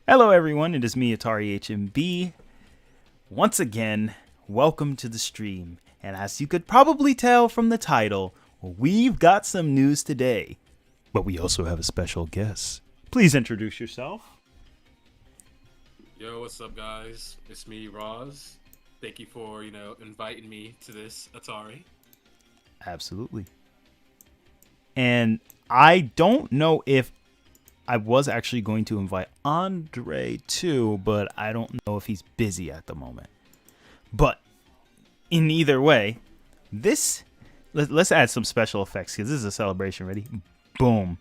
Hello, everyone. It is me, Atari HMB. Once again, welcome to the stream. And as you could probably tell from the title, we've got some news today. But we also have a special guest. Please introduce yourself. Yo, what's up, guys? It's me, Roz. Thank you for, inviting me to this Atari. Absolutely. And I don't know if I was actually going to invite Andre too, but I don't know if he's busy at the moment. But in either way, let's add some special effects because this is a celebration. Ready? Boom.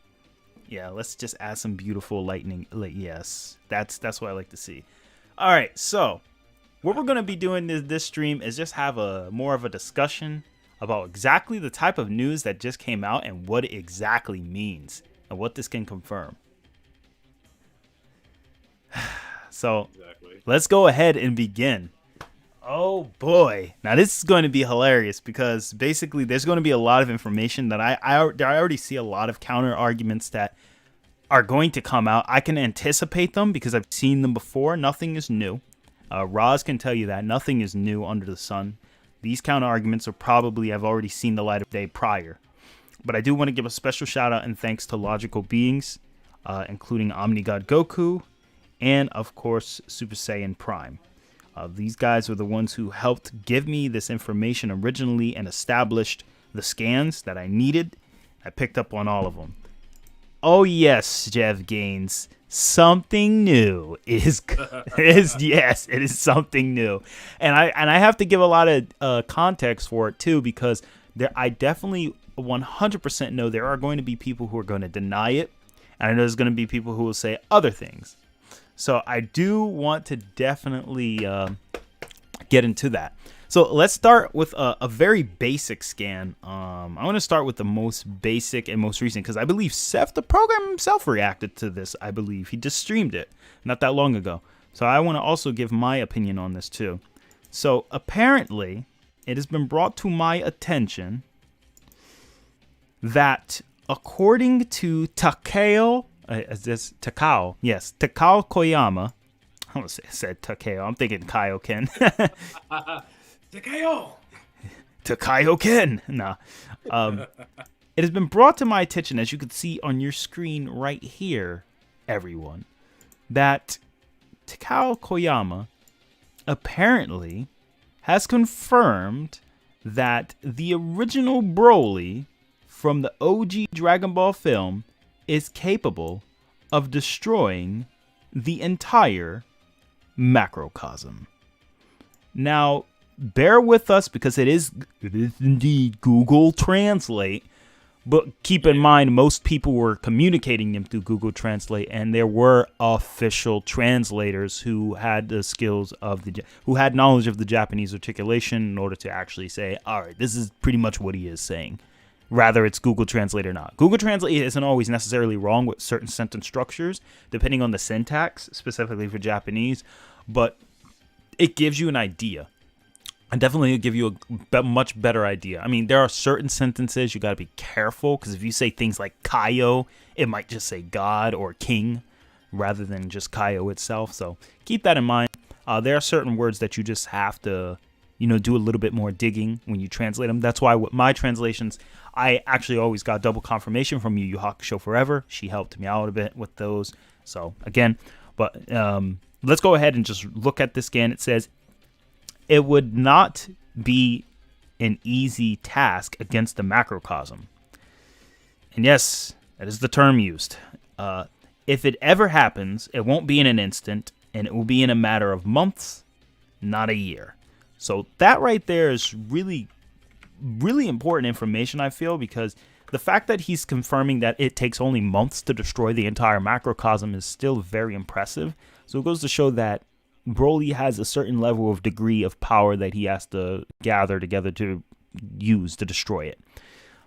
Yeah, let's just add some beautiful lightning. Yes, that's what I like to see. All right, so what we're gonna be doing this stream is just have a more of a discussion about exactly the type of news that just came out and what it exactly means and what this can confirm. So Exactly. let's go ahead and begin. Oh boy. Now this is going to be hilarious because basically there's going to be a lot of information that I already see a lot of counter arguments that are going to come out. I can anticipate them because I've seen them before. Nothing is new. Roz can tell you that. Nothing is new under the sun. These counter arguments are probably have already seen the light of day prior. But I do want to give a special shout out and thanks to logical beings, including Omnigod Goku, and of course Super Saiyan Prime. These guys were the ones who helped give me this information originally and established the scans that I needed. I picked up on all of them. Oh yes, Jeff Gaines, something new yes, it is something new, and I have to give a lot of context for it too because I definitely 100% know there are going to be people who are going to deny it, and I know there's going to be people who will say other things. So I do want to definitely get into that. So let's start with a very basic scan. I want to start with the most basic and most recent because I believe Seth, the program himself, reacted to this. I believe he just streamed it not that long ago. So I want to also give my opinion on this too. So apparently it has been brought to my attention that according to Takao Koyama. I almost said Takeo. I'm thinking Kaioken. Takeo! Kaioken. Nah. It has been brought to my attention, as you can see on your screen right here, everyone, that Takao Koyama apparently has confirmed that the original Broly from the OG Dragon Ball film is capable of destroying the entire macrocosm. Now, bear with us because it is indeed Google Translate, but keep in mind most people were communicating them through Google Translate, and there were official translators who had the skills of who had knowledge of the Japanese articulation in order to actually say, all right, this is pretty much what he is saying. Rather it's Google Translate or not. Google Translate isn't always necessarily wrong with certain sentence structures, depending on the syntax, specifically for Japanese, but it gives you an idea. And definitely it'll give you a much better idea. I mean, there are certain sentences you got to be careful, because if you say things like Kaio, it might just say God or King, rather than just Kaio itself. So keep that in mind. There are certain words that you just have to, do a little bit more digging when you translate them. That's why with my translations, I actually always got double confirmation from Yu Hakusho Forever. She helped me out a bit with those. So again, but let's go ahead and just look at this scan. It says it would not be an easy task against the macrocosm. And yes, that is the term used. If it ever happens, it won't be in an instant, and it will be in a matter of months, not a year. So that right there is really important information, I feel, because the fact that he's confirming that it takes only months to destroy the entire macrocosm is still very impressive. So it goes to show that Broly has a certain level of degree of power that he has to gather together to use to destroy it.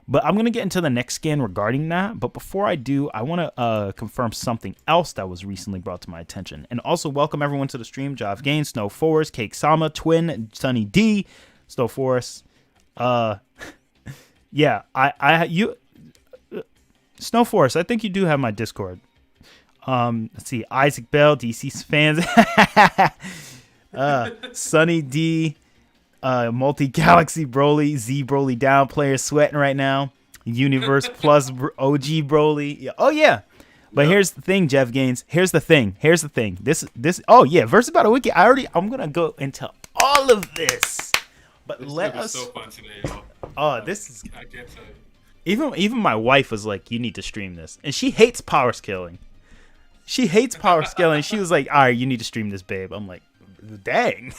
But I'm going to get into the next scan regarding that. But before I do, I want to confirm something else that was recently brought to my attention. And also welcome everyone to the stream. Jav Gain, Snow Forest, Cake Sama, Twin, Sunny D, Snow Forest. Yeah, you, Snow Forest, I think you do have my Discord. Let's see, Isaac Bell, DC fans, Sunny D, Multi Galaxy Broly, Z Broly down player sweating right now. Universe Plus OG Broly. Yeah. Oh yeah. But here's the thing, Jeff Gaines. Here's the thing. This. Oh yeah, versus Battle Wiki. I'm gonna go into all of this. But let us. So fun today, yo. Oh, this is. I can't tell you. Even my wife was like, "You need to stream this," and she hates power scaling. She hates power scaling. She was like, "All right, you need to stream this, babe." I'm like, "Dang."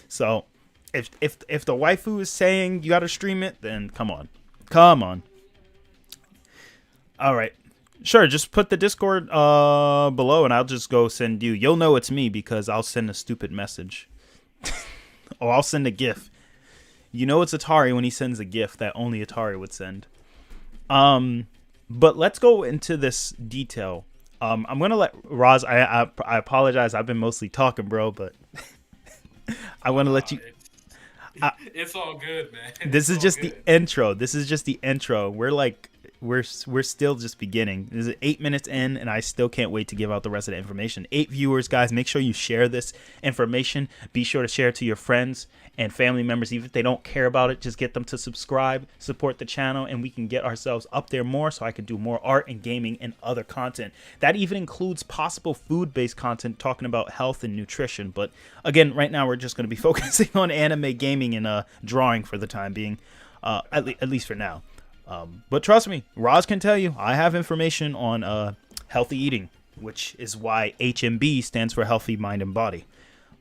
So, if the waifu is saying you got to stream it, then come on. All right. Sure, just put the Discord below and I'll just go send you. You'll know it's me because I'll send a stupid message. Or I'll send a GIF. You know it's Atari when he sends a GIF that only Atari would send. But let's go into this detail. I'm going to let Roz, I apologize. I've been mostly talking, bro, but I want to let you... It's all good, man. This is just the intro. We're still just beginning. This is 8 minutes in, and I still can't wait to give out the rest of the information. 8 viewers, guys. Make sure you share this information. Be sure to share it to your friends and family members. Even if they don't care about it, just get them to subscribe, support the channel, and we can get ourselves up there more so I can do more art and gaming and other content. That even includes possible food-based content talking about health and nutrition. But again, right now we're just going to be focusing on anime, gaming, and drawing for the time being, at least for now. But trust me, Roz can tell you, I have information on healthy eating, which is why HMB stands for healthy mind and body.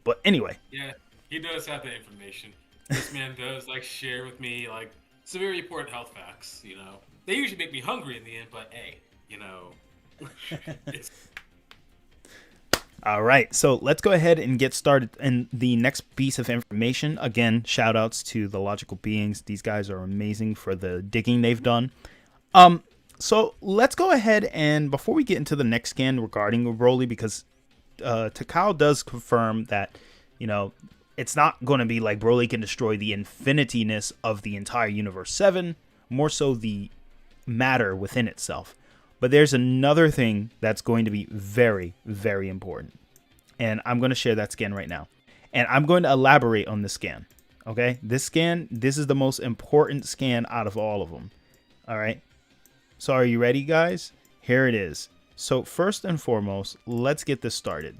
But anyway. Yeah, he does have the information. This man does share with me some very important health facts, you know. They usually make me hungry in the end, but hey, you know. All right, so let's go ahead and get started in the next piece of information. Again, shout outs to the Logical Beings. These guys are amazing for the digging they've done. So let's go ahead and before we get into the next scan regarding Broly, because Takao does confirm that, you know, it's not going to be like Broly can destroy the infinity-ness of the entire Universe 7, more so the matter within itself. But there's another thing that's going to be very, very important. And I'm going to share that scan right now. And I'm going to elaborate on this scan. Okay? This is the most important scan out of all of them. All right? So are you ready, guys? Here it is. So first and foremost, let's get this started.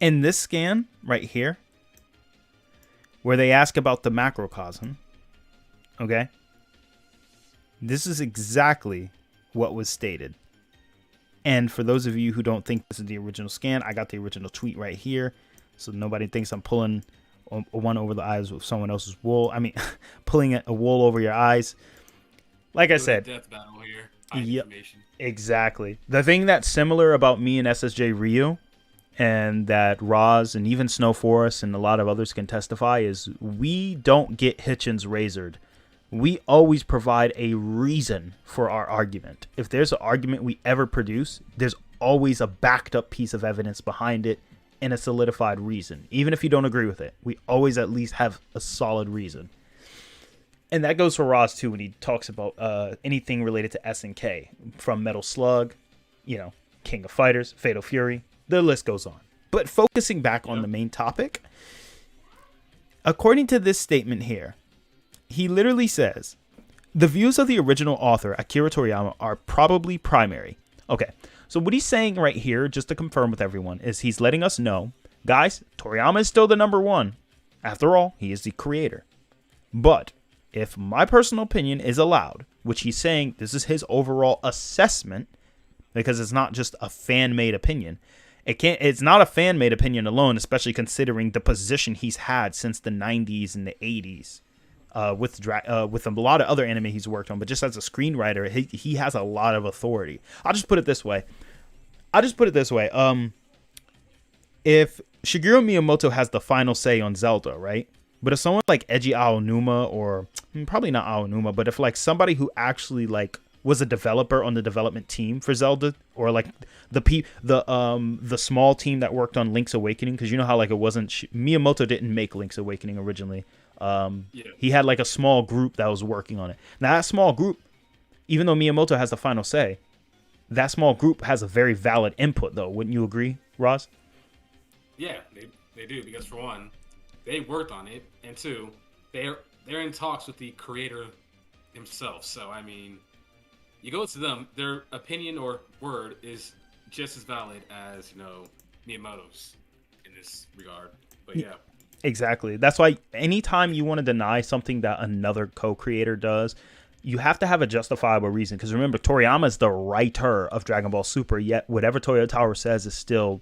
In this scan right here, where they ask about the macrocosm, okay? This is exactly what was stated. And for those of you who don't think this is the original scan, I got the original tweet right here, so nobody thinks I'm pulling one over the eyes with someone else's wool. I mean, pulling a wool over your eyes. Like I said, death battle here. Yep, exactly. The thing that's similar about me and SSJ Ryu, and that Roz and even Snow Forest and a lot of others can testify, is we don't get Hitchens razored. We always provide a reason for our argument. If there's an argument we ever produce, there's always a backed up piece of evidence behind it and a solidified reason. Even if you don't agree with it, we always at least have a solid reason. And that goes for Roz too when he talks about anything related to SNK, from Metal Slug, you know, King of Fighters, Fatal Fury, the list goes on. But focusing back on the main topic, according to this statement here, he literally says, the views of the original author, Akira Toriyama, are probably primary. Okay, so what he's saying right here, just to confirm with everyone, is he's letting us know, guys, Toriyama is still the number one. After all, he is the creator. But if my personal opinion is allowed, which he's saying this is his overall assessment, because it's not just a fan-made opinion. It's not a fan-made opinion alone, especially considering the position he's had since the 90s and the 80s. With a lot of other anime he's worked on, but just as a screenwriter, he has a lot of authority. I'll just put it this way. If Shigeru Miyamoto has the final say on Zelda, right? But if someone like Eiji Aonuma, or probably not Aonuma, but if like somebody who actually like was a developer on the development team for Zelda, or like the small team that worked on Link's Awakening, because you know how like it wasn't Miyamoto didn't make Link's Awakening originally. He had like a small group that was working on it. Now that small group, even though Miyamoto has the final say, that small group has a very valid input, though. Wouldn't you agree, Roz? Yeah, they do, because for one, they worked on it, and two, they're in talks with the creator himself. So I mean, you go to them, their opinion or word is just as valid as Miyamoto's in this regard. But yeah. Exactly. That's why anytime you want to deny something that another co-creator does, you have to have a justifiable reason. Because remember, Toriyama is the writer of Dragon Ball Super, yet whatever Toyotower says is still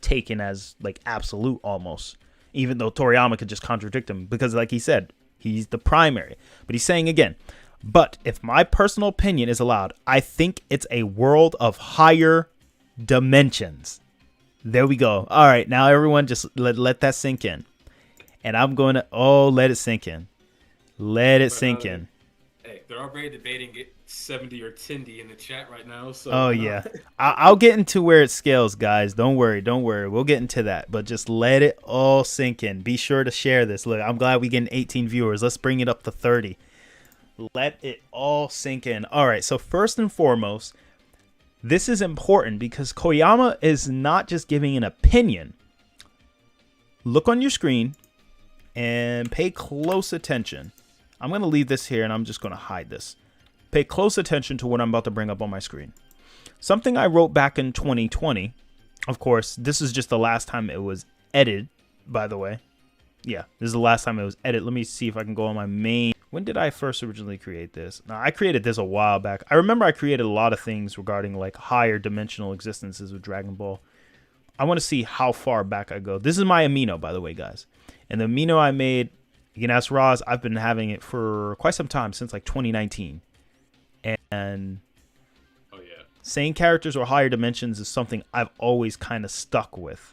taken as like absolute almost. Even though Toriyama could just contradict him. Because like he said, he's the primary. But he's saying again, but if my personal opinion is allowed, I think it's a world of higher dimensions. There we go. All right, now everyone just let that sink in. And I'm going to, let it sink in. Let it sink in. Hey, they're already debating it 70 or 10D in the chat right now. So oh, yeah. I'll get into where it scales, guys. Don't worry. We'll get into that. But just let it all sink in. Be sure to share this. Look, I'm glad we getting 18 viewers. Let's bring it up to 30. Let it all sink in. All right, so first and foremost, this is important because Koyama is not just giving an opinion. Look on your screen and pay close attention. I'm going to leave this here and I'm just going to hide this. Pay close attention to what I'm about to bring up on my screen. Something I wrote back in 2020. Of course, this is just the last time it was edited, by the way. Yeah, this is the last time it was edited. Let me see if I can go on my main. When did I first originally create this? Now, I created this a while back. I remember I created a lot of things regarding like higher dimensional existences with Dragon Ball. I want to see how far back I go. This is my amino, by the way, guys. And the amino I made, you can ask Roz, I've been having it for quite some time, since like 2019. And oh yeah, saying characters or higher dimensions is something I've always kind of stuck with.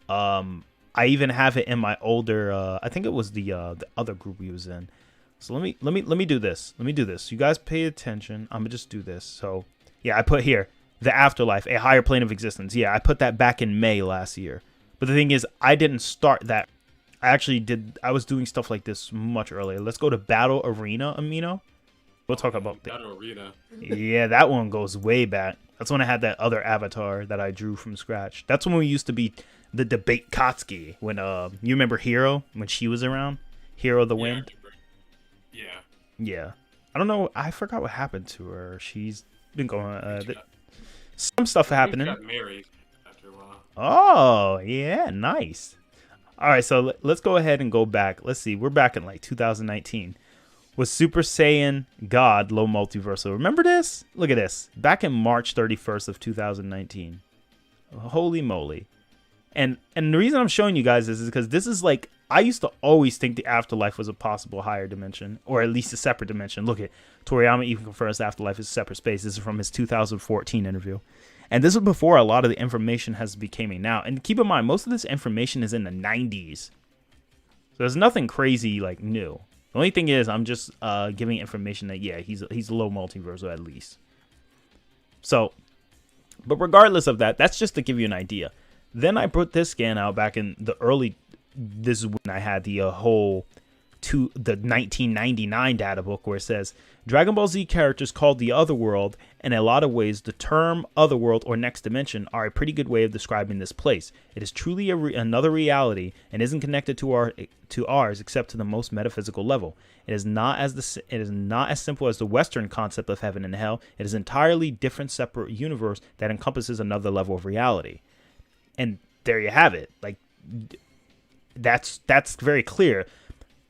I even have it in my older, I think it was the other group we was in. So let me do this. Let me do this. You guys pay attention. I'm gonna just do this. So yeah, I put here the afterlife, a higher plane of existence. Yeah, I put that back in May last year. But the thing is, I didn't start that. I was doing stuff like this much earlier. Let's go to Battle Arena Amino. We'll talk about Battle Arena. Yeah, that one goes way back. That's when I had that other avatar that I drew from scratch. That's when we used to be the debate Katsuki. When you remember Hero when she was around? Hero the Wind? Yeah. Yeah. I don't know. I forgot what happened to her. She's been going some stuff happening. She got married after a while. Oh, yeah, nice. All right, so let's go ahead and go back. Let's see. We're back in like 2019. Was Super Saiyan God Low Multiversal. Remember this? Look at this. Back in March 31st of 2019. Holy moly. And the reason I'm showing you guys this is because this is like, I used to always think the afterlife was a possible higher dimension, or at least a separate dimension. Look at Toriyama even confirms afterlife is a separate space. This is from his 2014 interview. And this was before a lot of the information has becoming now. And keep in mind, most of this information is in the 90s. So there's nothing crazy like new. The only thing is I'm just giving information that, yeah, he's low multiversal at least. So, but regardless of that, that's just to give you an idea. Then I put this scan out back in the early, this is when I had the whole the 1999 data book where it says Dragon Ball Z characters called the Otherworld, and in a lot of ways the term Otherworld or Next Dimension are a pretty good way of describing this place. It is truly another reality and isn't connected to ours except to the most metaphysical level. It is not as simple as the Western concept of heaven and hell. It is an entirely different separate universe that encompasses another level of reality. And there you have it. Like that's very clear.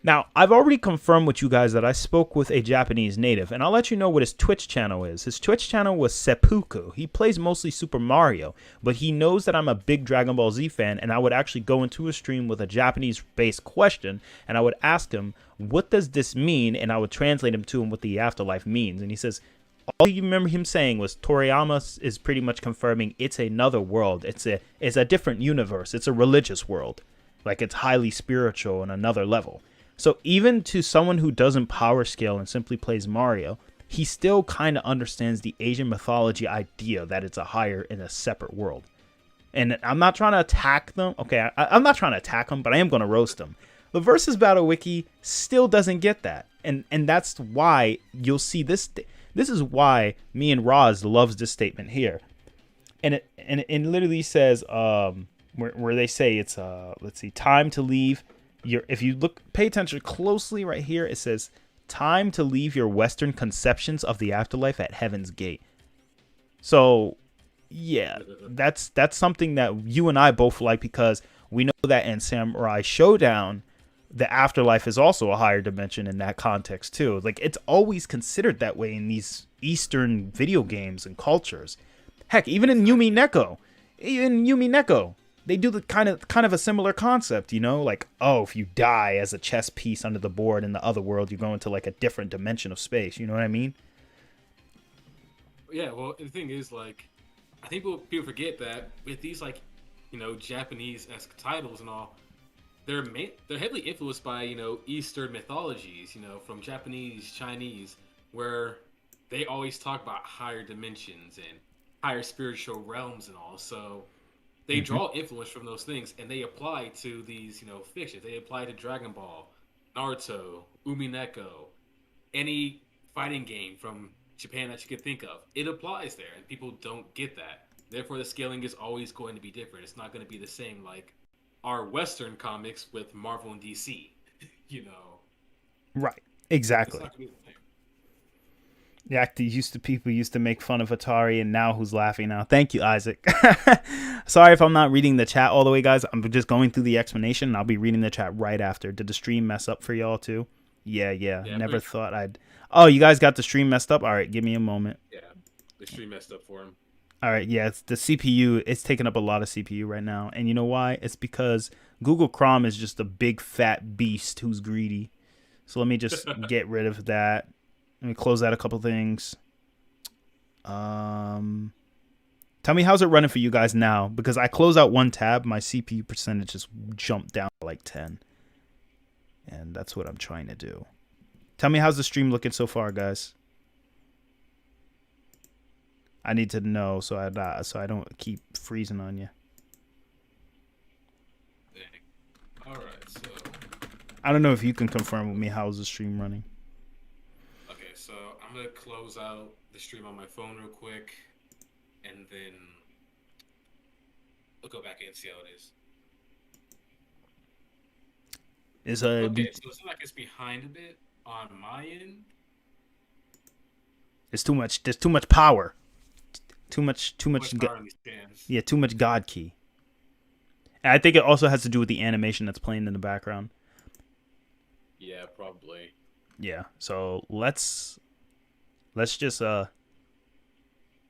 Now, I've already confirmed with you guys that I spoke with a Japanese native, and I'll let you know what his Twitch channel is. His Twitch channel was Seppuku. He plays mostly Super Mario, but he knows that I'm a big Dragon Ball Z fan, and I would actually go into a stream with a Japanese-based question, and I would ask him, what does this mean? And I would translate him to him what the afterlife means. And he says, all you remember him saying was Toriyama is pretty much confirming it's another world. It's a different universe. It's a religious world. Like it's highly spiritual on another level. So even to someone who doesn't power scale and simply plays Mario, he still kind of understands the Asian mythology idea that it's a higher in a separate world. And I'm not trying to attack them. Okay, I'm not trying to attack them, but I am going to roast them. The Versus Battle Wiki still doesn't get that. And that's why you'll see this. This is why me and Roz loves this statement here. And it literally says where they say it's let's see, time to leave your, if you pay attention closely right here, it says time to leave your Western conceptions of the afterlife at heaven's gate. So yeah, that's something that you and I both like, because we know that in Samurai Showdown, the afterlife is also a higher dimension in that context too. Like, it's always considered that way in these Eastern video games and cultures. Heck, even in Yumi Neko, they do the kind of a similar concept, you know, like, oh, if you die as a chess piece under the board in the other world, you go into like a different dimension of space. You know what I mean? Yeah. Well, the thing is, like, I think people forget that with these, like, Japanese-esque titles and all, they're heavily influenced by, Eastern mythologies, from Japanese, Chinese, where they always talk about higher dimensions and higher spiritual realms and all. So they draw influence from those things, and they apply to these, fictions. They apply to Dragon Ball, Naruto, Umineko, any fighting game from Japan that you could think of. It applies there, and people don't get that. Therefore, the scaling is always going to be different. It's not going to be the same like our Western comics with Marvel and DC. Right. Exactly. Yeah, people used to make fun of Atari, and now who's laughing now? Thank you, Isaac. Sorry if I'm not reading the chat all the way, guys. I'm just going through the explanation, and I'll be reading the chat right after. Did the stream mess up for y'all too? Yeah. Never thought I'd. Oh, you guys got the stream messed up? All right, give me a moment. Yeah, the stream messed up for him. All right, yeah, it's the CPU. It's taking up a lot of CPU right now, and you know why? It's because Google Chrome is just a big fat beast who's greedy. So let me just get rid of that. Let me close out a couple things. Tell me, how's it running for you guys now? Because I close out one tab, my CPU percentage just jumped down to like 10. And that's what I'm trying to do. Tell me, how's the stream looking so far, guys? I need to know so I don't keep freezing on you. All right, so I don't know if you can confirm with me, how's the stream running. Okay, so I'm gonna close out the stream on my phone real quick, and then we'll go back in and see how it is. Okay, so it's like it's behind a bit on my end. There's too much power. Too much power in these scans. Yeah, too much God key. And I think it also has to do with the animation that's playing in the background. Yeah, probably. Yeah, so let's just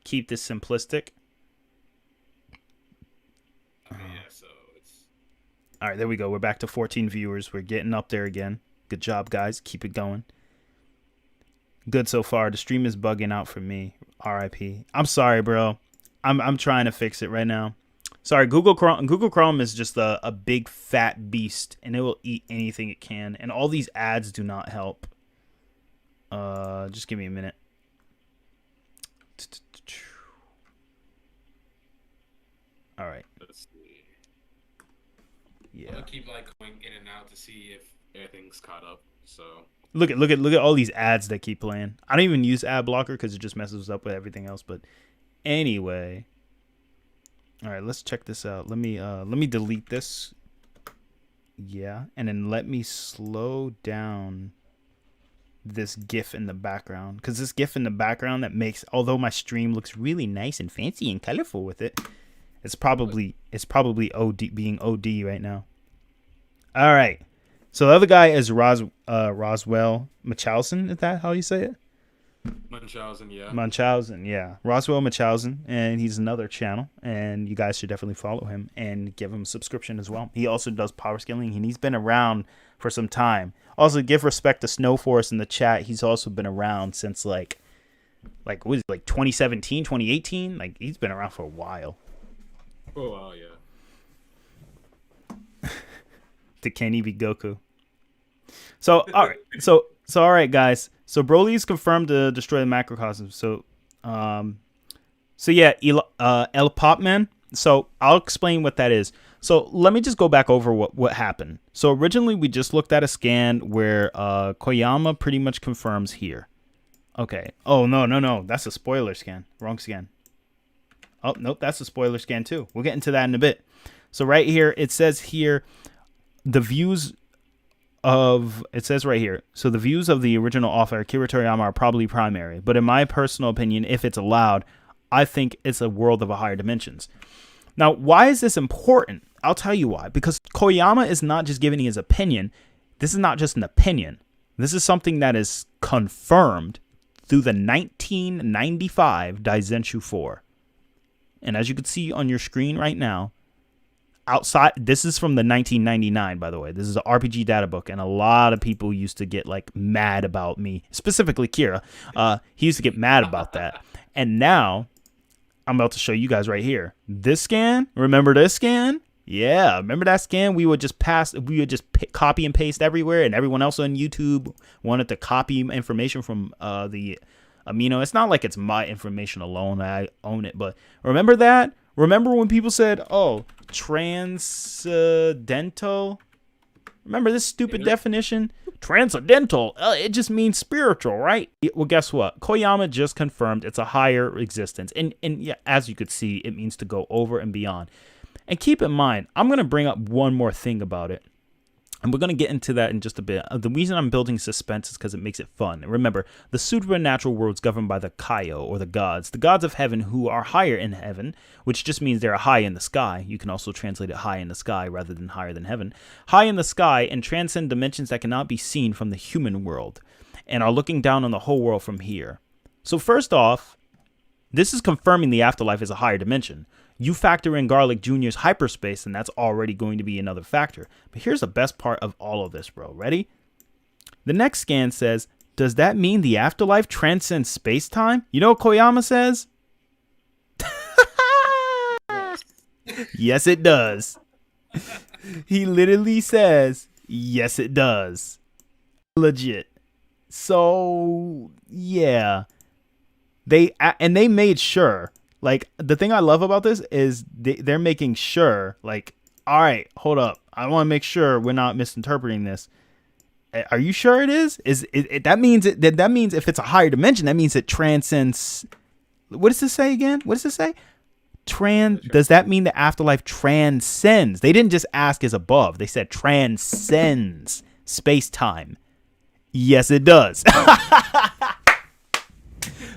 keep this simplistic. Okay, yeah, so it's... All right, there we go. We're back to 14 viewers. We're getting up there again. Good job, guys. Keep it going. Good so far. The stream is bugging out for me. RIP. I'm sorry, bro. I'm trying to fix it right now. Sorry, Google Chrome is just a big fat beast, and it will eat anything it can. And all these ads do not help. Just give me a minute. All right. Let's see. Yeah. I'll keep like going in and out to see if everything's caught up. So look at all these ads that keep playing. I don't even use ad blocker because it just messes up with everything else. But anyway, all right, let's check this out. Let me delete this. Yeah, and then let me slow down this GIF in the background, because this GIF in the background that makes, although my stream looks really nice and fancy and colorful with it, it's probably OD, being OD right now. All right. So the other guy is Roswell Munchausen. Is that how you say it? Munchausen, yeah. Munchausen, yeah. Roswell Munchausen, and he's another channel, and you guys should definitely follow him and give him a subscription as well. He also does power scaling, and he's been around for some time. Also, give respect to Snowforce in the chat. He's also been around since like what is it, like 2017, 2018? Like, he's been around for a while. Oh, wow, yeah. To Kenny be Goku. So all right, so all right, guys. So Broly's confirmed to destroy the macrocosm. So yeah, El Popman. So I'll explain what that is. So let me just go back over what happened. So originally we just looked at a scan where Koyama pretty much confirms here. Okay. Oh, no. That's a spoiler scan. Wrong scan. Oh, nope. That's a spoiler scan too. We'll get into that in a bit. So right here, it says here, the views it says right here, so the views of the original author, Akira Toriyama, are probably primary. But in my personal opinion, if it's allowed, I think it's a world of a higher dimensions. Now, why is this important? I'll tell you why. Because Koyama is not just giving his opinion. This is not just an opinion. This is something that is confirmed through the 1995 Daizenshu 4. And as you can see on your screen right now, outside, this is from the 1999, by the way. This is an RPG data book, and a lot of people used to get like mad about me, specifically Kira. He used to get mad about that. And now I'm about to show you guys right here. This scan, remember this scan? Yeah, remember that scan? We would just copy and paste everywhere, and everyone else on YouTube wanted to copy information from the amino. It's not like it's my information alone. I own it, but remember that? Remember when people said, "Oh, transcendental"? Remember this stupid definition? Transcendental. It just means spiritual, right? Well, guess what? Koyama just confirmed it's a higher existence, and yeah, as you could see, it means to go over and beyond. And keep in mind, I'm going to bring up one more thing about it. And we're going to get into that in just a bit. The reason I'm building suspense is because it makes it fun. And remember, the supernatural world is governed by the Kaio, or the gods of heaven, who are higher in heaven, which just means they're high in the sky. You can also translate it high in the sky rather than higher than heaven. High in the sky and transcend dimensions that cannot be seen from the human world, and are looking down on the whole world from here. So first off, this is confirming the afterlife is a higher dimension. You factor in Garlic Jr.'s hyperspace, and that's already going to be another factor. But here's the best part of all of this, bro. Ready? The next scan says, does that mean the afterlife transcends space-time? You know what Koyama says? Yes, it does. He literally says, yes, it does. Legit. So, yeah. They made sure. Like, the thing I love about this is they're making sure, like, all right, hold up. I want to make sure we're not misinterpreting this. Are you sure it is? That means if it's a higher dimension, that means it transcends. What does this say again? What does it say? Does that mean the afterlife transcends? They didn't just ask as above. They said transcends space-time. Yes, it does.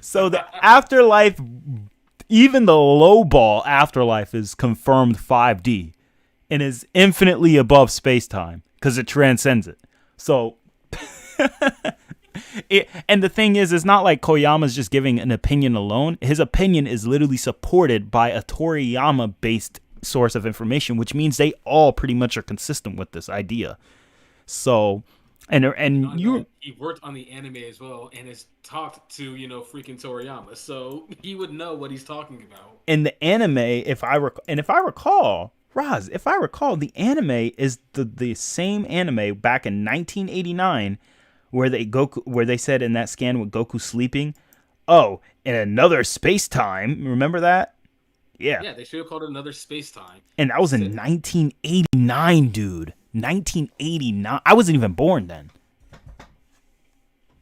So the afterlife, even the lowball afterlife, is confirmed 5D and is infinitely above space-time because it transcends it. So, and the thing is, it's not like Koyama's just giving an opinion alone. His opinion is literally supported by a Toriyama-based source of information, which means they all pretty much are consistent with this idea. So, he worked on the anime as well and has talked to, freaking Toriyama, so he would know what he's talking about. In the anime, if I recall, Roz, the anime is the same anime back in 1989 where they said in that scan with Goku sleeping, oh, in another space-time. Remember that? Yeah, they should have called it another space-time. And that was in 1989, dude. 1989. I wasn't even born then.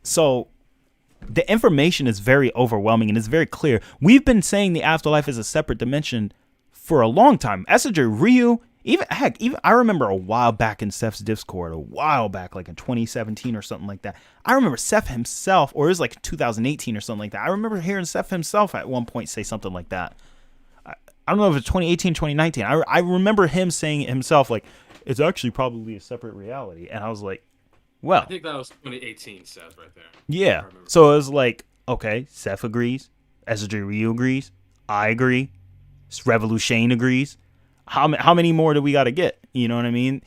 So the information is very overwhelming and it's very clear. We've been saying the afterlife is a separate dimension for a long time. Esager, Ryu, even I remember a while back in Seth's Discord, like in 2017 or something like that. I remember Seth himself, or it was like 2018 or something like that. I remember hearing Seth himself at one point say something like that. I don't know if it's 2018, 2019. I remember him saying it himself, like, it's actually probably a separate reality. And I was like, well, I think that was 2018, Seth, right there. Yeah. So it was like, okay, Seth agrees. Esager Ryu agrees. I agree. Revolution agrees. How many more do we got to get? You know what I mean?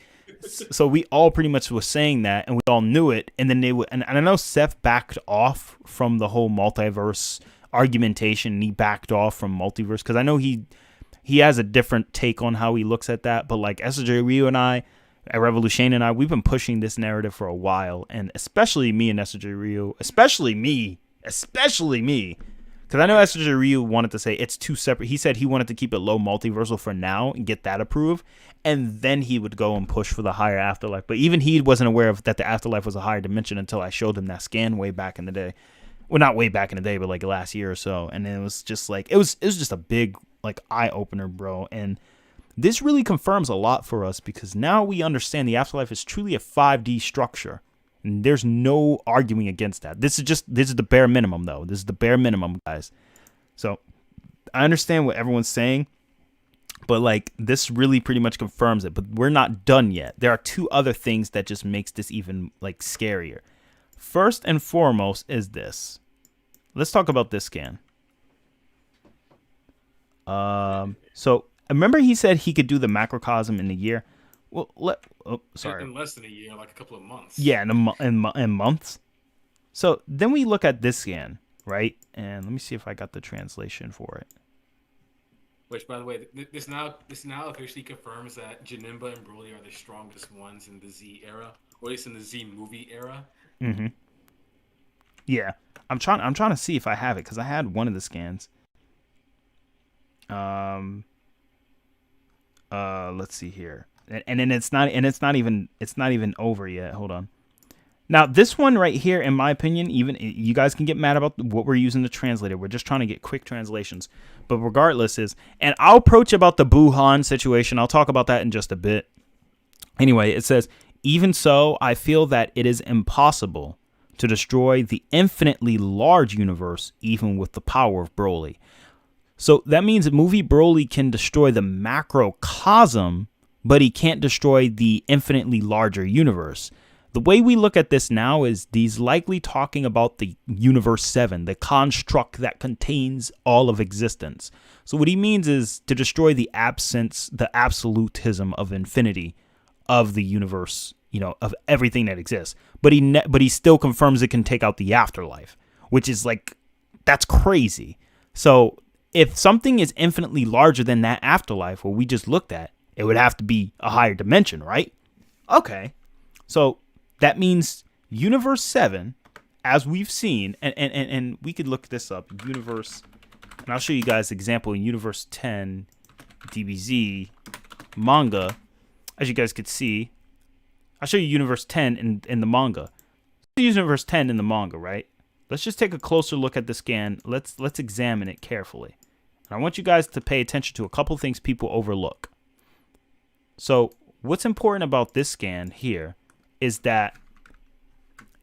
So we all pretty much was saying that, and we all knew it. And then and I know Seth backed off from the whole multiverse argumentation. And he backed off from multiverse because I know he has a different take on how he looks at that. But like Esager Ryu and I, Revolution and I, we've been pushing this narrative for a while. And especially me and Esager Ryu, especially me. Because I know Esager Ryu wanted to say it's two separate. He said he wanted to keep it low multiversal for now and get that approved. And then he would go and push for the higher afterlife. But even he wasn't aware of that the afterlife was a higher dimension until I showed him that scan way back in the day. Well, not way back in the day, but like last year or so. And it was just like it was just a big like eye opener, bro. And this really confirms a lot for us because now we understand the afterlife is truly a 5D structure. And there's no arguing against that. This is the bare minimum though. This is the bare minimum, guys. So I understand what everyone's saying, but like this really pretty much confirms it. But we're not done yet. There are two other things that just makes this even like scarier. First and foremost is this. Let's talk about this scan. So remember he said he could do the macrocosm in a year. Well, sorry. In less than a year, like a couple of months. Yeah, in months. So then we look at this scan, right? And let me see if I got the translation for it. Which, by the way, this now officially confirms that Janemba and Broly are the strongest ones in the Z era, or at least in the Z movie era. Mm-hmm. Yeah, I'm trying to see if I have it because I had one of the scans. Let's see here, and then it's not even over yet. Hold on. Now this one right here, in my opinion, even you guys can get mad about what we're using to translate it. We're just trying to get quick translations, but regardless and I'll approach about the Buhan situation. I'll talk about that in just a bit. Anyway, it says, even so, I feel that it is impossible to destroy the infinitely large universe, even with the power of Broly. So that means movie Broly can destroy the macrocosm, but he can't destroy the infinitely larger universe. The way we look at this now is he's likely talking about the universe 7, the construct that contains all of existence. So what he means is to destroy the absolutism of infinity of the universe, of everything that exists. But he still confirms it can take out the afterlife, which is like, that's crazy. So if something is infinitely larger than that afterlife, what we just looked at, it would have to be a higher dimension, right? Okay. So that means universe 7, as we've seen, and we could look this up, universe, and I'll show you guys an example in universe 10 DBZ manga. As you guys could see, I'll show you universe 10 in the manga. Universe 10 in the manga, right? Let's just take a closer look at the scan. Let's examine it carefully. And I want you guys to pay attention to a couple things people overlook. So what's important about this scan here is that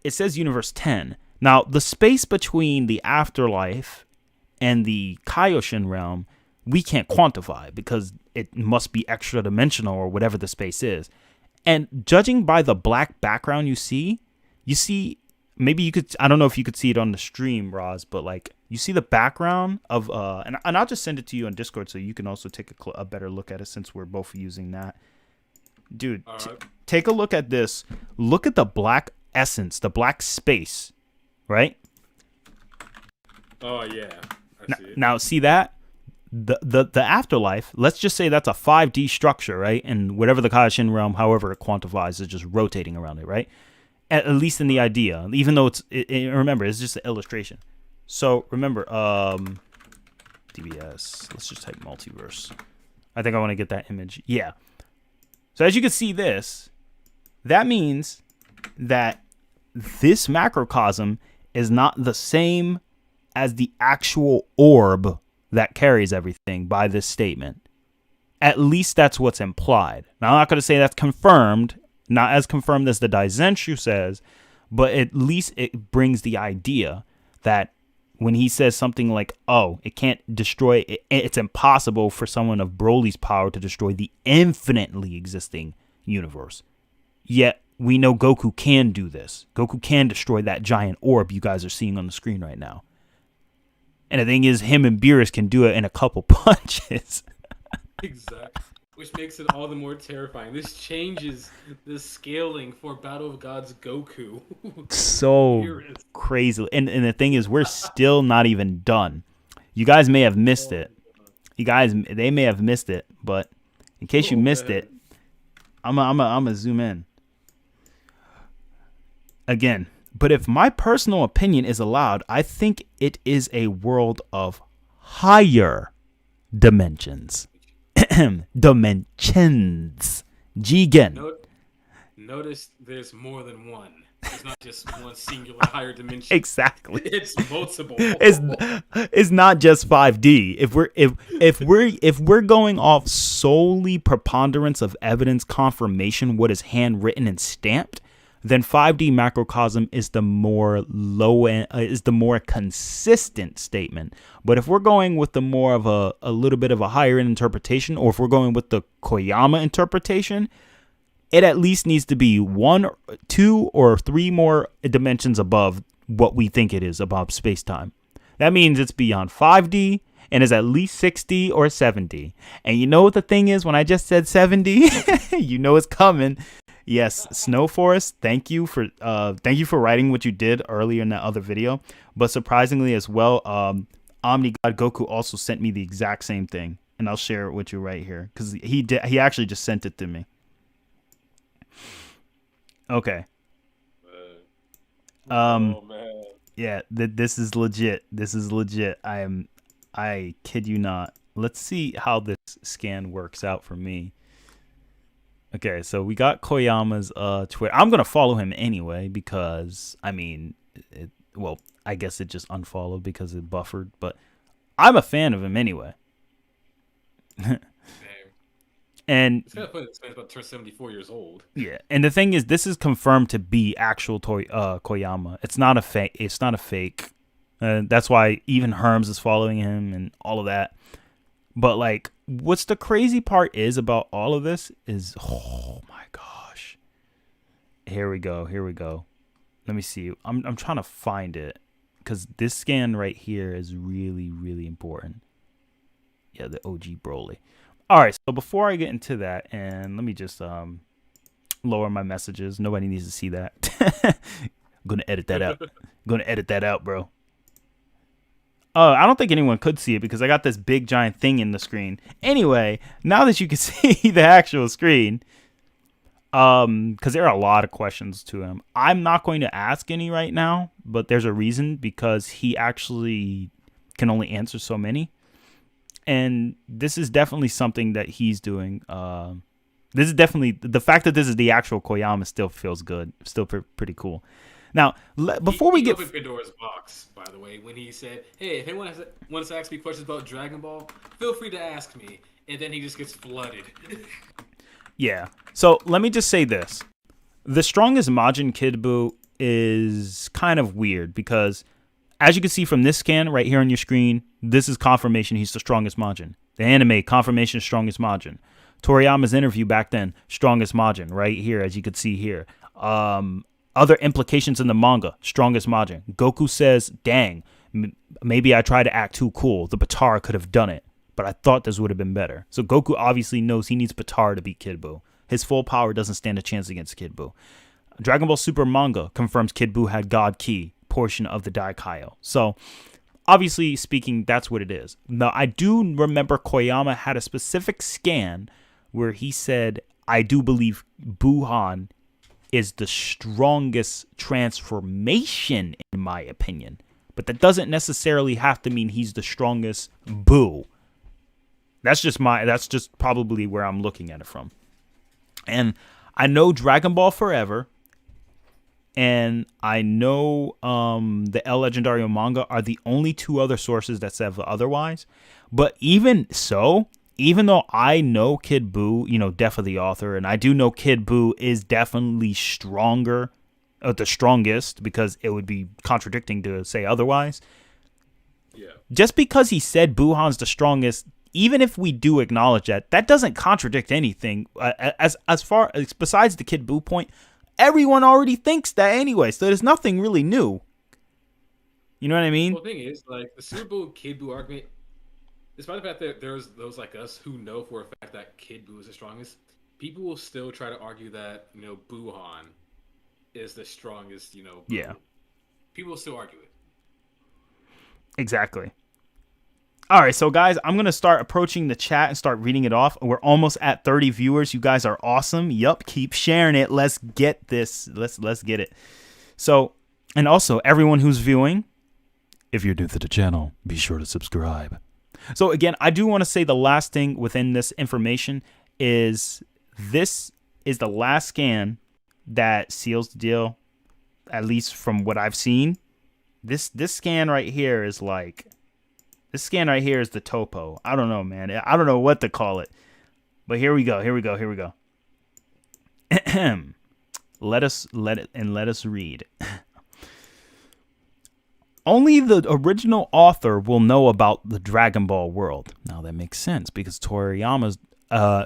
it says universe 10. Now, the space between the afterlife and the Kaioshin realm, we can't quantify because it must be extra dimensional or whatever the space is. And judging by the black background you see, maybe you could, I don't know if you could see it on the stream, Roz, but like you see the background of, and I'll just send it to you on Discord so you can also take a better look at it since we're both using that. Dude, take a look at this. Look at the black essence, the black space, right? Oh, yeah. I see it. Now, see that? The afterlife, let's just say that's a 5D structure, right? And whatever the Kaioshin realm, however it quantifies, is just rotating around it, right? At least in the idea, even though remember, it's just an illustration. So remember, DBS, let's just type multiverse. I think I want to get that image. Yeah. So as you can see this, that means that this macrocosm is not the same as the actual orb that carries everything by this statement. At least that's what's implied. Now, I'm not going to say that's confirmed, not as confirmed as the Daizenshu says, but at least it brings the idea that when he says something like, oh, it can't destroy, it's impossible for someone of Broly's power to destroy the infinitely existing universe. Yet, we know Goku can do this. Goku can destroy that giant orb you guys are seeing on the screen right now. And the thing is, him and Beerus can do it in a couple punches. Exactly. Which makes it all the more terrifying. This changes the scaling for Battle of Gods Goku. So crazy. And the thing is, we're still not even done. You guys may have missed it. They may have missed it. But in case you missed it, I'm gonna zoom in. Again. But if my personal opinion is allowed, I think it is a world of higher dimensions. Dimensions. Jigen. Notice there's more than one. It's not just one singular higher dimension. Exactly. It's multiple. It's not just 5D. If we're going off solely preponderance of evidence confirmation, what is handwritten and stamped, then 5D macrocosm is the more low end, is the more consistent statement. But if we're going with the more of a little bit of a higher end interpretation, or if we're going with the Koyama interpretation, it at least needs to be 1, 2, or 3 more dimensions above what we think it is above space-time. That means it's beyond 5D and is at least 6D or 7D. And you know what the thing is? When I just said 7D, you know it's coming. Yes, Snow Forest, thank you for writing what you did earlier in that other video. But surprisingly as well, Omni God Goku also sent me the exact same thing, and I'll share it with you right here because he actually just sent it to me. Okay. Oh man. Yeah, this is legit. This is legit. I kid you not. Let's see how this scan works out for me. Okay, so we got Koyama's Twitter. I'm gonna follow him anyway because I mean, I guess it just unfollowed because it buffered, but I'm a fan of him anyway. And it's kind of funny. This man's about to turn 74 years old. Yeah, and the thing is, this is confirmed to be actual Koyama. It's not a fake. It's not a fake. That's why even Herms is following him and all of that. But like, what's the crazy part is about all of this is, oh my gosh. Here we go. Here we go. Let me see. I'm trying to find it because this scan right here is really, really important. Yeah, the OG Broly. All right, so before I get into that, and let me just lower my messages. Nobody needs to see that. I'm gonna edit that out. Bro. I don't think anyone could see it because I got this big giant thing in the screen. Anyway, now that you can see the actual screen, because there are a lot of questions to him. I'm not going to ask any right now, but there's a reason because he actually can only answer so many. And this is definitely something that he's doing. This is definitely the fact that this is the actual Koyama still feels good. Still pretty cool. Now, before we get opened Pandora's box, by the way, when he said, "Hey, if anyone wants to ask me questions about Dragon Ball, feel free to ask me," and then he just gets flooded. Yeah. So let me just say this: the strongest Majin Kid Buu is kind of weird because, as you can see from this scan right here on your screen, this is confirmation he's the strongest Majin. The anime, confirmation strongest Majin. Toriyama's interview back then, strongest Majin, right here, as you can see here. Other implications in the manga, strongest Majin. Goku says, dang, maybe I tried to act too cool. The Batara could have done it, but I thought this would have been better. So Goku obviously knows he needs Batara to beat Kid Buu. His full power doesn't stand a chance against Kid Buu. Dragon Ball Super manga confirms Kid Buu had God Ki, portion of the Daikaio. So, obviously speaking, that's what it is. Now, I do remember Koyama had a specific scan where he said, I do believe Buuhan is the strongest transformation, in my opinion. But that doesn't necessarily have to mean he's the strongest Buu. That's just probably where I'm looking at it from. And I know Dragon Ball Forever and I know the El Legendario manga are the only two other sources that say otherwise. But even so, even though I know Kid Buu, Death of the Author, and I do know Kid Buu is definitely stronger, the strongest, because it would be contradicting to say otherwise. Yeah. Just because he said Buuhan's the strongest, even if we do acknowledge that, that doesn't contradict anything. As far as besides the Kid Buu point, everyone already thinks that anyway, so there's nothing really new. You know what I mean? Well, the thing is, like, the Super Buu Kid Buu argument, despite the fact that there's those like us who know for a fact that Kid Buu is the strongest, people will still try to argue that, Buuhan is the strongest, Buu. Yeah. People will still argue it. Exactly. All right, so guys, I'm going to start approaching the chat and start reading it off. We're almost at 30 viewers. You guys are awesome. Yup, keep sharing it. Let's get this. Let's get it. So, and also, everyone who's viewing, if you're new to the channel, be sure to subscribe. So again, I do want to say the last thing within this information is this is the last scan that seals the deal. at least from what I've seen, this scan right here is like, this scan right here is the topo. I don't know, man. I don't know what to call it. But here we go. let us read. Only the original author will know about the Dragon Ball world. Now that makes sense because Toriyama's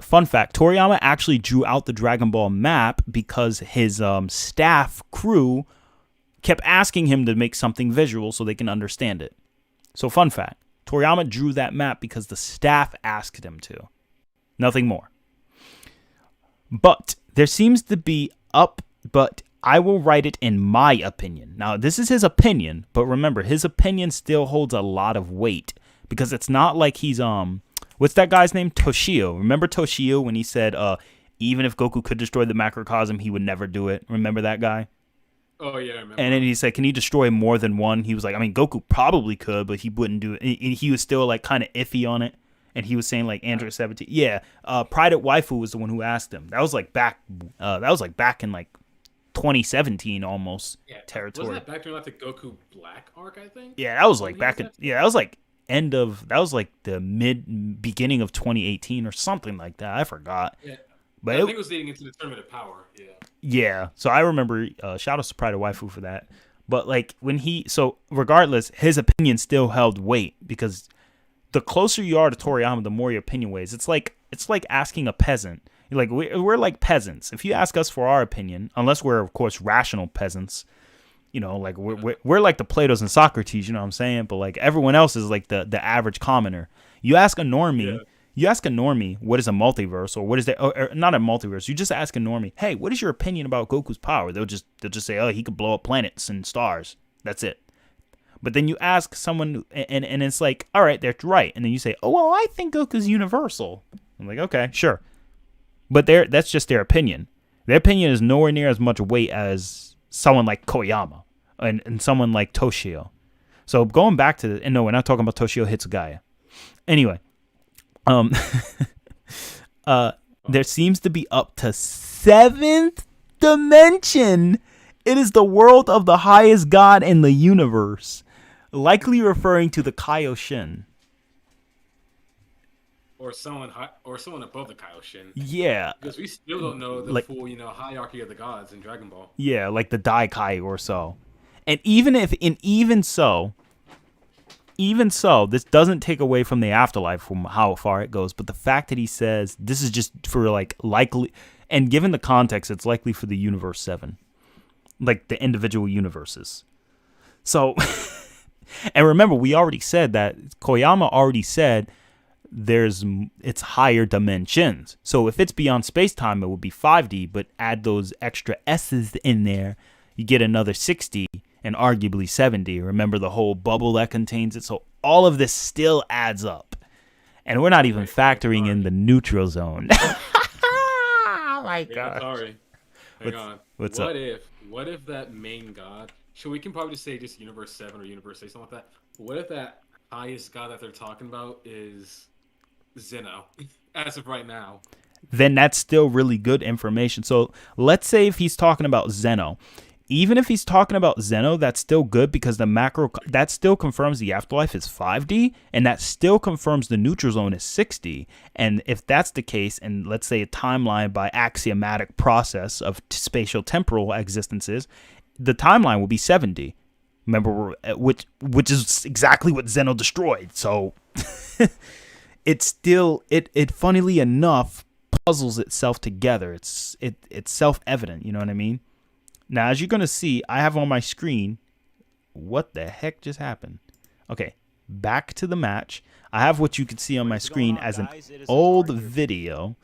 fun fact, Toriyama actually drew out the Dragon Ball map because his staff crew kept asking him to make something visual so they can understand it. So fun fact, Toriyama drew that map because the staff asked him to. Nothing more. But there seems to be but I will write it in my opinion. Now, this is his opinion, but remember, his opinion still holds a lot of weight because it's not like he's, what's that guy's name? Toshio. Remember Toshio when he said, even if Goku could destroy the macrocosm, he would never do it. Remember that guy? Oh, yeah, I remember. And then he said, can he destroy more than one? He was like, I mean, Goku probably could, but he wouldn't do it. And he was still like kind of iffy on it. And he was saying like Android 17. Yeah, Private Waifu was the one who asked him. That was like back in like 2017 almost territory. Wasn't that back during like the Goku Black arc, I think? Yeah, that was like that was like the beginning of 2018 or something like that. I forgot. Yeah. But I think it was leading into the Tournament of Power. Yeah. Yeah. So I remember shout out to Pride of Waifu for that. But like regardless, his opinion still held weight because the closer you are to Toriyama, the more your opinion weighs. It's like asking a peasant. Like we're like peasants. If you ask us for our opinion, unless we're of course rational peasants, you know, like we're like the Platos and Socrates, you know what I'm saying? But like everyone else is like the average commoner. You ask a normie, what is a multiverse or what is that? Or not a multiverse. You just ask a normie, hey, what is your opinion about Goku's power? They'll just say, oh, he could blow up planets and stars. That's it. But then you ask someone, and it's like, all right, they're right. And then you say, oh, well, I think Goku's universal. I'm like, okay, sure. But that's just their opinion. Their opinion is nowhere near as much weight as someone like Koyama and someone like Toshio. So going back to and no, we're not talking about Toshio Hitsugaya. Anyway, there seems to be up to 7th dimension. It is the world of the highest god in the universe, likely referring to the Kaioshin. Or someone above the Kaioshin. Yeah. Because we still don't know the full, hierarchy of the gods in Dragon Ball. Yeah, like the Daikai or so. And even so, this doesn't take away from the afterlife from how far it goes. But the fact that he says this is just for like likely, and given the context, it's likely for the Universe 7. Like the individual universes. So, and remember, we already said that Koyama already said it's higher dimensions. So if it's beyond space-time, it would be 5D, but add those extra S's in there, you get another 6D and arguably 7D. Remember the whole bubble that contains it? So all of this still adds up. And we're not even factoring in the neutral zone. Oh my God. Sorry. Hang on. What's up? What if that main god, we can probably just say just Universe 7 or Universe 8, something like that. What if that highest god that they're talking about is Zeno, as of right now? Then that's still really good information. So let's say if he's talking about Zeno, even if he's talking about Zeno, that's still good because that still confirms the afterlife is 5D, and that still confirms the neutral zone is 6D. And if that's the case, and let's say a timeline by axiomatic process of spatial temporal existences, the timeline will be 7D. Remember, which is exactly what Zeno destroyed. So it's still it funnily enough puzzles itself together. It's self-evident, you know what I mean? Now, as you're going to see, I have on my screen, what the heck just happened? Okay, back to the match. I have what you can see on my screen as an old video.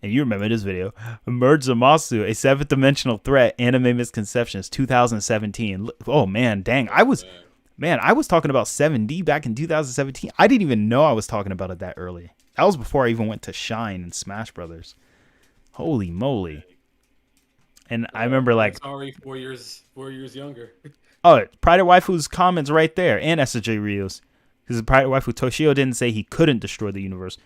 And you remember this video. Merge Zamasu, a 7th-dimensional threat, anime misconceptions, 2017. Oh, man, dang. I was talking about 7D back in 2017. I didn't even know I was talking about it that early. That was before I even went to Shine and Smash Brothers. Holy moly. And I remember like... Sorry, 4 years younger. Oh, Pride of Waifu's comments right there. And SJ Rio's. Because Pride of Waifu, Toshio didn't say he couldn't destroy the universe.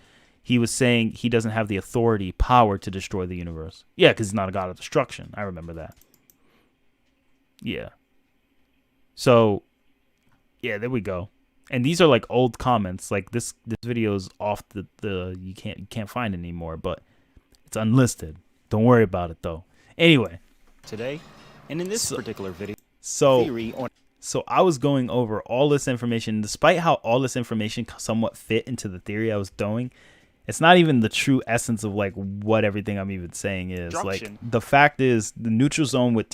He was saying he doesn't have the authority, power to destroy the universe. Yeah, because he's not a god of destruction. I remember that. Yeah. So, yeah, there we go. And these are like old comments. Like this video is off the you can't find it anymore, but it's unlisted. Don't worry about it though. Anyway, today, and in this particular video, so I was going over all this information. Despite how all this information somewhat fit into the theory I was doing, it's not even the true essence of like what everything I'm even saying is. Like the fact is the neutral zone with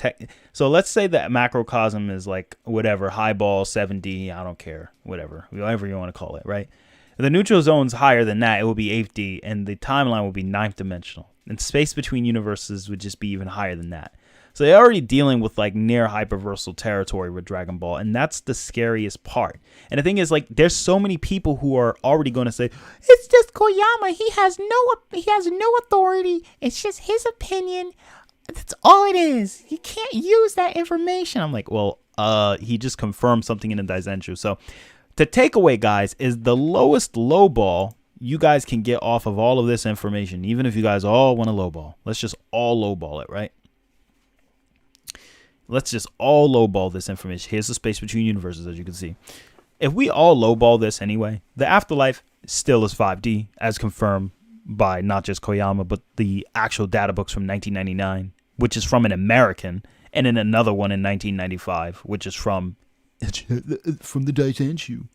so let's say that macrocosm is like whatever, highball 7D, I don't care, whatever you want to call it, right? If the neutral zone's higher than that, it will be 8D, and the timeline will be 9th dimensional. And space between universes would just be even higher than that. So they're already dealing with like near hyperversal territory with Dragon Ball, and that's the scariest part. And the thing is, like, there's so many people who are already going to say it's just Koyama. He has no authority. It's just his opinion. That's all it is. He can't use that information. I'm like, well, he just confirmed something in the Daizenshuu. So the takeaway, guys, is the lowest low ball you guys can get off of all of this information. Even if you guys all want to lowball, let's just all lowball it, right? Let's just all lowball this information. Here's the space between universes, as you can see. If we all lowball this anyway, the afterlife still is 5D, as confirmed by not just Koyama, but the actual data books from 1999, which is from an American, and then another one in 1995, which is from the Daizenshuu.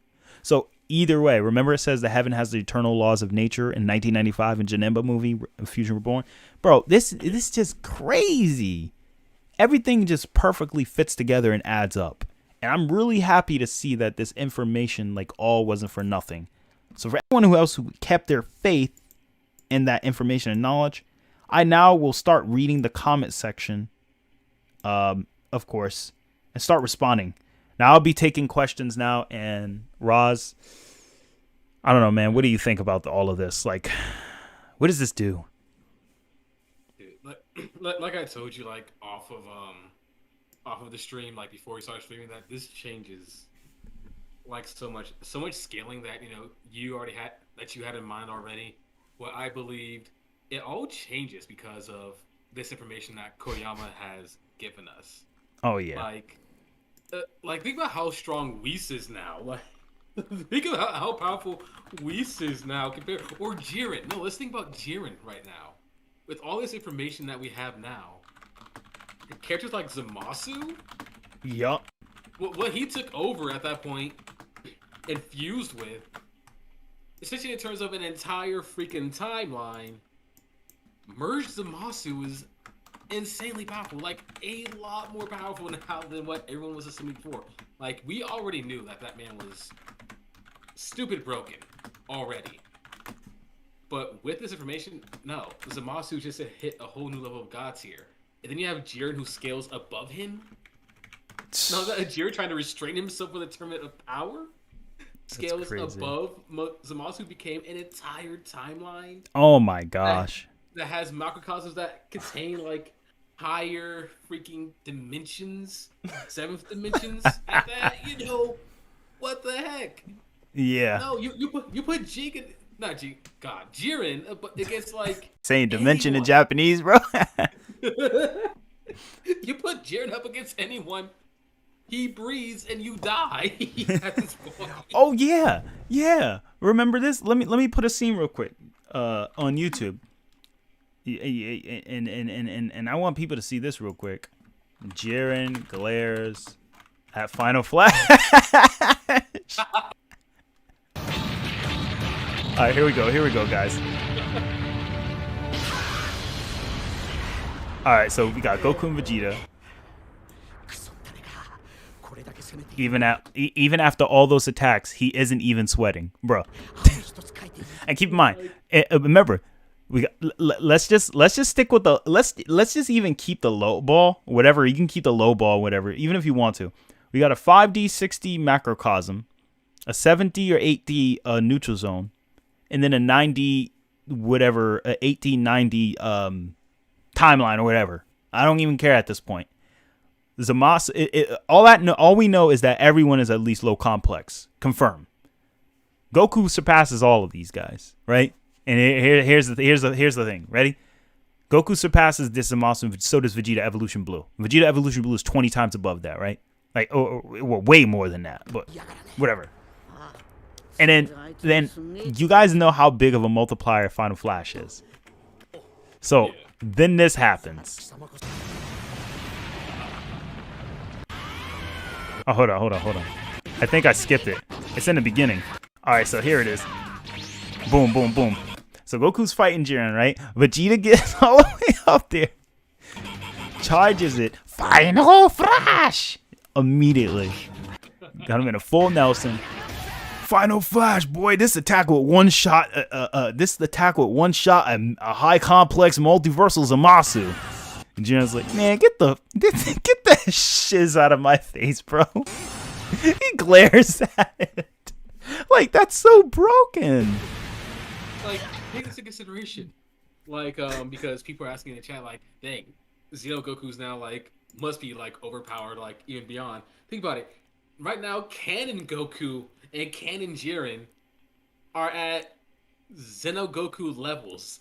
So either way, remember it says that heaven has the eternal laws of nature in 1995 in Janemba movie, Fusion Reborn? Bro, this is just crazy. Everything just perfectly fits together and adds up. And I'm really happy to see that this information like all wasn't for nothing. So for everyone who kept their faith in that information and knowledge, I now will start reading the comment section, of course, and start responding. Now I'll be taking questions now. And Roz, I don't know, man. What do you think about all of this? Like, what does this do? Like I told you, like off of the stream, like before we started streaming, that this changes like so much scaling that you already had in mind already. What I believed, it all changes because of this information that Koyama has given us. Oh yeah. Like think about how strong Whis is now. Like think about how powerful Whis is now compared, or Jiren. No, let's think about Jiren right now. With all this information that we have now, characters like Zamasu, yup, what he took over at that point and fused with, especially in terms of an entire freaking timeline, merged Zamasu is insanely powerful, like a lot more powerful now than what everyone was assuming before. Like we already knew that man was stupid broken already. But with this information, no. Zamasu just hit a whole new level of God tier. And then you have Jiren who scales above him. No, that Jiren trying to restrain himself with a tournament of power. Scales above Zamasu became an entire timeline. Oh my gosh. That has macrocosms that contain like higher freaking dimensions. 7th dimensions at that. What the heck? Yeah. No, you put Jigen... Not Jiren, but it gets like saying dimension in Japanese, bro. You put Jiren up against anyone, he breathes and you die at this point. Oh yeah. Remember this? Let me put a scene real quick on YouTube, and I want people to see this real quick. Jiren glares at Final Flash. All right, here we go, guys. All right, so we got Goku and Vegeta. Even after all those attacks, he isn't even sweating, bro. And keep in mind, remember, we got, let's just stick with the let's just even keep the low ball, whatever. You can keep the low ball, whatever, even if you want to. We got a 5D, 6D macrocosm, a 7D or 8D neutral zone, and then a 9D, whatever, a 8D, 9D timeline or whatever. I don't even care at this point. Zamasu, all we know is that everyone is at least low complex. Confirmed. Goku surpasses all of these guys, right? And here's the thing. Ready? Goku surpasses this Zamasu, so does Vegeta Evolution Blue. Vegeta Evolution Blue is 20 times above that, right? Like, or way more than that, but whatever. And then you guys know how big of a multiplier Final Flash is. So then this happens. Oh, hold on. I think I skipped it. It's in the beginning. All right, so here it is. Boom, boom, boom. So Goku's fighting Jiren, right? Vegeta gets all the way up there. Charges it. Final Flash! Immediately. Got him in a full Nelson. Final Flash, boy. This attack with one shot. This attack with one shot. A high complex multiversal Zamasu. And Jiren's like, man, get that shiz out of my face, bro. He glares at it. Like, that's so broken. Like, take this into consideration. Like, because people are asking in the chat, like, dang, Xeno Goku's now, like, must be, like, overpowered, like, even beyond. Think about it. Right now, Canon Goku and Canon Jiren are at Xeno Goku levels.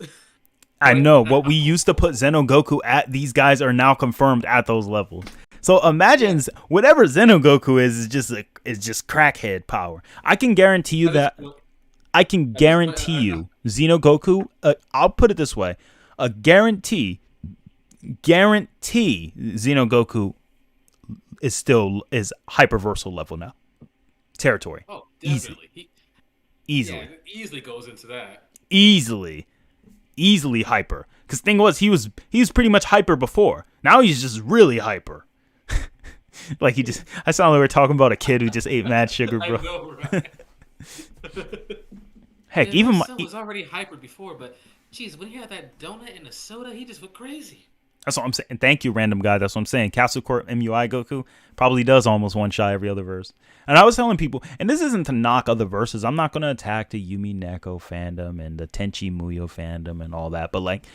I know. What we used to put Xeno Goku at, these guys are now confirmed at those levels. So imagine whatever Xeno Goku is just crackhead power. I can guarantee you that. I can guarantee you, Xeno Goku. I'll put it this way: guarantee Xeno Goku is hyperversal level now. Territory. Oh, definitely. Easily. Yeah, it easily goes into that. Easily hyper. Because thing was, he was pretty much hyper before. Now he's just really hyper. Like I sound like we're talking about a kid who just ate mad sugar, bro. I know, right? Heck, man, even my son was already hyper before, but geez, when he had that donut and the soda, he just went crazy. That's what I'm saying. Thank you, random guy. That's what I'm saying. Castle Court MUI Goku probably does almost one shot every other verse. And I was telling people, and this isn't to knock other verses. I'm not going to attack the Yumi Neko fandom and the Tenchi Muyo fandom and all that. But like,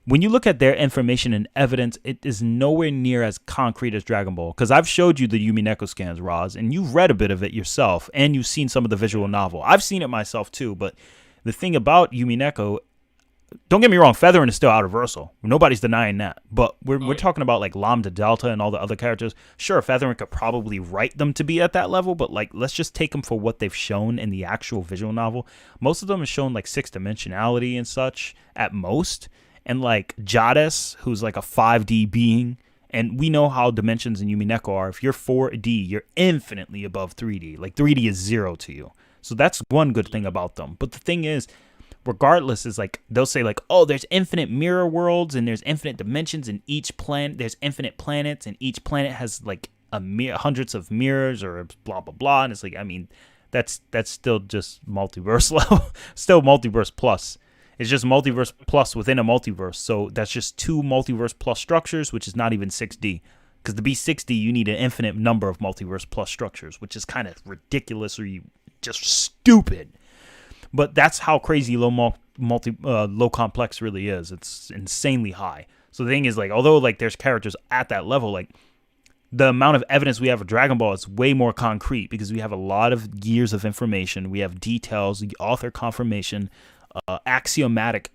when you look at their information and evidence, it is nowhere near as concrete as Dragon Ball. Because I've showed you the Yumi Neko scans, Roz, and you've read a bit of it yourself, and you've seen some of the visual novel. I've seen it myself too. But the thing about Yumi Neko, don't get me wrong, Featherin is still outerversal. Nobody's denying that. But we're talking about like Lambda Delta and all the other characters. Sure, Featherin could probably write them to be at that level, but like, let's just take them for what they've shown in the actual visual novel. Most of them have shown like 6-dimensionality and such at most. And like Jades, who's like a 5D being, and we know how dimensions in Yumi Neko are. If you're 4D, you're infinitely above 3D. Like 3D is 0 to you. So that's one good thing about them. But the thing is, regardless, is like they'll say like, oh, there's infinite mirror worlds and there's infinite dimensions in each planet. There's infinite planets and each planet has like hundreds of mirrors or blah blah blah. And it's like, I mean, that's still just multiverse level, still multiverse plus. It's just multiverse plus within a multiverse. So that's just 2 multiverse plus structures, which is not even 6D. Because to be 6D, you need an infinite number of multiverse plus structures, which is kind of ridiculous or just stupid. But that's how crazy low complex really is. It's insanely high. So the thing is, like, although like there's characters at that level, like the amount of evidence we have of Dragon Ball is way more concrete because we have a lot of years of information. We have details, the author confirmation, axiomatic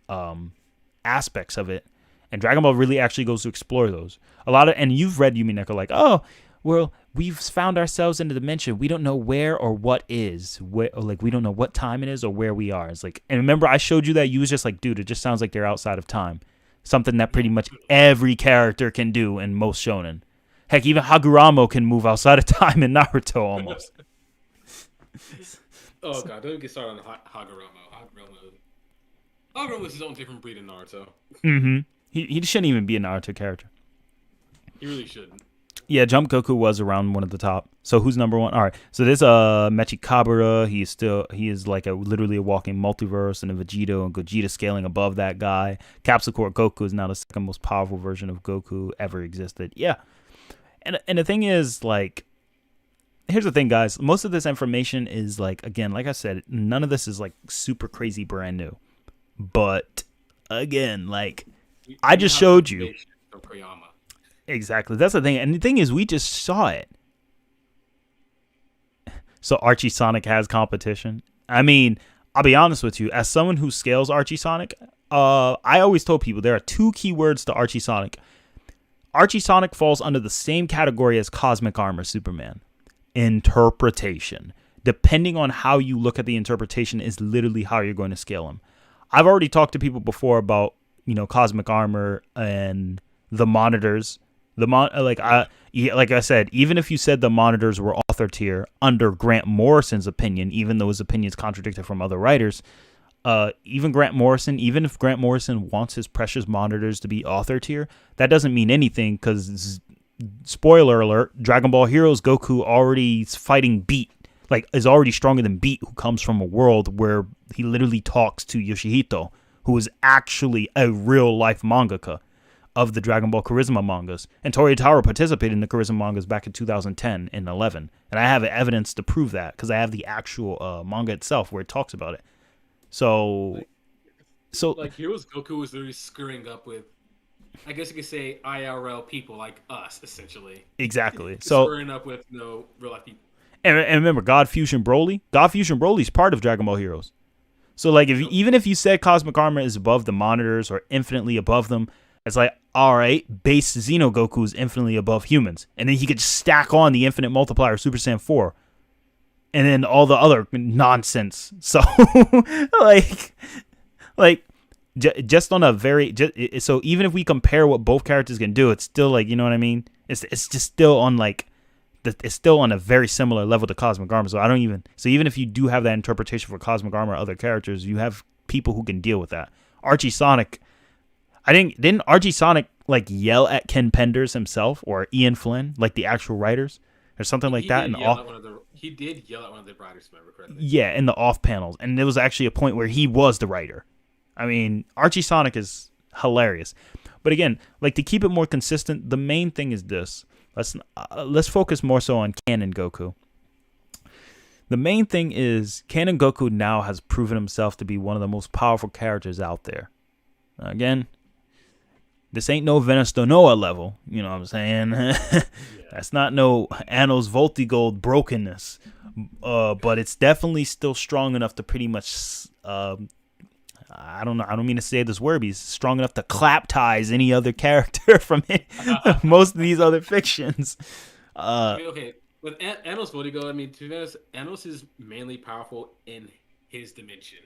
aspects of it, and Dragon Ball really actually goes to explore those. And you've read Yumi Neko, like, oh, well, we've found ourselves in a dimension. We don't know where or what is. Like, we don't know what time it is or where we are. It's like, and remember, I showed you that you was just like, dude, it just sounds like they're outside of time. Something that pretty much every character can do in most shonen. Heck, even Haguramo can move outside of time in Naruto almost. Oh god, don't get started on Haguramo. Haguramo is his own different breed in Naruto. Mm-hmm. He shouldn't even be a Naruto character. He really shouldn't. Yeah, Jump Goku was around one at the top. So who's number one? All right. So there's Mechi Kabura. He is like literally a walking multiverse, and a Vegeta and Gogeta scaling above that guy. Capsule Corp Goku is now the second most powerful version of Goku ever existed. Yeah. And the thing is, like, here's the thing, guys. Most of this information is like, again, like I said, none of this is like super crazy brand new. But again, like, I just showed you. Exactly. That's the thing. And the thing is, we just saw it. So Archie Sonic has competition. I mean, I'll be honest with you. As someone who scales Archie Sonic, I always told people there are two key words to Archie Sonic. Archie Sonic falls under the same category as Cosmic Armor Superman. Interpretation. Depending on how you look at the interpretation is literally how you're going to scale him. I've already talked to people before about, Cosmic Armor and the monitors. Like I said, even if you said the monitors were author tier under Grant Morrison's opinion, even though his opinion is contradicted from other writers, even if Grant Morrison wants his precious monitors to be author tier, that doesn't mean anything because, spoiler alert, Dragon Ball Heroes Goku already is fighting Beat, like is already stronger than Beat, who comes from a world where he literally talks to Yoshihito, who is actually a real life mangaka of the Dragon Ball Charisma mangas. And Toritaro participated in the Charisma mangas back in 2010 and 11. And I have evidence to prove that because I have the actual manga itself where it talks about it. So Heroes Goku was literally screwing up with, I guess you could say, IRL people like us, essentially. Exactly. Screwing up with real life people. And remember, God Fusion Broly is part of Dragon Ball Heroes. So like, even if you said Cosmic Armor is above the monitors or infinitely above them, it's like, all right, base Xeno Goku is infinitely above humans. And then he could stack on the infinite multiplier Super Saiyan 4. And then all the other nonsense. So, just on a very... so even if we compare what both characters can do, it's still like, you know what I mean? It's just still on like... It's still on a very similar level to Cosmic Armor. So even if you do have that interpretation for Cosmic Armor or other characters, you have people who can deal with that. Archie Sonic... Didn't Archie Sonic like yell at Ken Penders himself or Ian Flynn, like the actual writers or something like that? He did yell at one of the writers, if I remember correctly. Yeah, in the off panels, and there was actually a point where he was the writer. I mean, Archie Sonic is hilarious, but again, like to keep it more consistent, the main thing is this. Let's focus more so on Canon Goku. The main thing is Canon Goku now has proven himself to be one of the most powerful characters out there. Again, this ain't no Venice Donoa level, you know what I'm saying? That's not no Annals Voltigold brokenness, but it's definitely still strong enough to pretty much, I don't mean to say this word, but he's strong enough to clap ties any other character from most of these other fictions. Okay, with Annals Voltigold, I mean, to be honest, Annals is mainly powerful in his dimension.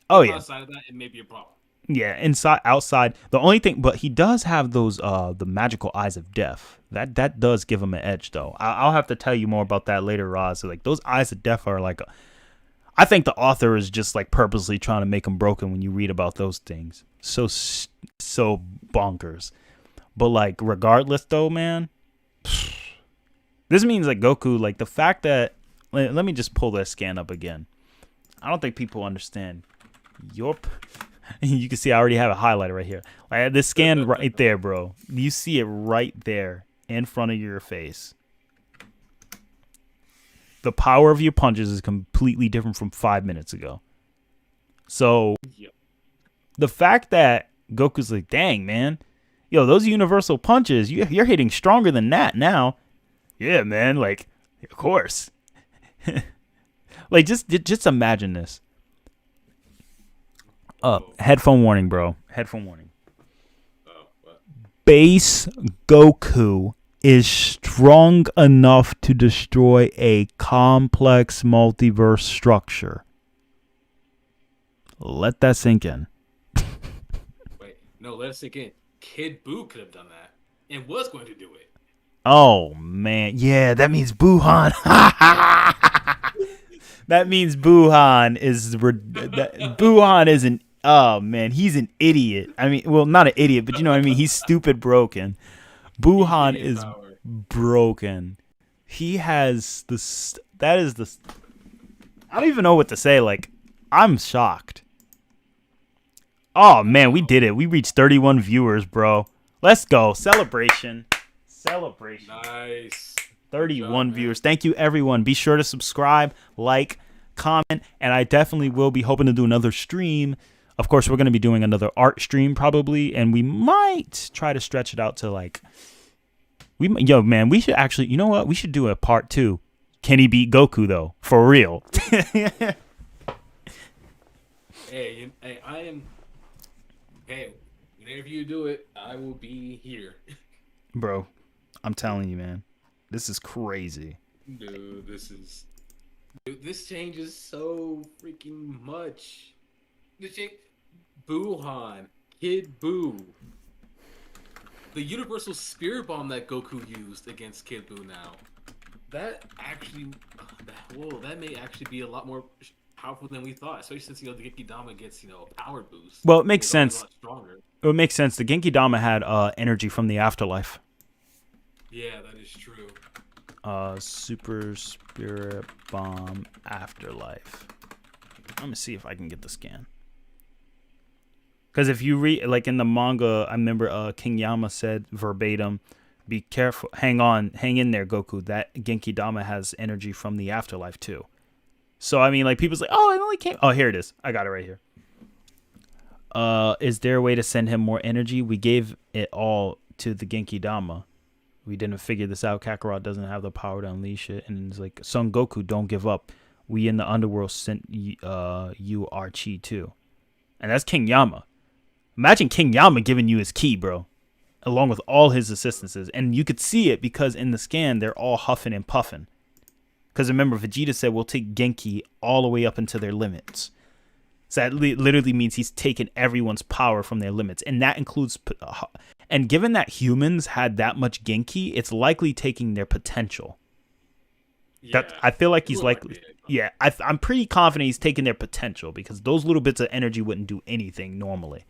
Oh, yeah. Outside of that, it may be a problem. Yeah, inside, outside. The only thing, but he does have those the magical eyes of death. That does give him an edge, though. I'll have to tell you more about that later, Roz. So, like those eyes of death are like, I think the author is just like purposely trying to make them broken when you read about those things. So bonkers. But like, regardless, though, man, this means like Goku, like the fact that let me just pull that scan up again. I don't think people understand. You can see I already have a highlighter right here. I had this scan right there, bro. You see it right there in front of your face. The power of your punches is completely different from 5 minutes ago. So, the fact that Goku's like, dang, man. Yo, those universal punches, you're hitting stronger than that now. Yeah, man. Like, of course. Like, just imagine this. Headphone warning, bro. Headphone warning. Base Goku is strong enough to destroy a complex multiverse structure. Let that sink in. Wait, no, let it sink in. Kid Buu could have done that and was going to do it. Oh, man. Yeah, that means Buhan. That means Buhan is an... Oh, man, he's an idiot. I mean, well, not an idiot, but you know what I mean? He's stupid broken. Buhan is broken. He has this... That is the... I don't even know what to say. Like, I'm shocked. Oh, man, we did it. We reached 31 viewers, bro. Let's go. Celebration. Nice. 31 viewers. Thank you, everyone. Be sure to subscribe, like, comment, and I definitely will be hoping to do another stream. Of course, we're going to be doing another art stream probably, and we might try to stretch it out to like... man, we should actually... You know what? We should do a part 2. Can he beat Goku, though? For real. Hey, I am... Hey, whenever you do it, I will be here. Bro, I'm telling you, man. This is crazy. Dude, this changes so freaking much. The change, Buhan, Kid Buu, the Universal Spirit Bomb that Goku used against Kid Buu now. That actually, that may actually be a lot more powerful than we thought. Especially since the Genki Dama gets a power boost. Well, it makes It's always a sense. lot stronger. It makes sense. The Genki Dama had energy from the afterlife. Yeah, that is true. Super Spirit Bomb Afterlife. Let me see if I can get the scan. Because if you read, like in the manga, I remember King Yama said verbatim, be careful, hang in there, Goku. That Genki Dama has energy from the afterlife too. So, I mean, like, people's like, oh, it only came. Oh, here it is. I got it right here. Is there a way to send him more energy? We gave it all to the Genki Dama. We didn't figure this out. Kakarot doesn't have the power to unleash it. And it's like, Son Goku, don't give up. We in the underworld sent you our chi too. And that's King Yama. Imagine King Yama giving you his ki, bro. Along with all his assistances. And you could see it because in the scan, they're all huffing and puffing. Because remember, Vegeta said we'll take Genki all the way up into their limits. So that literally means he's taken everyone's power from their limits. And that includes... And given that humans had that much Genki, it's likely taking their potential. Yeah, I feel like he's likely... Yeah, I'm pretty confident he's taking their potential because those little bits of energy wouldn't do anything normally.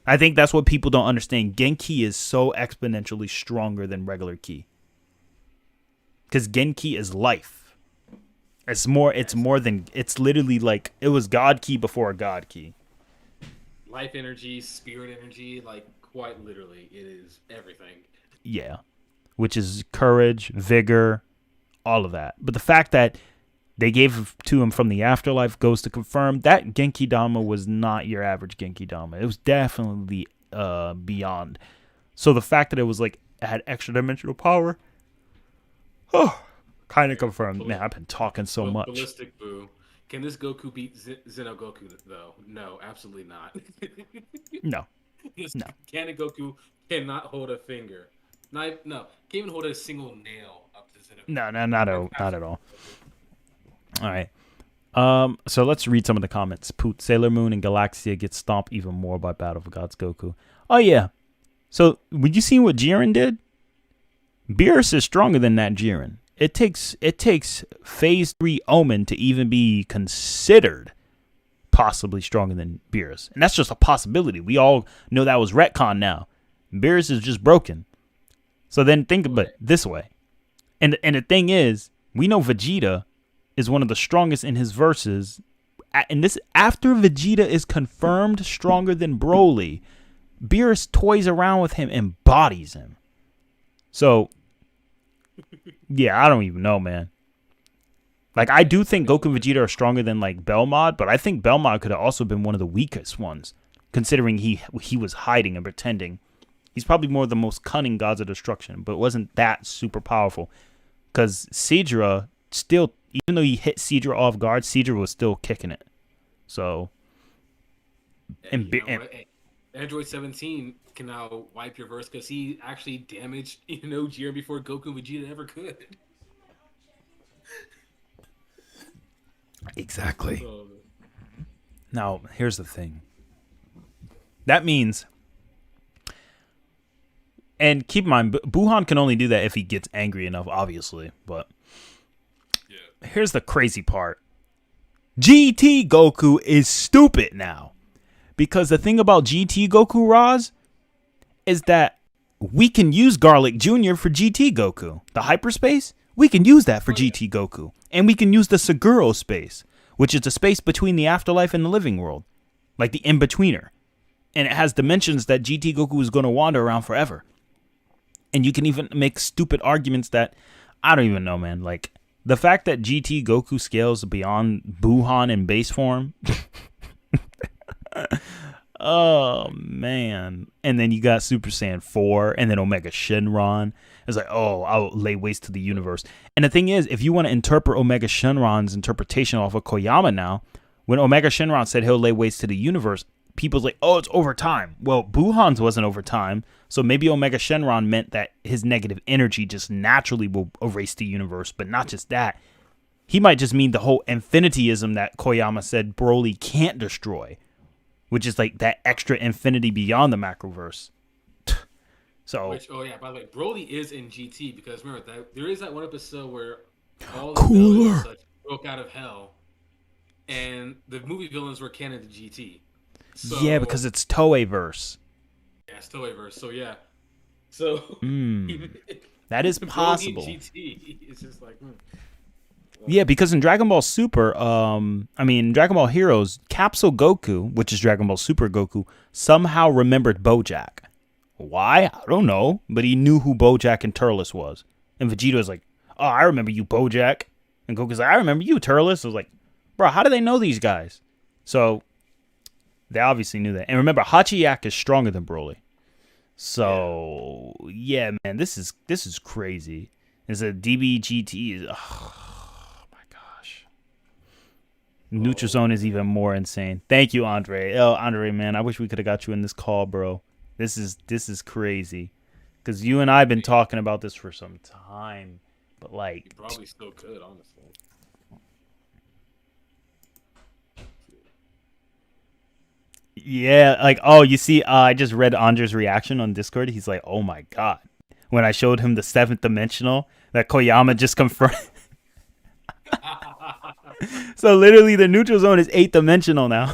I think that's what people don't understand. Genki is so exponentially stronger than regular ki. Because Genki is life. It's more than... It's literally like... It was God ki before God ki. Life energy, spirit energy, like, quite literally, it is everything. Yeah. Which is courage, vigor, all of that. But the fact that they gave to him from the afterlife goes to confirm that Genki Dama was not your average Genki Dama. It was definitely beyond. So the fact that it was like it had extra dimensional power, kind of confirmed. Man, I've been talking so much. Ballistic Boo. Can this Goku beat Xenogoku though? No, absolutely not. No. Canon Goku cannot hold a finger. No, can't even hold a single nail up to Xenogoku. No, not at all. All right. So let's read some of the comments. Poot, Sailor Moon and Galaxia get stomped even more by Battle of Gods Goku. Oh yeah. So would you see what Jiren did? Beerus is stronger than that Jiren. It takes Phase 3 Omen to even be considered possibly stronger than Beerus. And that's just a possibility. We all know that was retcon now. Beerus is just broken. So then think about it this way. And the thing is, we know Vegeta is one of the strongest in his verses. And this after Vegeta is confirmed stronger than Broly, Beerus toys around with him and bodies him. So, yeah, I don't even know, man. Like, I do think Goku and Vegeta are stronger than, like, Belmod, but I think Belmod could have also been one of the weakest ones, considering he was hiding and pretending. He's probably more of the most cunning gods of destruction, but wasn't that super powerful. Because Seadra still, even though he hit Seadra off guard, Seadra was still kicking it. So, Android 17 can now wipe your verse because he actually damaged, Jiren before Goku and Vegeta ever could. Exactly. Now, here's the thing. That means, and keep in mind, Buhan can only do that if he gets angry enough, obviously. But here's the crazy part. GT Goku is stupid now. Because the thing about GT Goku, Roz, is that we can use Garlic Jr. for GT Goku. The hyperspace, we can use that for GT Goku. And we can use the Seguro space, which is the space between the afterlife and the living world. Like the in-betweener. And it has dimensions that GT Goku is going to wander around forever. And you can even make stupid arguments that, I don't even know, man. Like, the fact that GT Goku scales beyond Buhan in base form... Oh, man. And then you got Super Saiyan 4 and then Omega Shenron. It's like, oh, I'll lay waste to the universe. And the thing is, if you want to interpret Omega Shenron's interpretation off of Koyama now, when Omega Shenron said he'll lay waste to the universe, people's like, oh, it's over time. Well, Buhan's wasn't over time, so maybe Omega Shenron meant that his negative energy just naturally will erase the universe. But not just that, he might just mean the whole infinityism that Koyama said Broly can't destroy, which is like that extra infinity beyond the macroverse. So, oh yeah, by the way, Broly is in GT because remember that there is that one episode where all the Cooler. villains and such broke out of hell, and the movie villains were canon to GT. So, yeah, because it's Toei verse. Yeah, it's Toeiverse. So yeah, so That is possible. Broly in GT, it's just like. Yeah, because in Dragon Ball Super, Dragon Ball Heroes, Capsule Goku, which is Dragon Ball Super Goku, somehow remembered Bojack. Why? I don't know. But he knew who Bojack and Turles was. And Vegeta was like, oh, I remember you, Bojack. And Goku's like, I remember you, Turles. I was like, bro, how do they know these guys? So, they obviously knew that. And remember, Hachiyak is stronger than Broly. So, yeah, man, this is crazy. It's a DBGT. Oh, my gosh. Nutrizone is even more insane. Thank you, Andre. Andre, man, I wish we could have got you in this call, bro. This is crazy, because you and I have been talking about this for some time, but like, you probably still could, honestly. Yeah, like, oh, you see, I just read Andre's reaction on Discord. He's like, oh my god, when I showed him the 7th dimensional that Koyama just confirmed. So literally, the neutral zone is 8th dimensional now.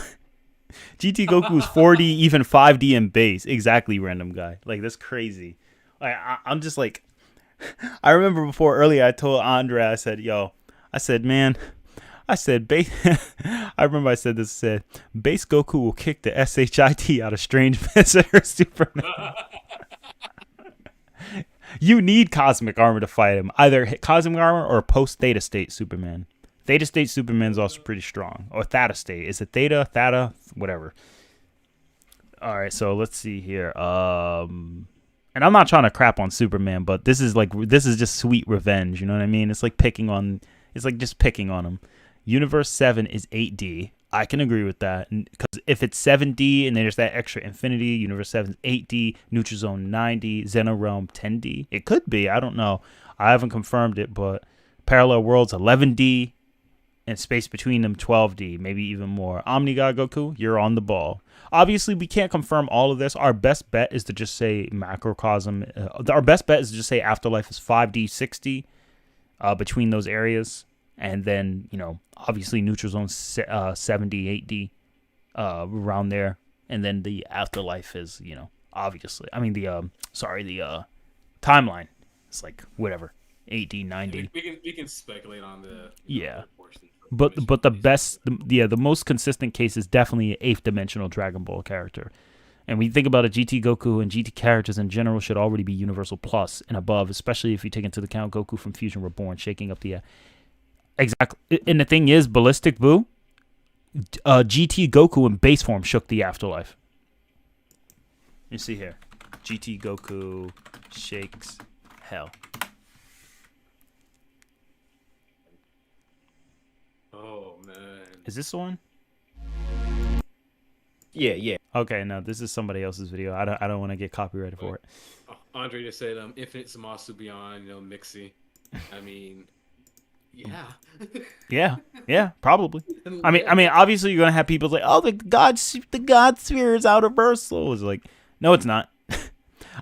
GT Goku is 4D, even 5D in base. Exactly, random guy. Like, that's crazy. Like, I'm just like, I remember before earlier I told Andre, I said, man, base. I remember I said this. Said base Goku will kick the shit out of Strange Visitor Superman. You need cosmic armor to fight him. Either cosmic armor or post Theta State Superman. Theta State Superman's also pretty strong. Or Theta State. Is it Theta, whatever. All right, so let's see here. And I'm not trying to crap on Superman, but this is just sweet revenge. You know what I mean? It's like just picking on him. Universe 7 is 8D. I can agree with that. Because if it's 7D and there's that extra infinity, Universe 7 is 8D, Nutrizone 9D, Xenorealm 10D. It could be. I don't know. I haven't confirmed it, but Parallel Worlds 11D and space between them 12D, maybe even more. Omnigod Goku, you're on the ball. Obviously, we can't confirm all of this. Our best bet is to just say Macrocosm. Our best bet is to just say Afterlife is 5D, 6D between those areas. And then, obviously Nutrizone 7D, 8D around there. And then the Afterlife is, obviously. I mean, the timeline. It's like, whatever, 8D, 9D. We can speculate on the portion. But the most consistent case is definitely an 8th dimensional Dragon Ball character. And when you think about it, GT Goku and GT characters in general should already be Universal Plus and above, especially if you take into account Goku from Fusion Reborn, shaking up the... Exactly. And the thing is, Ballistic Boo, GT Goku in base form shook the Afterlife. You see here. GT Goku shakes hell. Oh, man. Is this the one? Yeah. Okay, no, this is somebody else's video. I don't want to get copyrighted for it. Andre just said Infinite Zamasu Beyond, Mixie. I mean... Yeah, probably. I mean, obviously you're gonna have people like, oh, the God Sphere is universal. It's like, no, it's not.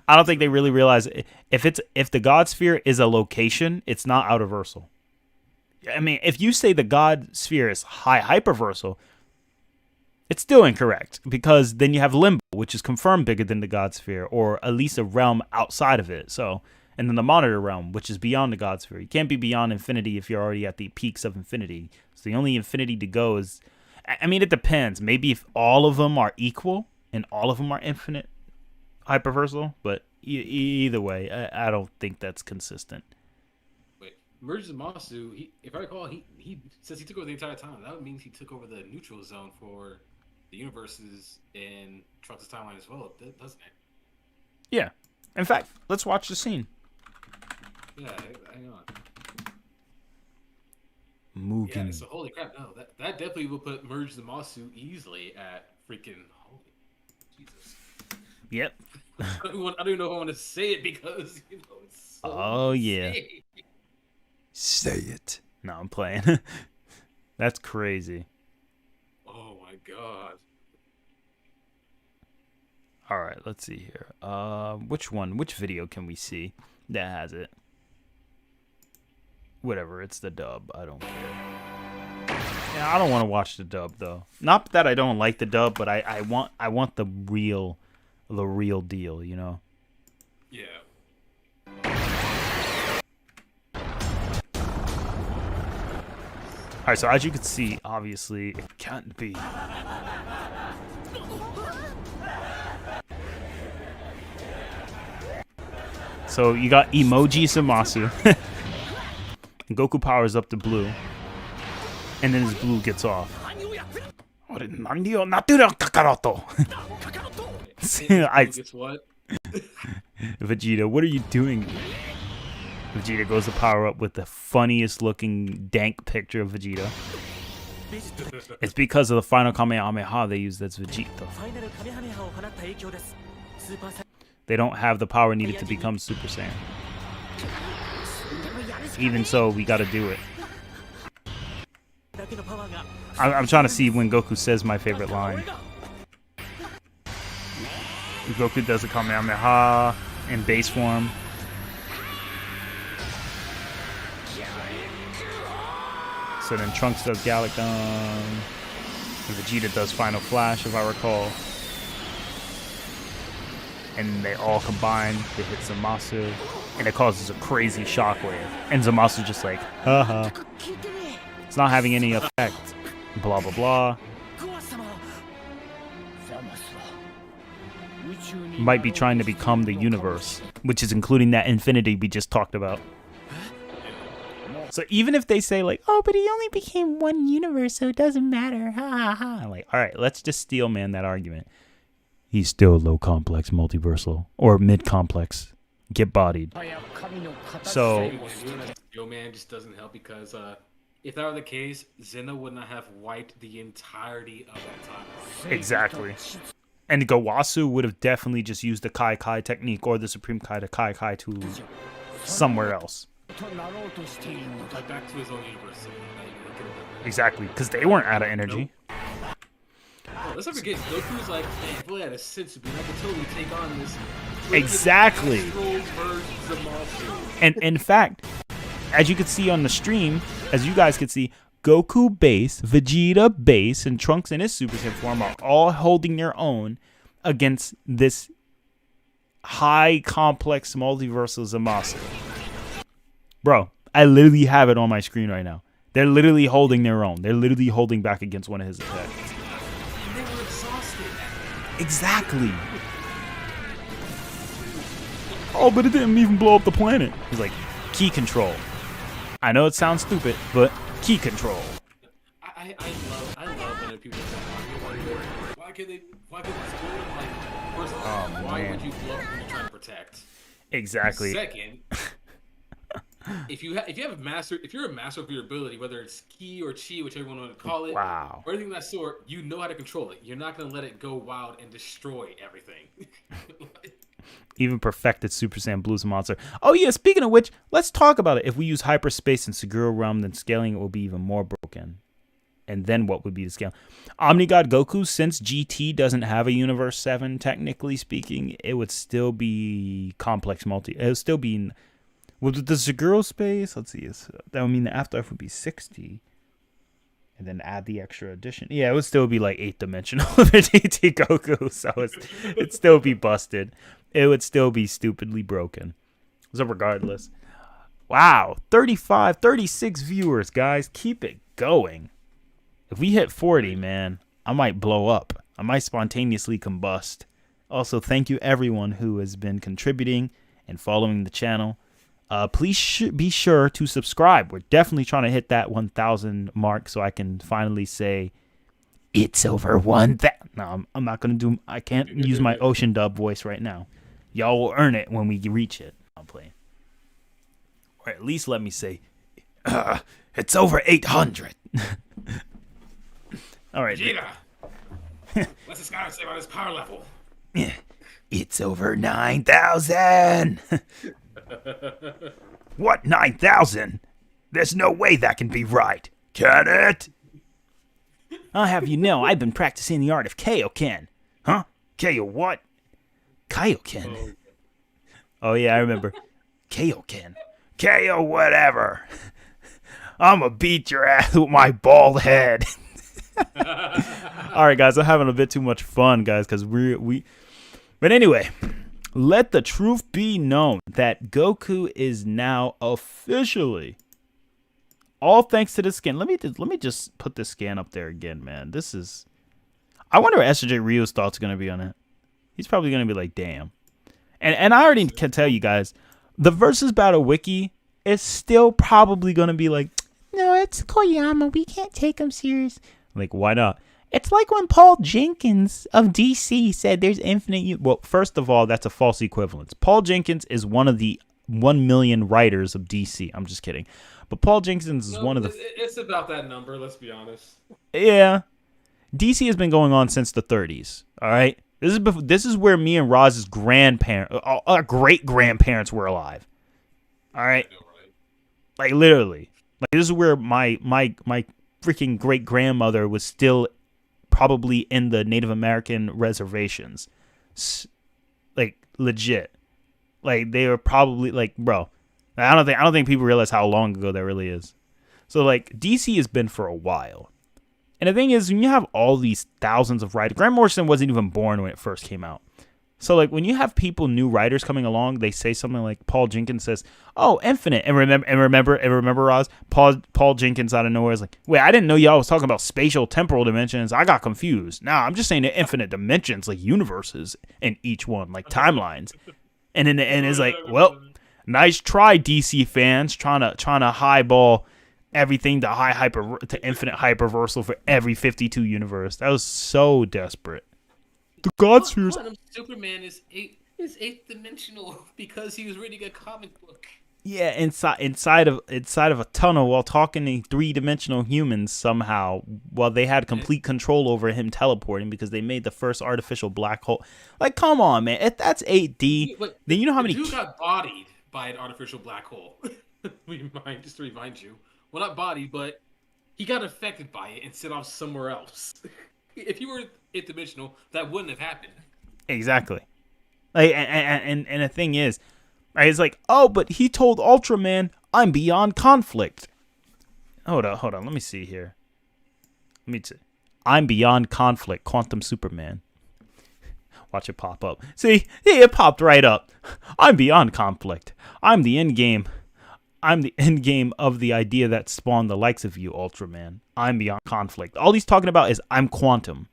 I don't think they really realize if the God Sphere is a location, it's not universal. I mean, if you say the God Sphere is hyperversal, it's still incorrect, because then you have Limbo, which is confirmed bigger than the God Sphere, or at least a realm outside of it. So. And then the Monitor Realm, which is beyond the God Sphere. You can't be beyond infinity if you're already at the peaks of infinity. So the only infinity to go is... I mean, it depends. Maybe if all of them are equal and all of them are infinite hyperversal. But either way, I don't think that's consistent. Wait, Merge Zamasu, if I recall, he says he took over the entire time. That means he took over the neutral zone for the universes in Trunks' timeline as well, doesn't it? Yeah. In fact, let's watch the scene. Yeah, hang on. Mugen. Yeah, so holy crap, no, that definitely will put Merge Zamasu easily at freaking Jesus. Yep. I don't even know if I want to say it because it's so Oh yeah. insane. Say it. No, I'm playing. That's crazy. Oh my god. All right, let's see here. Which video can we see that has it? Whatever, it's the dub. I don't care. Yeah, I don't want to watch the dub though. Not that I don't like the dub, but I want the real deal, you know. Yeah. All right, so as you can see, obviously it can't be. So you got emoji Zamasu. Goku powers up to blue, and then his blue gets off. Guess what? Vegeta, what are you doing? Vegeta goes to power up with the funniest looking dank picture of Vegeta. It's because of the final Kamehameha they use that's Vegeta. They don't have the power needed to become Super Saiyan. Even so, we gotta do it. I'm trying to see when Goku says my favorite line. Goku does a Kamehameha in base form. So then Trunks does Galacton. And Vegeta does Final Flash, if I recall. And they all combine to hit Zamasu. And it causes a crazy shockwave. And Zamasu's just like, haha. It's not having any effect. Blah, blah, blah. Might be trying to become the universe, which is including that infinity we just talked about. So even if they say like, oh, but he only became one universe, so it doesn't matter. Ha ha ha. I'm like, all right, let's just steel man that argument. He's still low complex multiversal or mid complex. Get bodied. So Yo man just doesn't help because if that were the case, Zena would not have wiped the entirety of that timeline. Exactly. And Gowasu would have definitely just used the Kai Kai technique or the Supreme Kai to Kai Kai to somewhere else. Like back to his own universe. Exactly, because they weren't out of energy. Oh, let's not forget, Goku's like, man, if I had a sense of I could totally take on this. Exactly. And in fact, as you could see on the stream, as you guys could see, Goku base, Vegeta base, and Trunks in his Super Saiyan form are all holding their own against this high complex multiversal Zamasu. Bro, I literally have it on my screen right now. They're literally holding their own. They're literally holding back against one of his attacks. They were exhausted. Exactly. Oh, but it didn't even blow up the planet. He's like, key control. I know it sounds stupid, but key control. I love when people say, why could they like, first of all, why would you blow up when you're trying to protect? Exactly. Second, if you're a master of your ability, whether it's ki or chi, whichever one you want to call it, wow, or anything of that sort, you know how to control it. You're not gonna let it go wild and destroy everything. Even perfected Super Saiyan Blue's monster. Oh yeah, speaking of which, let's talk about it. If we use hyperspace and Seguro Realm, then scaling it will be even more broken. And then what would be the scale? Omnigod Goku, since GT doesn't have a Universe 7, technically speaking, it would still be complex multi. It would still be with the Seguro space. Let's see, that would mean the Afterlife would be 60. And then add the extra addition. Yeah, it would still be like 8-dimensional for GT Goku. So it'd still be busted. It would still be stupidly broken. So regardless. Wow. 35, 36 viewers, guys. Keep it going. If we hit 40, man, I might blow up. I might spontaneously combust. Also, thank you everyone who has been contributing and following the channel. Please be sure to subscribe. We're definitely trying to hit that 1,000 mark so I can finally say it's over 1,000. No, I'm not going to do. I can't use my Ocean Dub voice right now. Y'all will earn it when we reach it. I'm playing. Or at least let me say, it's over 800. All right. Vegeta, what's this guy say about his power level? It's over 9,000. What 9,000? There's no way that can be right. Can it? I'll have you know, I've been practicing the art of Kaioken. Huh? Kaio what? Kaioken. Oh yeah, I remember. Kaioken. Kaio whatever. I'ma beat your ass with my bald head. All right, guys, I'm having a bit too much fun, guys, because we. But anyway, let the truth be known that Goku is now officially, all thanks to this skin. Let me just put this scan up there again, man. This is. I wonder what SJ Ryu's thoughts are gonna be on it. He's probably gonna be like, damn. And I already can tell you guys, the versus battle wiki is still probably gonna be like, no, it's Koyama. We can't take him serious. Like, why not? It's like when Paul Jenkins of DC said there's infinite. Well, first of all, that's a false equivalence. Paul Jenkins is one of the 1 million writers of DC. I'm just kidding. But Paul Jenkins is one of the. It's about that number, let's be honest. Yeah. DC has been going on since the 30s. All right. This is where me and Roz's grandparents, our great grandparents were alive. All right. Like, literally. Like, this is where my freaking great grandmother was still probably in the Native American reservations. Like, legit. Like, they were probably like, bro. I don't think people realize how long ago that really is. So like, DC has been for a while. And the thing is, when you have all these thousands of writers, Grant Morrison wasn't even born when it first came out. So like, when you have new writers coming along, they say something like Paul Jenkins says, "Oh, Infinite," and remember, Roz, Paul Jenkins out of nowhere is like, "Wait, I didn't know y'all was talking about spatial temporal dimensions. I got confused. Nah, I'm just saying the infinite dimensions, like universes in each one, like timelines." And then it's like, well, nice try, DC fans, trying to highball everything to infinite hyperversal for every 52 universe. That was so desperate. The God spheres. Superman is eighth dimensional because he was reading a comic book. Yeah, inside of a tunnel while talking to 3-dimensional humans somehow, while they had complete control over him teleporting because they made the first artificial black hole. Like, come on, man! If that's 8D, then you know how many. Dude got bodied by an artificial black hole. Just to remind you, well, not bodied, but he got affected by it and set off somewhere else. If you were 8th dimensional, that wouldn't have happened. Exactly. Like, and the thing is, right, it's like, oh, but he told Ultraman, "I'm beyond conflict." Hold on. Let me see here. I'm beyond conflict. Quantum Superman. Watch it pop up. See, it popped right up. I'm beyond conflict. I'm the end game of the idea that spawned the likes of you, Ultraman. I'm beyond conflict. All he's talking about is I'm quantum.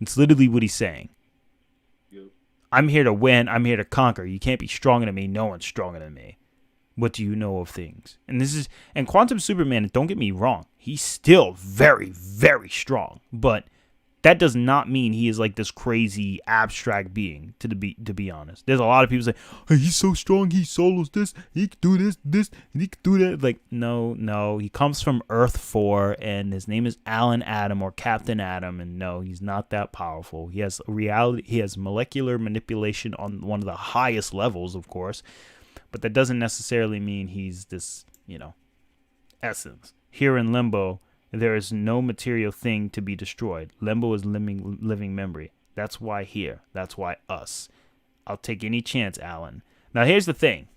It's literally what he's saying. Yep. I'm here to win. I'm here to conquer. You can't be stronger than me. No one's stronger than me. What do you know of things? And Quantum Superman, don't get me wrong, he's still very, very strong. But that does not mean he is like this crazy abstract being, to be honest. There's a lot of people say, "Hey, he's so strong, he solos this, he can do this, and he can do that." Like, no, he comes from Earth 4, and his name is Alan Adam or Captain Adam, and no, he's not that powerful. He has molecular manipulation on one of the highest levels, of course, but that doesn't necessarily mean he's this, essence. Here in Limbo, there is no material thing to be destroyed. Limbo is living memory. That's why here. That's why us. I'll take any chance, Alan. Now, here's the thing.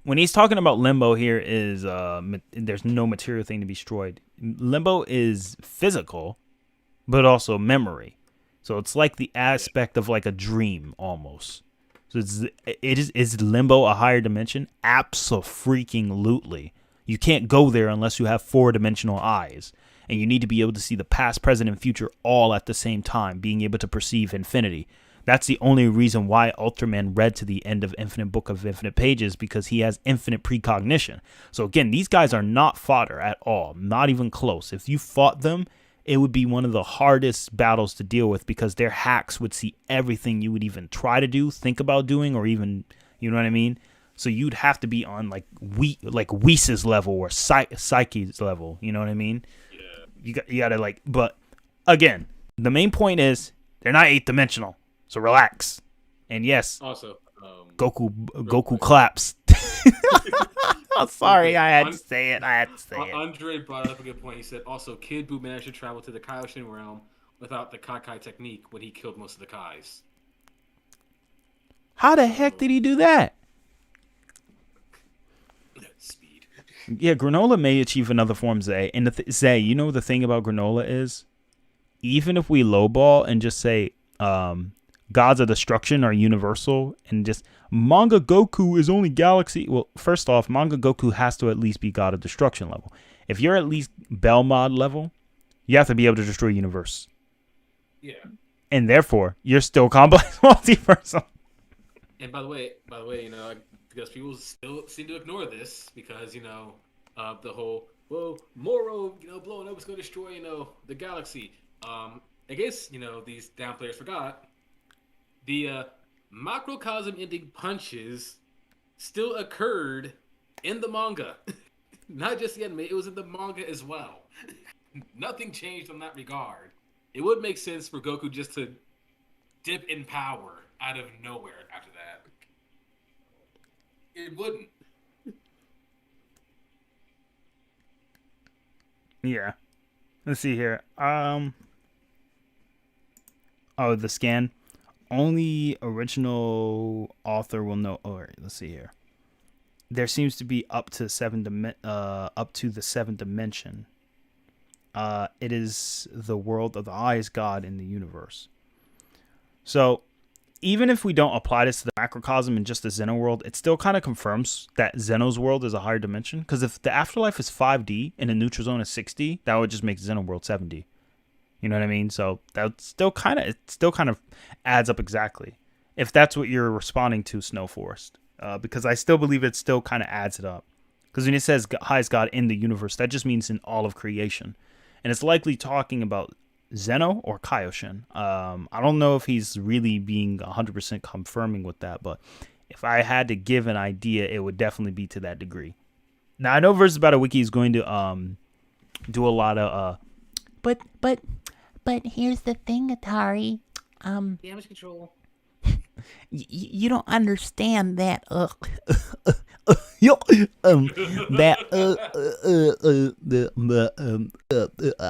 When he's talking about Limbo here is there's no material thing to be destroyed. Limbo is physical, but also memory. So it's like the aspect of like a dream almost. So is Limbo a higher dimension? Abso-freaking-lutely. You can't go there unless you have 4-dimensional eyes. And you need to be able to see the past, present, and future all at the same time, being able to perceive infinity. That's the only reason why Ultraman read to the end of Infinite Book of Infinite Pages, because he has infinite precognition. So again, these guys are not fodder at all, not even close. If you fought them, it would be one of the hardest battles to deal with, because their hacks would see everything you would even try to do, think about doing, or even, you know what I mean? So you'd have to be on like Whis' level or Psyche's level. You know what I mean? Yeah. You got to like. But again, the main point is they're not 8th dimensional. So relax. And yes, Also, Goku claps. I'm sorry, I had to say it. Andre brought up a good point. He said also Kid Buu managed to travel to the Kaioshin realm without the Kai technique when he killed most of the Kais. How the heck did he do that? Speed. Yeah, Granola may achieve another form, Zay. And Zay, you know the thing about Granola is, even if we lowball and just say gods of destruction are universal and just Manga Goku is only galaxy. Well, first off, Manga Goku has to at least be god of destruction level. If you're at least Belmod level, you have to be able to destroy universe. Yeah. And therefore, you're still complex multiversal. And by the way, because people still seem to ignore this because the whole Moro blowing up is going to destroy the galaxy. I guess these down players forgot the macrocosm ending punches still occurred in the manga, not just the anime. It was in the manga as well. Nothing changed in that regard. It would make sense for Goku just to dip in power out of nowhere after that. It wouldn't. Yeah. Let's see here. Oh, the scan. Only original author will know. All right, let's see here. There seems to be up to the seventh dimension. It is the world of the highest god in the universe. So, even if we don't apply this to the macrocosm and just the Zeno world, it still kind of confirms that Zeno's world is a higher dimension. Because if the afterlife is 5D and the neutral zone is 6D, that would just make Zeno world 7D. You know what I mean? So that still kind of adds up exactly. If that's what you're responding to, Snow Forest, because I still believe it still kind of adds it up. Because when it says highest god in the universe, that just means in all of creation, and it's likely talking about Zeno or Kaioshin. I don't know if he's really being 100% confirming with that, but if I had to give an idea, it would definitely be to that degree. Now I know Versus Battle Wiki is going to do a lot of But here's the thing, Atari. Damage control. You don't understand that.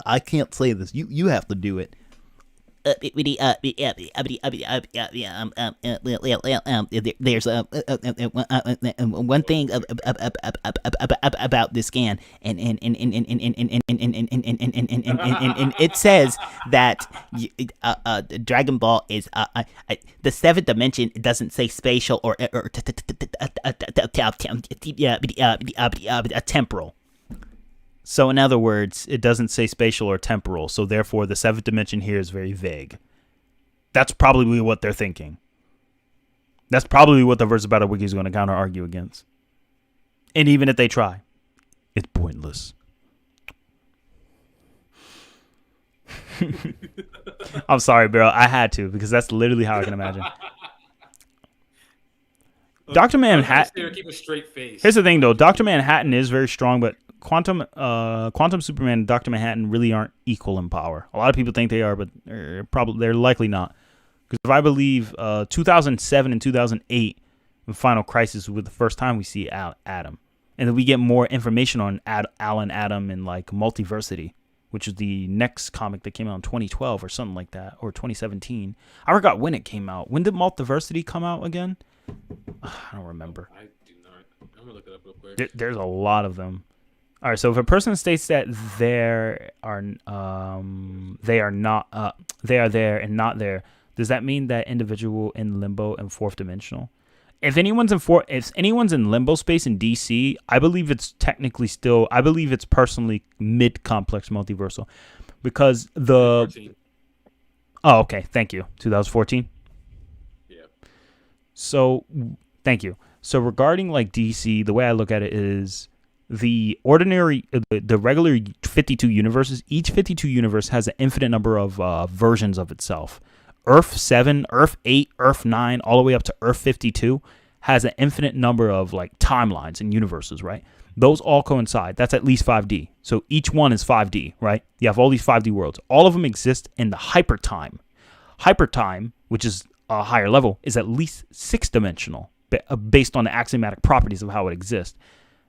I can't say this. You have to do it. There's one thing about this scan, and it says that Dragon Ball is the seventh dimension. Doesn't say spatial or temporal. So in other words, it doesn't say spatial or temporal, so therefore the seventh dimension here is very vague. That's probably what they're thinking. That's probably what the Versus Battle Wiki is going to counter-argue against. And even if they try, it's pointless. I'm sorry, bro. I had to, because that's literally how I can imagine. Dr. Manhattan... Keep a straight face. Here's the thing, though. Dr. Manhattan is very strong, but Quantum Superman and Dr. Manhattan really aren't equal in power. A lot of people think they are, but they're likely not. Because if I believe 2007 and 2008, in Final Crisis, was the first time we see Adam. And then we get more information on Alan Adam in like Multiversity, which is the next comic that came out in 2012 or something like that, or 2017. I forgot when it came out. When did Multiversity come out again? I don't remember. I do not. I'm going to look it up real quick. There's a lot of them. All right, so if a person states that they are there and not there, does that mean that individual in limbo and fourth dimensional? If anyone's in limbo space in DC, I believe it's personally mid complex multiversal, because the 14. Oh, okay, thank you. 2014. Yeah. So thank you. So regarding like DC, the way I look at it is the regular 52 universes, each 52 universe has an infinite number of versions of itself. Earth 7, Earth 8, Earth 9, all the way up to Earth 52 has an infinite number of like timelines and universes, right? Those all coincide. That's at least 5D. So each one is 5D, right? You have all these 5D worlds. All of them exist in the hypertime. Hypertime, which is a higher level is at least 6-dimensional, based on the axiomatic properties of how it exists.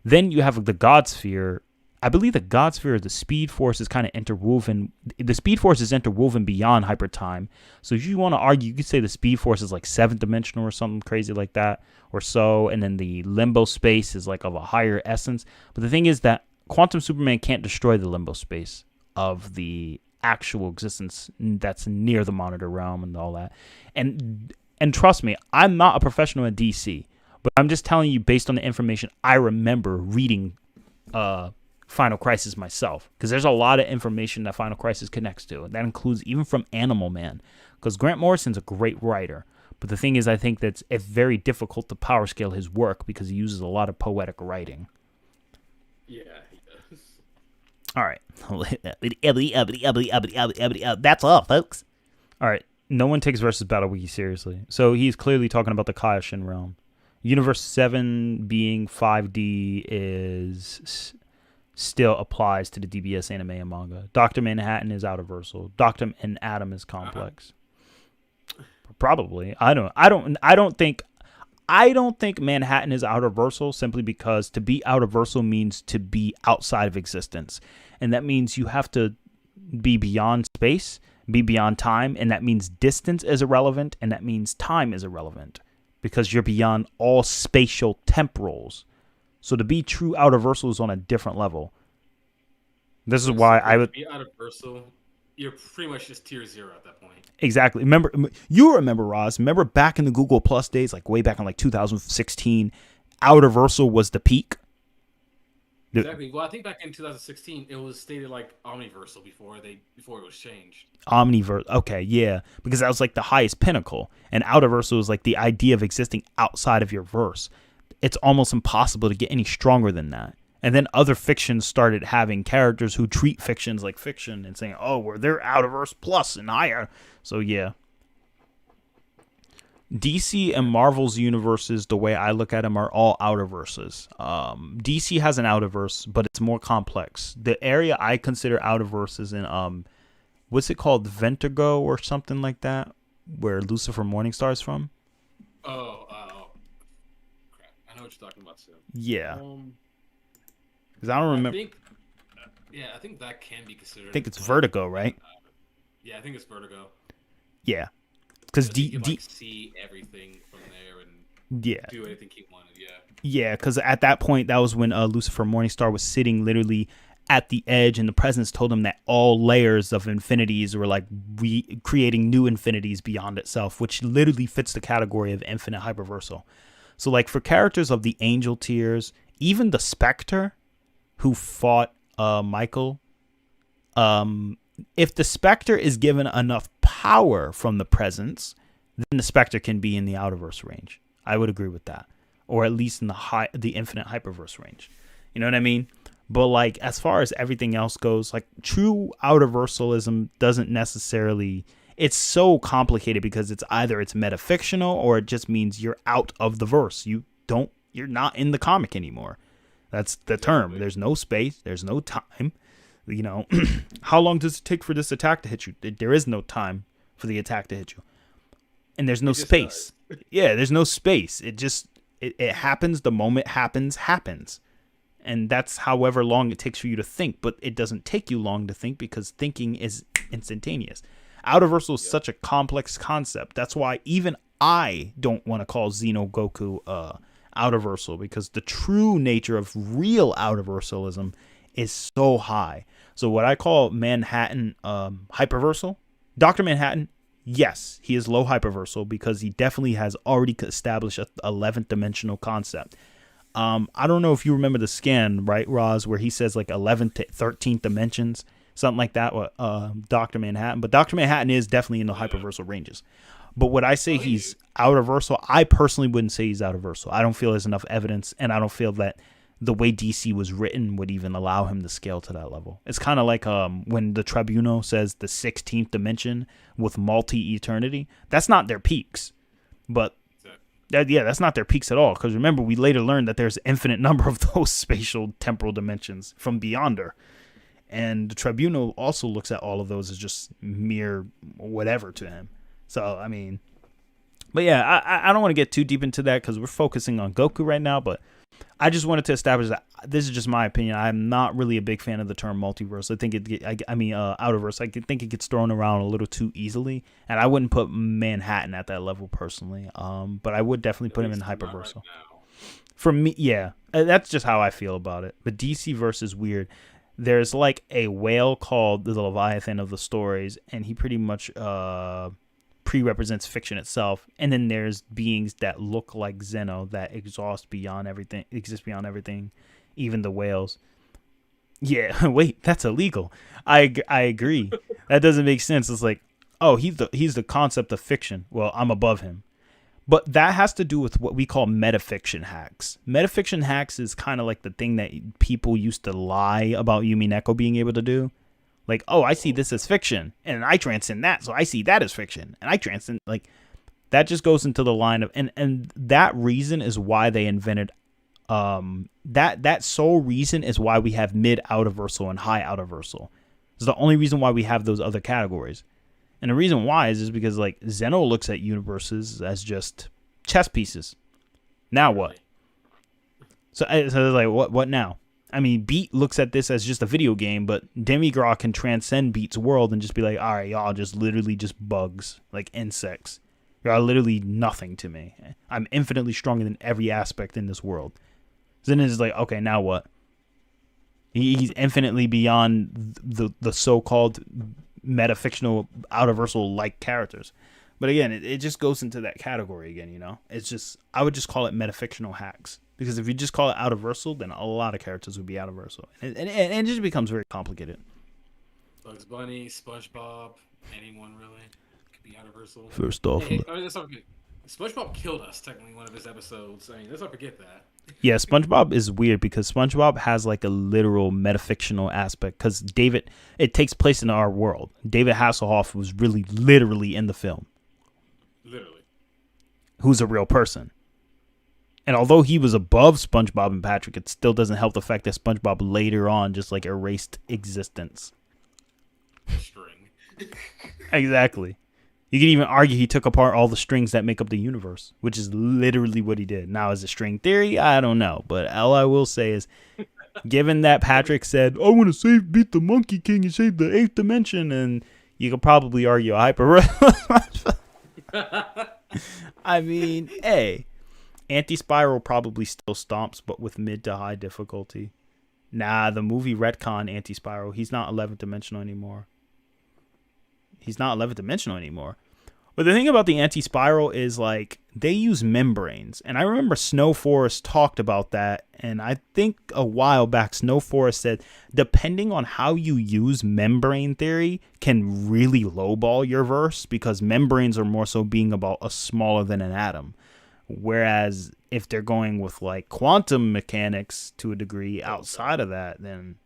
Then you have the God sphere. I believe the God sphere, the Speed Force, is kind of interwoven. The Speed Force is interwoven beyond hypertime. So if you want to argue, you could say the Speed Force is like 7-dimensional or something crazy like that, or so. And then the limbo space is like of a higher essence. But the thing is that Quantum Superman can't destroy the limbo space of the actual existence that's near the monitor realm and all that. And trust me, I'm not a professional at DC, but I'm just telling you based on the information I remember reading Final Crisis myself, because there's a lot of information that Final Crisis connects to, and that includes even from Animal Man, because Grant Morrison's a great writer. But the thing is, I think that it's very difficult to power scale his work because he uses a lot of poetic writing. Yeah, he does. All right. That's all, folks. All right. No one takes versus Battle Wiki seriously. So he's clearly talking about the Kaioshin realm. Universe 7 being 5D is still applies to the DBS anime and manga. Dr. Manhattan is Outerversal. Dr. and Atom is complex. Probably. I don't think Manhattan is Outerversal simply because to be Outerversal means to be outside of existence. And that means you have to be beyond space, be beyond time, and that means distance is irrelevant, and that means time is irrelevant because you're beyond all spatial temporals. So to be true Outerversal is on a different level. This is why I would be Outerversal. You're pretty much just tier 0 at that point. Exactly. You remember, Roz, remember back in the Google Plus days, like way back in like 2016, Outerversal was the peak. Exactly. Well, I think back in 2016, it was stated like Omniversal before it was changed. Omniverse. Okay, yeah, because that was like the highest pinnacle, and Outerversal was like the idea of existing outside of your verse. It's almost impossible to get any stronger than that. And then other fictions started having characters who treat fictions like fiction and saying, "Oh, well, they're Outerverse plus and higher." So yeah. DC and Marvel's universes, the way I look at them, are all Outerverses. DC has an Outerverse, but it's more complex. The area I consider Outerverse is in what's it called, Ventigo or something like that, where Lucifer Morningstar is from. Oh, crap! I know what you're talking about, too. Yeah, because I don't remember. I think that can be considered. I think it's Vertigo, right? Yeah, I think it's Vertigo. Yeah. Because you can see everything from there and do anything he wanted. Yeah, because at that point, that was when Lucifer Morningstar was sitting literally at the edge, and the presence told him that all layers of infinities were like creating new infinities beyond itself, which literally fits the category of infinite hyperversal. So, like for characters of the angel tiers, even the Spectre, who fought Michael, if the Spectre is given enough power from the presence, then the Spectre can be in the Outerverse range. I would agree with that, or at least in the infinite hyperverse range. You know what I mean? But like as far as everything else goes, like true Outerversalism doesn't necessarily. It's so complicated because it's either it's metafictional or it just means you're out of the verse. You're not in the comic anymore. That's the term. There's no space. There's no time. You know, how long does it take for this attack to hit you? There is no time for the attack to hit you. And there's no space. Yeah, there's no space. It happens the moment happens. And that's however long it takes for you to think. But it doesn't take you long to think because thinking is instantaneous. Outerversal is such a complex concept. That's why even I don't want to call Xeno Goku Outerversal, because the true nature of real Outerversalism is so high. So what I call Manhattan hyperversal, Dr. Manhattan, yes, he is low hyperversal because he definitely has already established a 11th dimensional concept. I don't know if you remember the scan, right, Roz, where he says like 11th to 13th dimensions, something like that, with Dr. Manhattan. But Dr. Manhattan is definitely in the hyperversal ranges. But would I say he's Outerversal? I personally wouldn't say he's Outerversal. I don't feel there's enough evidence, and I don't feel that the way DC was written would even allow him to scale to that level. It's kind of like when the Tribunal says the 16th dimension with multi-eternity. That's not their peaks. But, that's not their peaks at all. Because remember, we later learned that there's an infinite number of those spatial temporal dimensions from Beyonder. And the Tribunal also looks at all of those as just mere whatever to him. So, I mean, But yeah, I don't want to get too deep into that because we're focusing on Goku right now. But I just wanted to establish that this is just my opinion. I'm not really a big fan of the term multiverse. I think outerverse. I think it gets thrown around a little too easily, and I wouldn't put Manhattan at that level personally. But I would definitely put him in hyperversal. Right. For me, yeah, that's just how I feel about it. But DC verse is weird. There's like a whale called the Leviathan of the stories, and he pretty much pre-represents fiction itself. And then there's beings that look like Zeno that exist beyond everything, even the whales. Yeah, wait, that's illegal. I agree. That doesn't make sense. It's like, oh, he's the concept of fiction. Well, I'm above him. But that has to do with what we call metafiction hacks. Metafiction hacks is kind of like the thing that people used to lie about Yumi Neko being able to do. Like, oh, I see this as fiction, and I transcend that, so I see that as fiction, and I transcend, like, that just goes into the line of, and that reason is why they invented, that sole reason is why we have mid-outerversal and high-outerversal. It's the only reason why we have those other categories. And the reason why is because, like, Zeno looks at universes as just chess pieces. Now what? So it's like, what now? I mean, Beat looks at this as just a video game, but Demigra can transcend Beat's world and just be like, all right, y'all just literally just bugs, like insects. Y'all literally nothing to me. I'm infinitely stronger than every aspect in this world. Then it's like, okay, now what? He's infinitely beyond the so-called metafictional outerversal-like characters. But again, it just goes into that category again, you know? It's just, I would just call it metafictional hacks. Because if you just call it outerversal, then a lot of characters would be outerversal. And it just becomes very complicated. Bugs Bunny, SpongeBob, anyone really could be outerversal. First off, SpongeBob killed us technically in one of his episodes. I mean, let's not forget that. Yeah, SpongeBob is weird because SpongeBob has like a literal metafictional aspect because it takes place in our world. David Hasselhoff was really literally in the film. Literally. Who's a real person. And although he was above SpongeBob and Patrick, it still doesn't help the fact that SpongeBob later on just like erased existence. String. Exactly. You could even argue he took apart all the strings that make up the universe, which is literally what he did. Now, is it string theory? I don't know. But all I will say is, given that Patrick said, I want to beat the Monkey King and save the 8th dimension, and you could probably argue a hyper. I mean, hey. Anti-Spiral probably still stomps, but with mid to high difficulty. Nah, the movie retcon Anti-Spiral. He's not 11th dimensional anymore. But the thing about the Anti-Spiral is, like, they use membranes. And I remember Snow Forest talked about that. And I think a while back, Snow Forest said, depending on how you use membrane theory can really lowball your verse. Because membranes are more so being about a smaller than an atom. Whereas if they're going with like quantum mechanics to a degree outside of that, then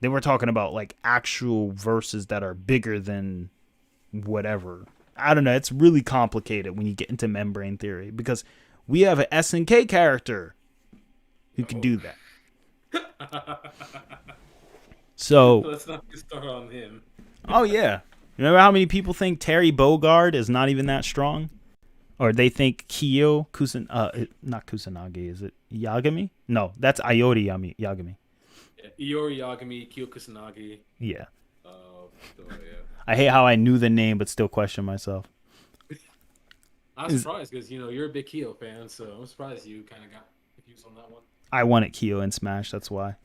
we're talking about like actual verses that are bigger than whatever. I don't know. It's really complicated when you get into membrane theory because we have an SNK character who can do that. So let's not get started on him. Oh yeah. Remember how many people think Terry Bogard is not even that strong? Or they think Kyo not Kusanagi, is it Yagami? No, that's Iori Yagami. Yeah, Iori Yagami, Kyo Kusanagi. Yeah. Yeah. I hate how I knew the name but still question myself. I'm surprised because you're a big Kyo fan, so I'm surprised you kind of got confused on that one. I wanted Kyo in Smash, that's why.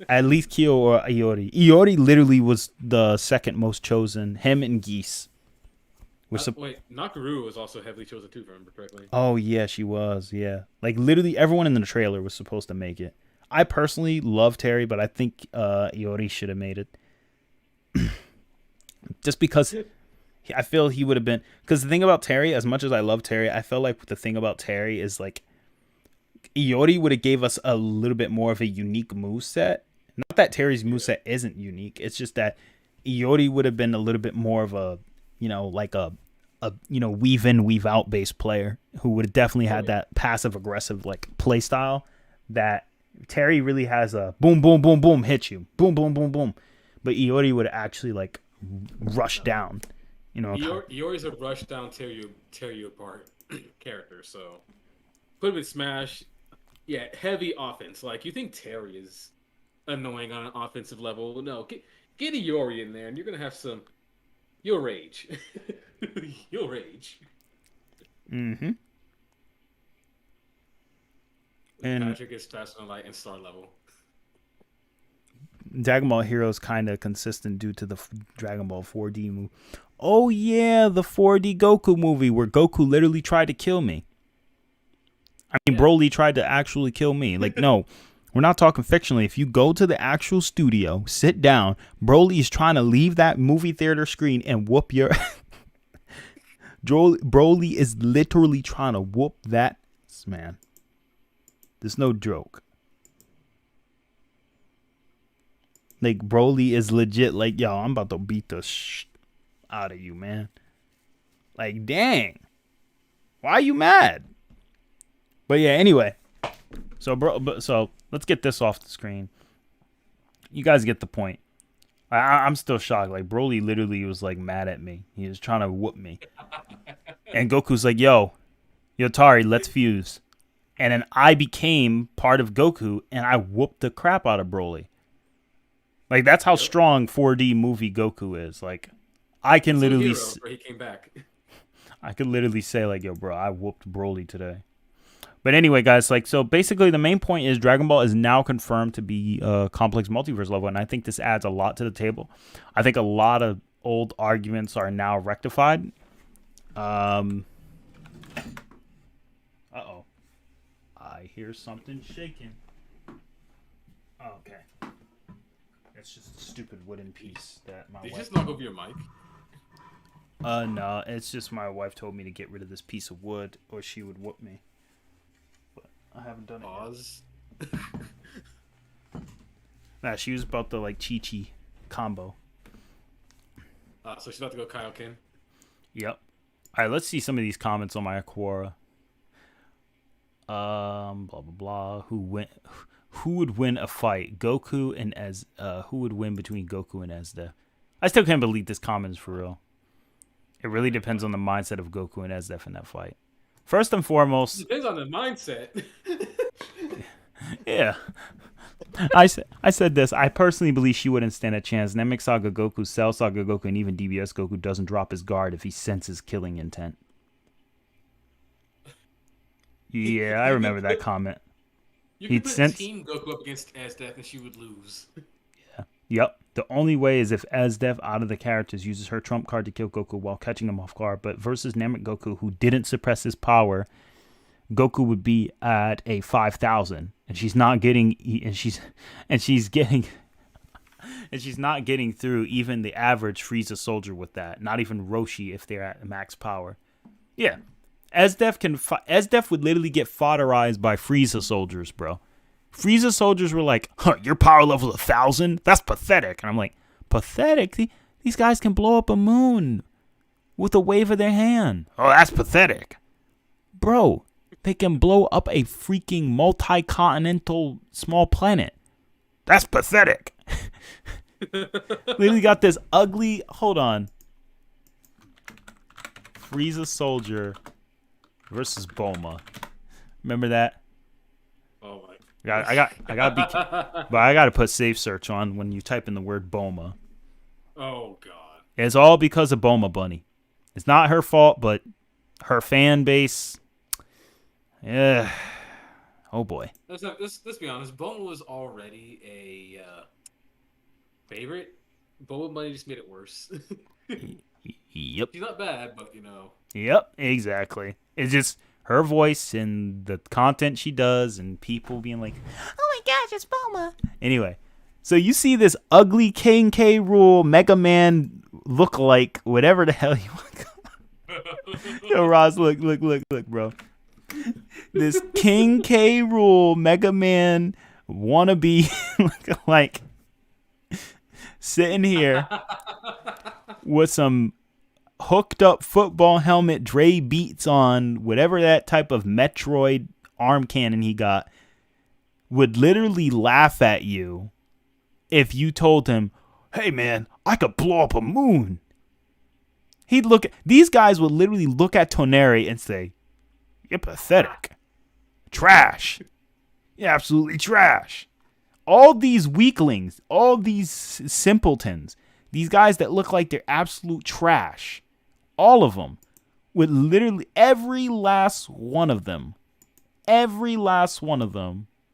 At least Kyo or Iori. Iori literally was the second most chosen. Him and Geese. Wait, Nakaru was also heavily chosen too, if I remember correctly. Oh, yeah, she was, yeah. Like, literally everyone in the trailer was supposed to make it. I personally love Terry, but I think Iori should have made it. Just because I feel he would have been... Because the thing about Terry, as much as I love Terry, I feel like the thing about Terry is, like, Iori would have gave us a little bit more of a unique moveset. Not that Terry's moveset isn't unique. It's just that Iori would have been a little bit more of a... like a weave in, weave out based player who would have definitely had that passive aggressive like play style that Terry really has a boom, boom, boom, boom, hit you. Boom, boom, boom, boom. But Iori would actually like rush down. You know, Iori's a rush down, tear you apart character. So put him in Smash. Yeah, heavy offense. Like you think Terry is annoying on an offensive level? No, get Iori in there, and you're gonna have some. You'll rage. You'll rage. mm-hmm. And Patrick is faster than light and star level. Dragon Ball Heroes kind of consistent due to the Dragon Ball 4D movie. Oh yeah, the 4D Goku movie where Goku literally tried to kill me. I mean, Broly tried to actually kill me. Like, no, we're not talking fictionally. If you go to the actual studio, sit down, Broly is trying to leave that movie theater screen and whoop your... Broly is literally trying to whoop that, man. There's no joke. Like, Broly is legit like, yo, I'm about to beat the out of you, man. Like, dang. Why are you mad? But yeah, anyway. So let's get this off the screen. You guys get the point. I'm still shocked. Like, Broly literally was, like, mad at me. He was trying to whoop me. And Goku's like, yo, Tari, let's fuse. And then I became part of Goku, and I whooped the crap out of Broly. Like, that's how strong 4D movie Goku is. Like, I can literally... He came back. I could literally say, like, yo, bro, I whooped Broly today. But anyway, guys, like, so basically the main point is Dragon Ball is now confirmed to be a complex multiverse level, and I think this adds a lot to the table. I think a lot of old arguments are now rectified. Uh-oh. I hear something shaking. Oh, okay. It's just a stupid wooden piece that my Did you wife... just knock over your mic? No, it's just my wife told me to get rid of this piece of wood or she would whoop me. But I haven't done it Pause. yet. Nah, she was about the, like, Chi-Chi combo. So she's about to go Kaioken. Yep. All right, let's see some of these comments on my Aquara. Blah blah blah. Who would win a fight? Goku and who would win between Goku and Esda? I still can't believe this comment is for real. It really depends on the mindset of Goku and Esda in that fight. First and foremost, Depends on the mindset. yeah. I said this. I personally believe she wouldn't stand a chance. Namek Saga Goku, Cell Saga Goku, and even DBS Goku doesn't drop his guard if he senses killing intent. Yeah, I remember that comment. You could put Team Goku up against Asdef and she would lose. Yeah. Yep. The only way is if Asdef out of the characters uses her trump card to kill Goku while catching him off guard. But versus Namek Goku, who didn't suppress his power, Goku would be at a 5,000, and she's not getting, and she's not getting through even the average Frieza soldier with that. Not even Roshi if they're at max power. Yeah. Esdef would literally get fodderized by Frieza soldiers, bro. Frieza soldiers were like, your power level 1,000? That's pathetic. And I'm like, pathetic? These guys can blow up a moon with a wave of their hand. Oh, that's pathetic. Bro, they can blow up a freaking multi-continental small planet. That's pathetic. Literally got this ugly... Hold on. Frieza soldier versus Bulma. Remember that? Oh my. I gotta put safe search on when you type in the word Bulma. Oh god. It's all because of Bulma Bunny. It's not her fault, but her fan base. Yeah. Oh boy. Let's be honest. Bulma was already a favorite. Bulma Bunny just made it worse. Yep. She's not bad, but you know. Yep, exactly. It's just her voice and the content she does and people being like, oh my gosh, it's Bulma. Anyway, so you see this ugly King K. Rool Mega Man look-alike, whatever the hell you want. Yo, Roz, look, bro. This King K. Rool Mega Man wannabe look-alike sitting here with some hooked up football helmet, Dre Beats on, whatever that type of Metroid arm cannon he got, would literally laugh at you if you told him, hey man, I could blow up a moon. These guys would literally look at Toneri and say, "You're pathetic. Trash. You're absolutely trash." All these weaklings, all these simpletons, these guys that look like they're absolute trash, all of them would literally, every last one of them,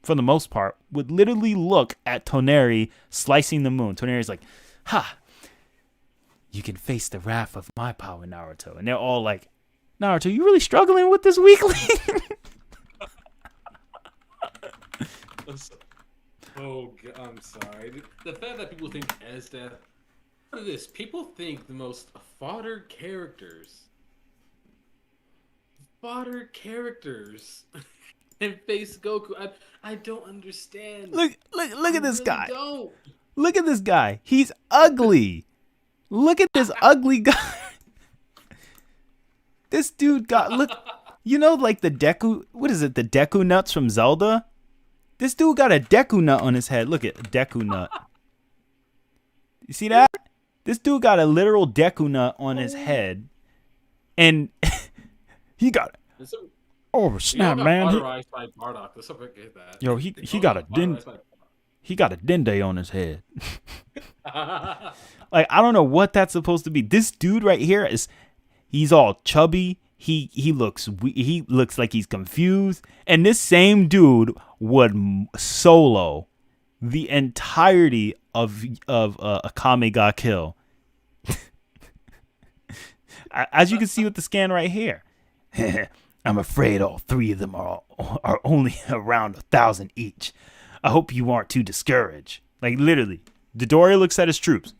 for the most part, would literally look at Toneri slicing the moon. Toneri's like, "Ha, you can face the wrath of my power, Naruto." And they're all like, "Naruto, you really struggling with this weakling?" Oh, I'm sorry. The fact that people think as that. Look at this. People think the most fodder characters and face Goku. I don't understand. Look at this really guy. Don't. Look at this guy. He's ugly. Look at this ugly guy. This dude look, like the Deku, what is it? The Deku nuts from Zelda? This dude got a Deku nut on his head. Look at Deku nut. You see that? This dude got a literal Deku nut on his head. And he got oh snap, man. Yo, he got a dende on his head. Like, I don't know what that's supposed to be. This dude right here he's all chubby. He looks like he's confused, and this same dude would solo the entirety of Akame ga Kill. As you can see with the scan right here. I'm afraid all three of them are only around 1,000 each. I hope you aren't too discouraged. Like, literally, Midoriya looks at his troops.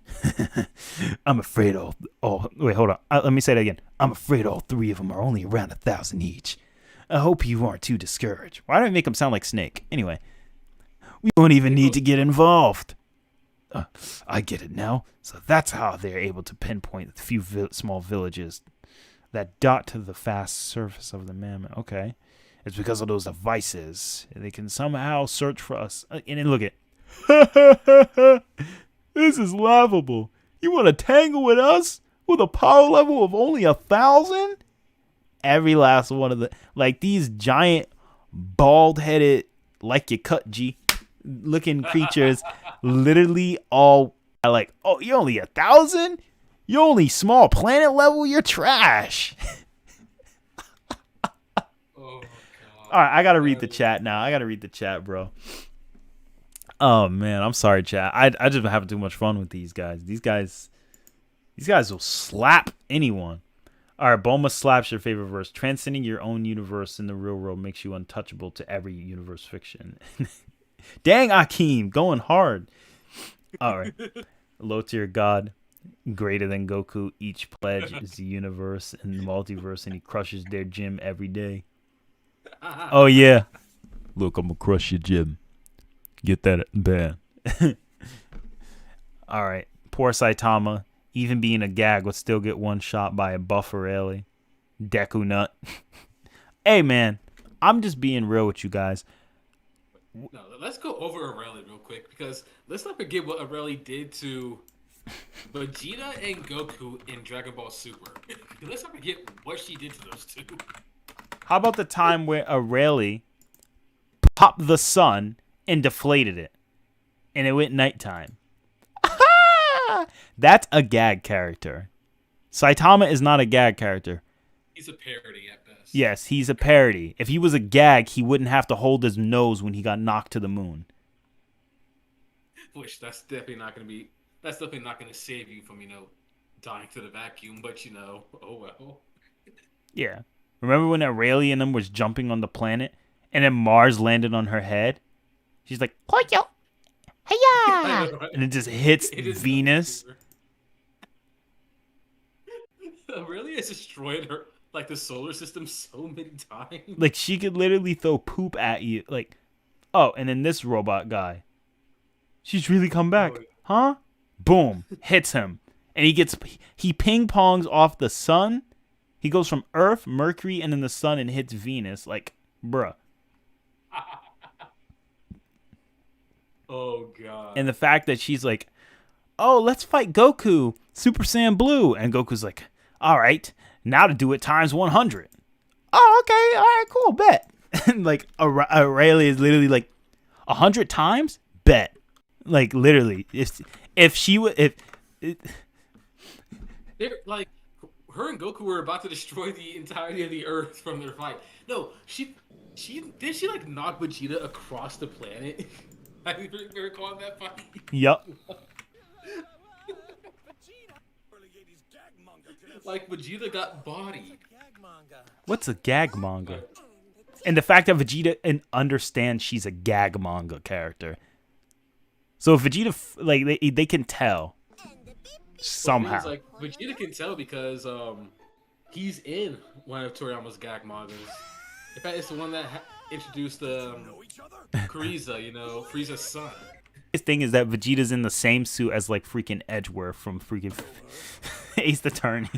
I'm afraid wait, hold on. Let me say that again. I'm afraid all three of them are only around 1,000 each. I hope you aren't too discouraged. Why do I make him sound like Snake? Anyway, we don't even need to get involved. I get it now. So that's how they're able to pinpoint the few small villages that dot to the fast surface of the mammoth. Okay. It's because of those devices. They can somehow search for us. And then look at this is laughable. You want to tangle with us with a power level of only 1,000? Every last one of these giant, bald-headed, like you cut G looking creatures, literally all are like, "Oh, you're only 1,000? You're only small planet level? You're trash." Oh, God. All right, I gotta read the chat now. I gotta read the chat, bro. Oh man, I'm sorry, chat. I just been having too much fun with these guys. These guys will slap anyone. All right, Bulma slaps your favorite verse. Transcending your own universe in the real world makes you untouchable to every universe fiction. Dang, Akeem, going hard. All right. Low tier God, greater than Goku. Each pledge is the universe and the multiverse, and he crushes their gym every day. Oh, yeah. Look, I'm going to crush your gym. Get that bad. All right. Poor Saitama. Even being a gag would still get one shot by a buffer alley. Deku nut. Hey, man. I'm just being real with you guys. No, let's go over Aurelie real quick, because let's not forget what Aurelie did to Vegeta and Goku in Dragon Ball Super. Let's not forget what she did to those two. How about the time where Aurelie popped the sun and deflated it, and it went nighttime? That's a gag character. Saitama is not a gag character. He's a parody at best. Yes, he's a parody. If he was a gag, he wouldn't have to hold his nose when he got knocked to the moon. Which that's definitely not going to save you from, dying to the vacuum, but oh well. Yeah. Remember when Aurelie and them was jumping on the planet and then Mars landed on her head? She's like, "Koyo! Hiya!" And it just hits Venus. Aurelie has destroyed her, the solar system so many times. Like, she could literally throw poop at you. Like, oh, and then this robot guy. She's really come back. Huh? Boom. Hits him. And he ping pongs off the sun. He goes from Earth, Mercury, and then the sun and hits Venus. Like, bruh. Oh, God. And the fact that she's like, "Oh, let's fight Goku, Super Saiyan Blue." And Goku's like, All right, now to do it times 100. Oh, okay, all right, cool, bet. And like Rayleigh is literally like 100 times, bet. Like literally, if she would They're like, her and Goku were about to destroy the entirety of the Earth from their fight. No, she like knock Vegeta across the planet. I recall that fight. Yup. Like Vegeta got bodied. What's a gag manga? And the fact that Vegeta understands she's a gag manga character. So if Vegeta they can tell somehow. It's like Vegeta can tell because he's in one of Toriyama's gag mangas. In fact, it's the one that introduced Frieza, Frieza's son. His thing is that Vegeta's in the same suit as like freaking Edgeworth from freaking Ace Attorney.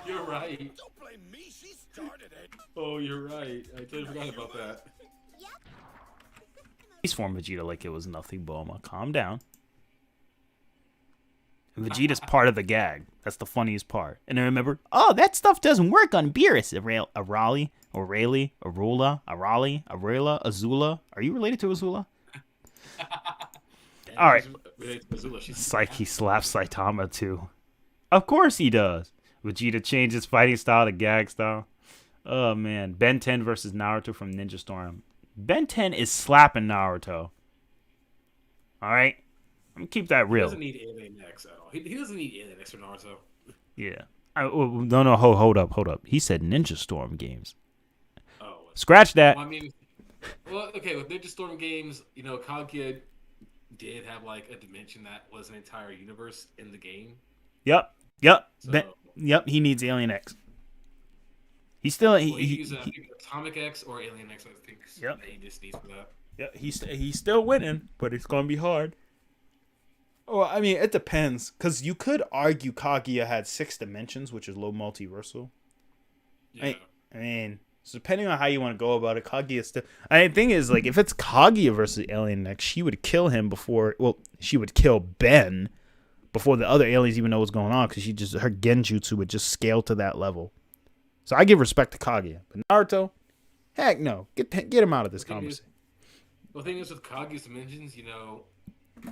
You're right. Don't blame me. She started it. Oh, you're right. I totally forgot about that. He's formed Vegeta like it was nothing, Bulma. Calm down. And Vegeta's part of the gag. That's the funniest part. And then remember, oh, that stuff doesn't work on Beerus. Arali, Arali, Azula. Are you related to Azula? All right. It's like he slaps Saitama too. Of course he does. Vegeta changes fighting style to gag style. Oh man, Ben 10 versus Naruto from Ninja Storm. Ben 10 is slapping Naruto. All right, I'm gonna keep that real. He doesn't need Alien X at all. He doesn't need Alien X for Naruto. Yeah. No, hold up. He said Ninja Storm games. Oh. Scratch that. Well, okay, with Ninja Storm games, Kaguya did have like a dimension that was an entire universe in the game. Yep. So, He needs Alien X. He's still he uses Atomic X or Alien X. I think. Yep. That he just needs for that. Yeah, he's still winning, but it's gonna be hard. Well, I mean, it depends, because you could argue Kaguya had 6 dimensions, which is low multiversal. Yeah. I mean, so depending on how you want to go about it, Kaguya still. The thing is, like, if it's Kaguya versus Alien X, she would kill him before. Well, she would kill Ben before the other aliens even know what's going on, because her genjutsu would just scale to that level. So I give respect to Kaguya, but Naruto, heck no, get him out of this conversation. The thing is with Kaguya's dimensions,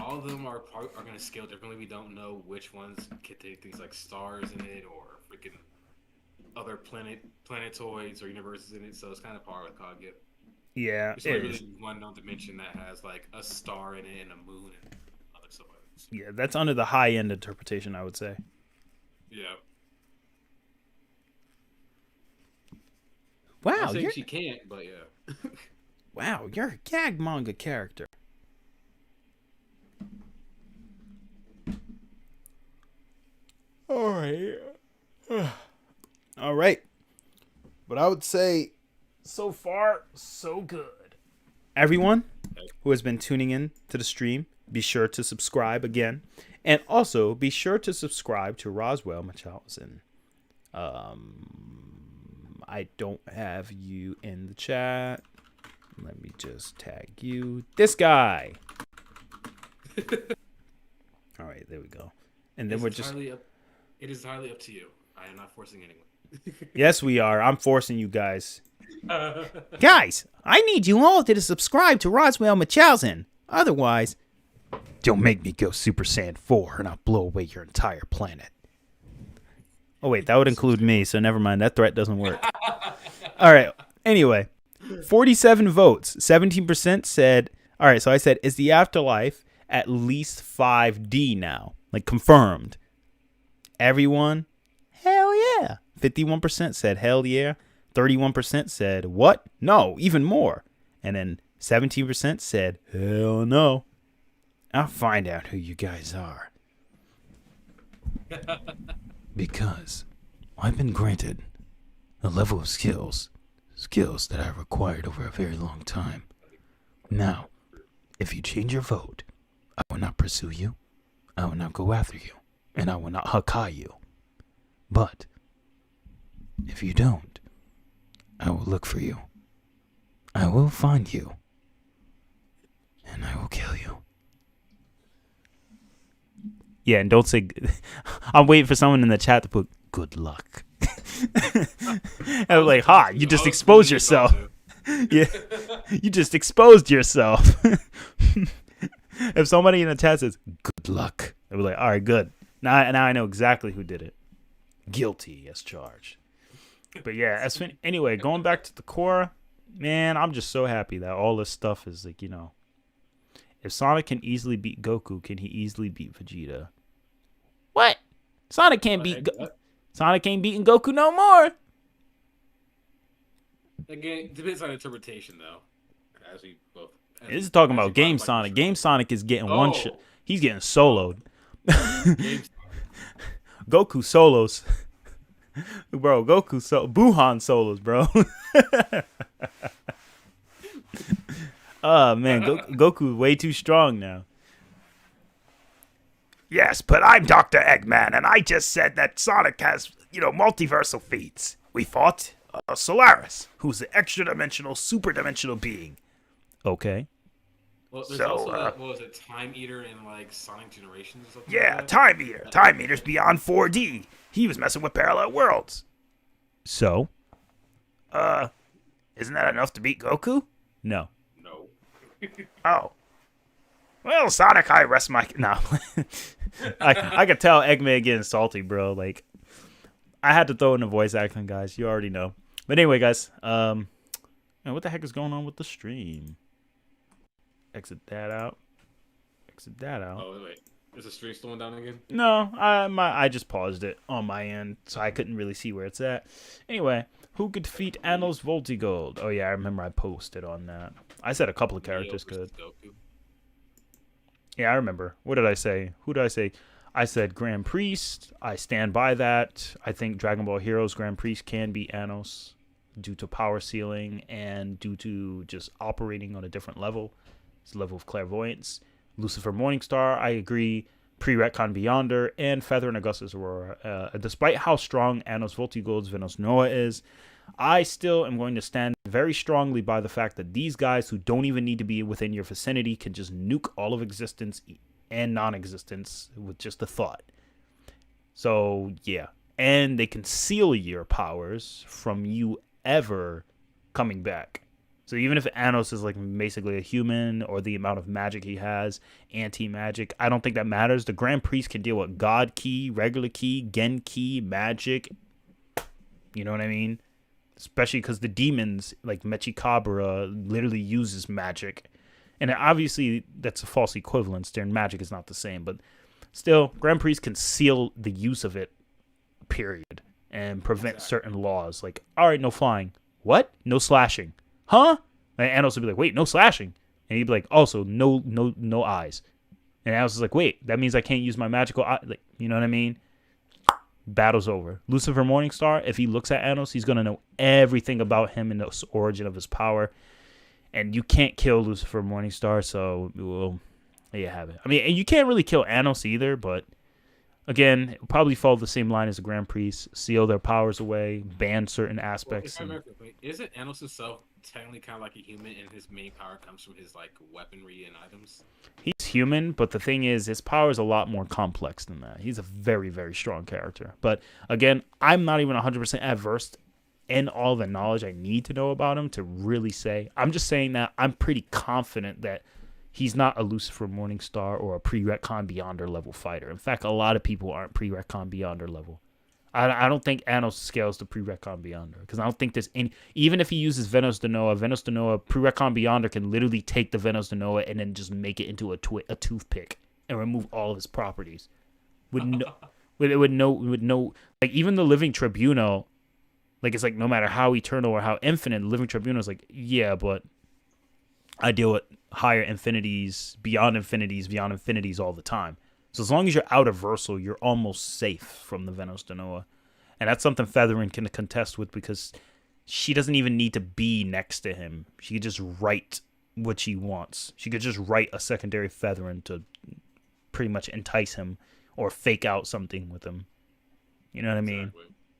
all of them are going to scale differently. We don't know which ones can take things like stars in it or freaking other planetoids or universes in it. So it's kind of par with Kaguya. Yeah, it's really one known dimension that has like a star in it and a moon and other stuff like that. Yeah, that's under the high end interpretation, I would say. Yeah. Wow, I'm saying she can't, but yeah. Wow, you're a gag manga character. All right. But I would say so far, so good. Everyone who has been tuning in to the stream, be sure to subscribe again. And also be sure to subscribe to Roswell Munchausen. I don't have you in the chat. Let me just tag you. This guy. All right, there we go. And then it is entirely up to you. I am not forcing anyone. Yes, we are. I'm forcing you guys. Guys, I need you all to subscribe to Roswell Munchausen. Otherwise, don't make me go Super Saiyan 4 and I'll blow away your entire planet. Oh, wait, that would include me, so never mind. That threat doesn't work. All right. Anyway, 47 votes. 17% said, all right, so I said, is the afterlife at least 5D now? Like, confirmed. Everyone, hell yeah. 51% said, hell yeah. 31% said, what? No, even more. And then 17% said, hell no. I'll find out who you guys are. Because I've been granted a level of skills that I've acquired over a very long time. Now, if you change your vote, I will not pursue you, I will not go after you, and I will not Hakai you. But if you don't, I will look for you. I will find you, and I will kill you. Yeah, and don't say. I'm waiting for someone in the chat to put good luck. I'm like, ha! You just exposed yourself. Yeah, you just exposed yourself. If somebody in the chat says good luck, I'll be like, all right, good. Now I know exactly who did it. Guilty as charged. But yeah, anyway, going back to the core, man, I'm just so happy that all this stuff is like, if Sonic can easily beat Goku, can he easily beat Vegeta? What? Sonic can't beat Sonic ain't beating Goku no more. Again, depends on interpretation, though. As we both. This is talking about Game Sonic. Game Sonic is getting one shot. He's getting soloed. Goku solos. Bro, Buhan solos, bro. Oh, man. Goku's way too strong now. Yes, but I'm Dr. Eggman, and I just said that Sonic has, multiversal feats. We fought Solaris, who's the extra-dimensional, super-dimensional being. Okay. Well, there's also that, what was it, Time Eater in, like, Sonic Generations or something Yeah, like that? Time Eater. Time Eater's beyond 4D. He was messing with parallel worlds. So? Isn't that enough to beat Goku? No. No. Oh. Well, Sonic, I rest my... No. I could tell Eggman getting salty, bro. Like, I had to throw in the voice acting, guys. You already know. But anyway, guys. Man, what the heck is going on with the stream? Exit that out. Exit that out. Oh, wait. Is the stream slowing down again? No, I just paused it on my end, so I couldn't really see where it's at. Anyway, who could defeat Anos Voltigold? Oh, yeah, I remember I posted on that. I said a couple of characters could. Goku. Yeah, I remember. What did I say? Who did I say? I said Grand Priest. I stand by that. I think Dragon Ball Heroes Grand Priest can beat Anos due to power ceiling and due to just operating on a different level. It's a level of clairvoyance. Lucifer Morningstar, I agree. Pre-Retcon Beyonder and Feather and Augustus Aurora. Despite how strong Anos Voltigold's Venos Noah is, I still am going to stand very strongly by the fact that these guys who don't even need to be within your vicinity can just nuke all of existence and non-existence with just a thought. So, yeah. And they can seal your powers from you ever coming back. So even if Anos is like basically a human or the amount of magic he has, anti-magic, I don't think that matters. The Grand Priest can deal with God Ki, regular Ki, Gen Ki, magic. You know what I mean? Especially because the demons, like Mechikabra, literally uses magic. And obviously, that's a false equivalence. Their magic is not the same. But still, Grand Priest can seal the use of it, period. And prevent certain laws. Like, all right, no flying. What? No slashing. Huh? And Anos would be like, wait, no slashing. And he'd be like, also, no eyes. And Anos is like, wait, that means I can't use my magical eye. Like, you know what I mean? Battle's over. Lucifer Morningstar, if he looks at Anos, he's going to know everything about him and the origin of his power. And you can't kill Lucifer Morningstar, so, well, there you have it. I mean, and you can't really kill Anos either, but, again, it will probably follow the same line as the Grand Priest. Seal their powers away, ban certain aspects. Well, if I remember correctly, isn't Anos himself technically kind of like a human, and his main power comes from his, like, weaponry and items? He's human, but the thing is, his power is a lot more complex than that. He's a very, very strong character. But, again, I'm not even 100% adverse in all the knowledge I need to know about him to really say. I'm just saying that I'm pretty confident that he's not a Lucifer Morningstar or a pre-Retcon Beyonder level fighter. In fact, a lot of people aren't pre-Retcon Beyonder level. I don't think Anos scales to pre-Retcon Beyonder because I don't think there's any. Even if he uses Venos de Noah, pre-Retcon Beyonder can literally take the Venos de Noah and then just make it into a toothpick and remove all of his properties. With no, like even the Living Tribunal, like it's like no matter how eternal or how infinite, the Living Tribunal is like, yeah, but I deal with higher infinities, beyond infinities all the time. So as long as you're out of Versal, you're almost safe from the Venos de Noah. And that's something Featherin can contest with because she doesn't even need to be next to him. She could just write what she wants. She could just write a secondary Featherin to pretty much entice him or fake out something with him. You know what I mean?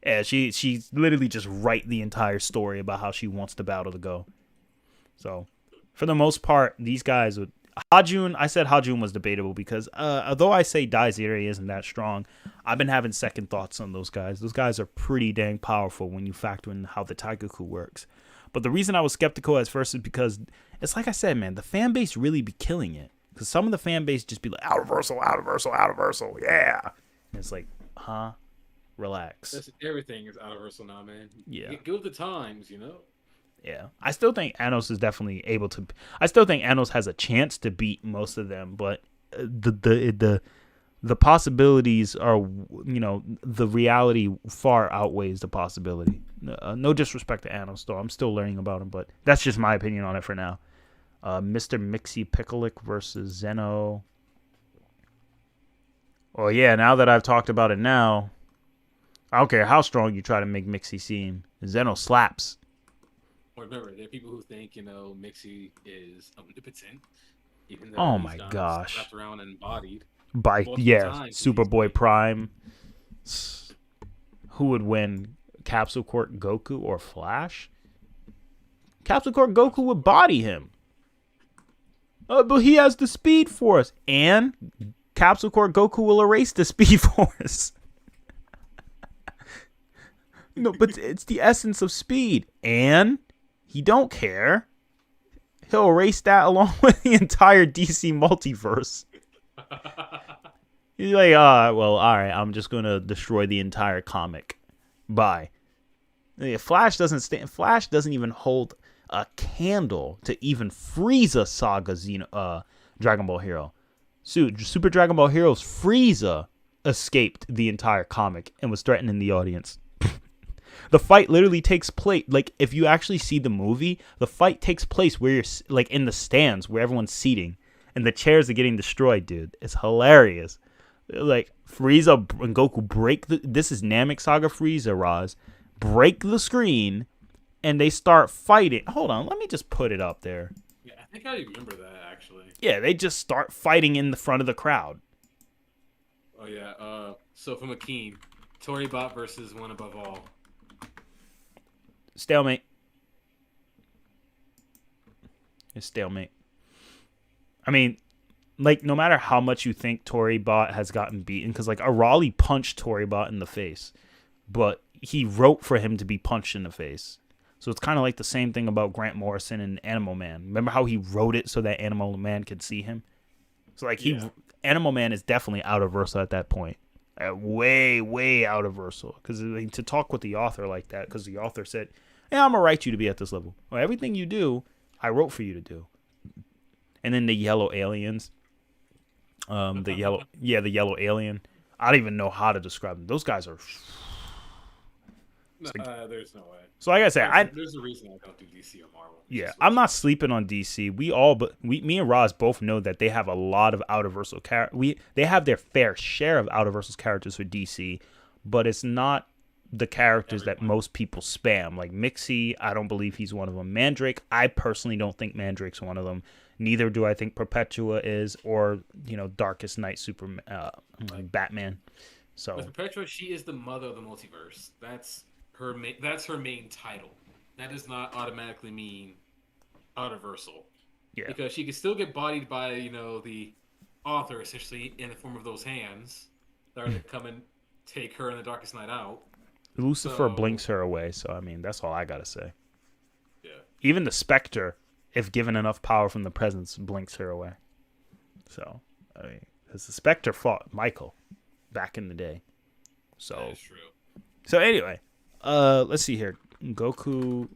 Yeah, she literally just write the entire story about how she wants the battle to go. So, for the most part, these guys would Hajun, I said Hajun was debatable because although I say Daiziri isn't that strong, I've been having second thoughts on those guys. Those guys are pretty dang powerful when you factor in how the Taigaku works. But the reason I was skeptical at first is because it's like I said, man, the fan base really be killing it. Because some of the fan base just be like, out-of-versal, yeah. And it's like, huh? Relax. Everything is universal now, man. Yeah. Go with the times, you know? Yeah. I still think Anos is definitely able to. I still think Anos has a chance to beat most of them, but the possibilities are, the reality far outweighs the possibility. No disrespect to Anos, though. I'm still learning about him, but that's just my opinion on it for now. Mr. Mixie Picklick versus Zeno. Oh, yeah, now that I've talked about it now, I don't care how strong you try to make Mixie seem. Zeno slaps. Remember, there are people who think, Mixie is omnipotent. Even though Oh, he's my got gosh. wrapped around and embodied. By, Multiple yeah, times Superboy Prime. Who would win? Capsule Corp Goku or Flash? Capsule Corp Goku would body him. But he has the Speed Force. And Capsule Corp Goku will erase the Speed Force. No, but it's the essence of speed. And he don't care. He'll erase that along with the entire DC multiverse. He's like, well, all right, I'm just going to destroy the entire comic. Bye. Yeah, Flash doesn't even hold a candle to even Frieza Saga's Dragon Ball Hero. Super Dragon Ball Heroes Frieza escaped the entire comic and was threatening the audience. The fight literally takes place, like, if you actually see the movie, the fight takes place where you're, like, in the stands where everyone's seating and the chairs are getting destroyed, dude. It's hilarious. Like, Frieza and Goku this is Namek Saga Frieza, Roz, break the screen and they start fighting. Hold on, let me just put it up there. Yeah, I think I remember that, actually. Yeah, they just start fighting in the front of the crowd. Oh, yeah. So from Akeem, Toribot versus One Above All. Stalemate. It's stalemate. I mean, like, no matter how much you think Toribot has gotten beaten, because, like, Arali punched Toribot in the face, but he wrote for him to be punched in the face. So it's kind of like the same thing about Grant Morrison and Animal Man. Remember how he wrote it so that Animal Man could see him? So, like, Animal Man is definitely out of Versa at that point. Way, way out of Versa. Because to talk with the author like that, because the author said, yeah, I'm going to write you to be at this level. Well, everything you do, I wrote for you to do. And then the yellow aliens. The yellow alien. I don't even know how to describe them. Those guys are... There's no way. So like I said, there's a reason I don't do DC or Marvel. Yeah, I'm not sleeping on DC. Me and Roz both know that they have a lot of out-of-versal they have their fair share of out-of-versal characters for DC, but it's not the characters that most people spam. Like Mixie, I don't believe he's one of them. Mandrake, I personally don't think Mandrake's one of them. Neither do I think Perpetua is, or Darkest Night Superman, Batman. So with Perpetua, she is the mother of the multiverse. That's her main title. That does not automatically mean universal. Yeah. Because she can still get bodied by, the author, essentially, in the form of those hands that are going to come and take her in the Darkest Night out. Lucifer blinks her away, so, I mean, that's all I gotta say. Yeah. Even the Spectre, if given enough power from the presence, blinks her away. So, I mean, because the Spectre fought Michael back in the day. So, that is true. So, anyway, let's see here. Goku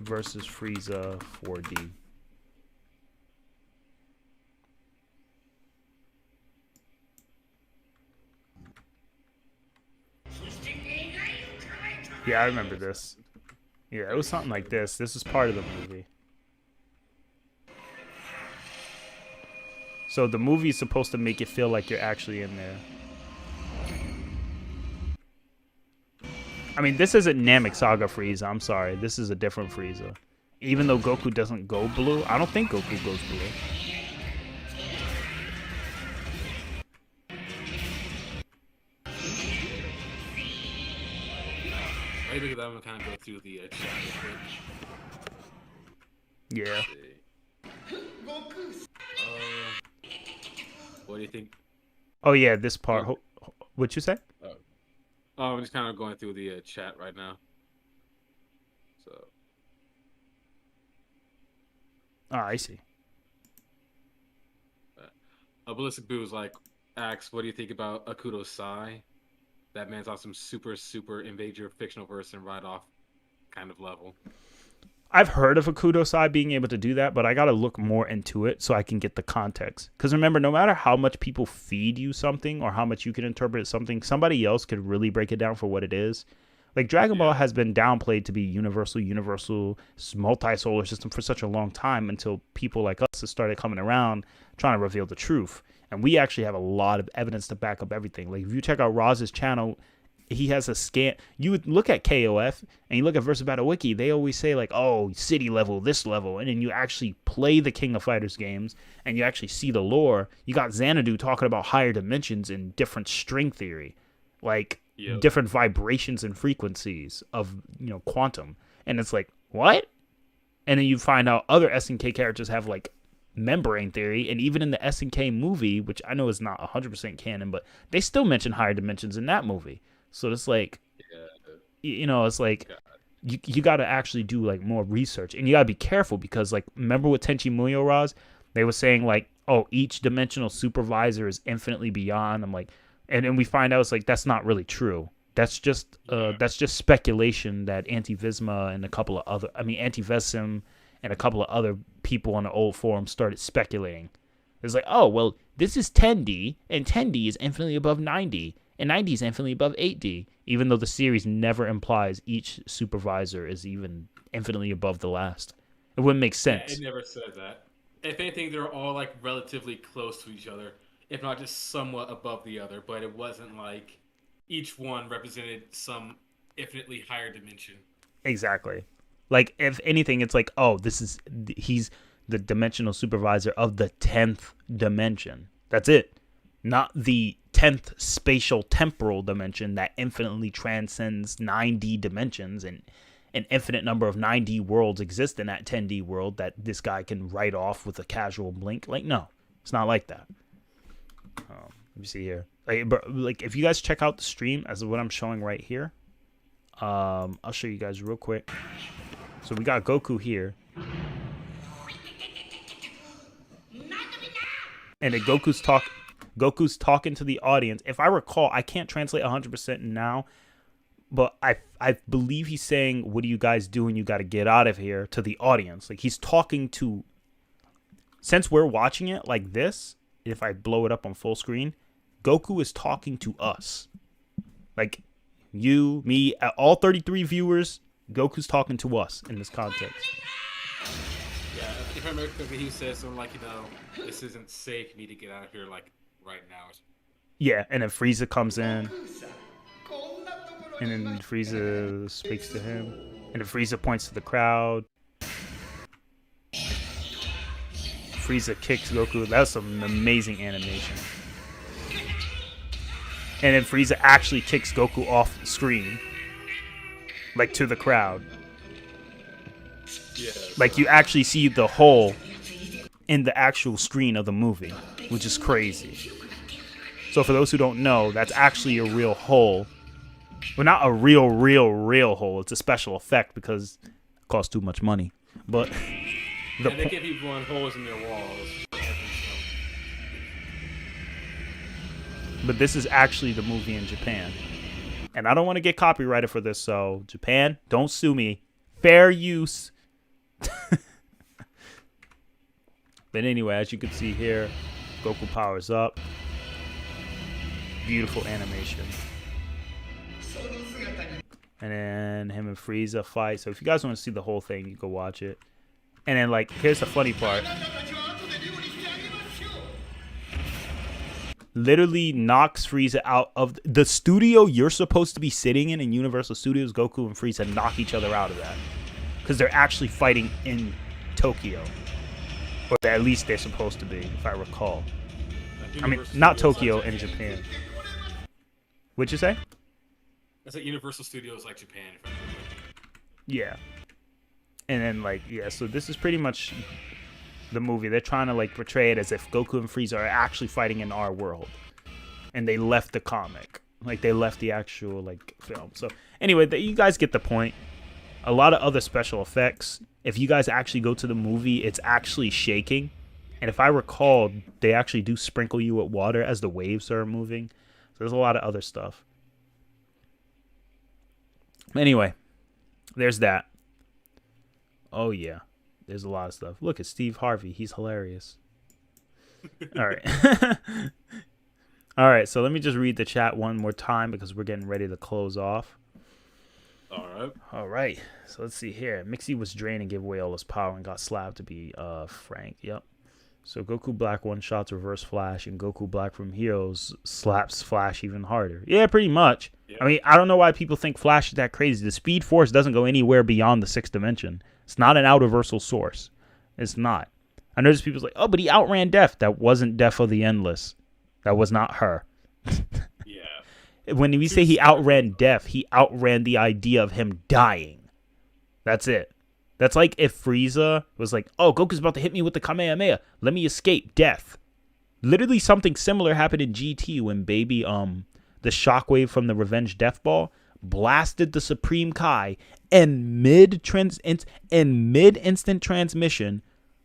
versus Frieza 4D. Yeah, I remember this. Yeah, it was something like this. This is part of the movie. So the movie is supposed to make it feel like you're actually in there. I mean, this isn't Namek Saga Frieza. I'm sorry. This is a different Frieza. Even though Goku doesn't go blue, I don't think Goku goes blue. Maybe that one kind of go through the chat real quick. Yeah. What do you think? Oh yeah, this part. What'd you say? Oh, I'm just kind of going through the chat right now. So, Oh, I see. Ballistic Boo's like, asks, what do you think about Akuto Sai? That man's on some super invade your fictional person right off kind of level. I've heard of a Kudosai being able to do that, but I got to look more into it so I can get the context. Because remember, no matter how much people feed you something or how much you can interpret something, somebody else could really break it down for what it is. Like Dragon Ball has been downplayed to be universal, multi-solar system for such a long time until people like us have started coming around trying to reveal the truth. And we actually have a lot of evidence to back up everything. Like if you check out Roz's channel, he has a scan. You would look at KOF and you look at Versus Battle Wiki. They always say like, "Oh, city level, this level," and then you actually play the King of Fighters games and you actually see the lore. You got Xanadu talking about higher dimensions and different string theory, like different vibrations and frequencies of quantum. And it's like, what? And then you find out other SNK characters have like membrane theory, and even in the SNK movie, which I know is not 100% canon, but they still mention higher dimensions in that movie. So it's like, it's like you got to actually do like more research, and you got to be careful because like, remember with Tenchi Muyo Raz, they were saying like, oh, each dimensional supervisor is infinitely beyond. I'm like, and then we find out it's like that's not really true. That's just speculation that Anti-Visma and Anti-Vesim and a couple of other people on the old forum started speculating. It's like, oh, well, this is 10D, and 10D is infinitely above 9D, and 9D is infinitely above 8D, even though the series never implies each supervisor is even infinitely above the last. It wouldn't make sense. Yeah, it never said that. If anything, they're all like relatively close to each other, if not just somewhat above the other, but it wasn't like each one represented some infinitely higher dimension. Exactly. Like, if anything, it's like, oh, he's the dimensional supervisor of the 10th dimension. That's it. Not the 10th spatial temporal dimension that infinitely transcends 9D dimensions, and an infinite number of 9D worlds exist in that 10D world that this guy can write off with a casual blink. Like, no, it's not like that. Let me see here. Like, if you guys check out the stream as what I'm showing right here, I'll show you guys real quick. So we got Goku here. And then Goku's talking to the audience. If I recall, I can't translate 100% now, but I believe he's saying, "What are you guys doing? You got to get out of here," to the audience. Like, he's talking to, since we're watching it like this, if I blow it up on full screen, Goku is talking to us. Like, you, me, all 33 viewers, Goku's talking to us in this context. Yeah, if I remember correctly, he says something like, this isn't safe, you need to get out of here, like, right now. Yeah, and then Frieza comes in. And then Frieza speaks to him. And then Frieza points to the crowd. Frieza kicks Goku. That's some amazing animation. And then Frieza actually kicks Goku off the screen. Like, to the crowd. Yeah. Like, you actually see the hole in the actual screen of the movie, which is crazy. So for those who don't know, that's actually a real hole. Well, not a real hole. It's a special effect because it costs too much money. But they give people holes in their walls. But this is actually the movie in Japan. And I don't want to get copyrighted for this, so Japan, don't sue me. Fair use. But anyway, as you can see here, Goku powers up. Beautiful animation. And then him and Frieza fight. So if you guys want to see the whole thing, you go watch it. And then, like, here's the funny part. Literally knocks Frieza out of the studio you're supposed to be sitting in Universal Studios. Goku and Frieza knock each other out of that. Because they're actually fighting in Tokyo. Or at least they're supposed to be, if I recall. I mean, not Tokyo, in Japan. What'd you say? That's like Universal Studios like Japan. If I remember. Yeah. And then, like, yeah, so this is pretty much the movie. They're trying to like portray it as if Goku and Frieza are actually fighting in our world, and they left the comic, like they left the actual like film. So anyway, you guys get the point. A lot of other special effects. If you guys actually go to the movie, it's actually shaking, and if I recall, they actually do sprinkle you with water as the waves are moving. So there's a lot of other stuff. Anyway, there's that. Oh yeah, there's a lot of stuff. Look at Steve Harvey. He's hilarious. All right. All right, so let me just read the chat one more time because we're getting ready to close off. All right. So let's see here. Mixie was drained and gave away all his power and got slapped to be Frank. Yep. So Goku Black one-shots Reverse Flash, and Goku Black from Heroes slaps Flash even harder. Yeah, pretty much. Yeah. I mean, I don't know why people think Flash is that crazy. The Speed Force doesn't go anywhere beyond the 6th dimension. It's not an outer-versal source. It's not. I know there's people like, oh, but he outran Death. That wasn't Death of the Endless. That was not her. Yeah. When we say he outran Death, he outran the idea of him dying. That's it. That's like if Frieza was like, oh, Goku's about to hit me with the Kamehameha. Let me escape death. Literally something similar happened in GT when baby, the shockwave from the Revenge Death Ball blasted the Supreme Kai, and mid-instant transmission,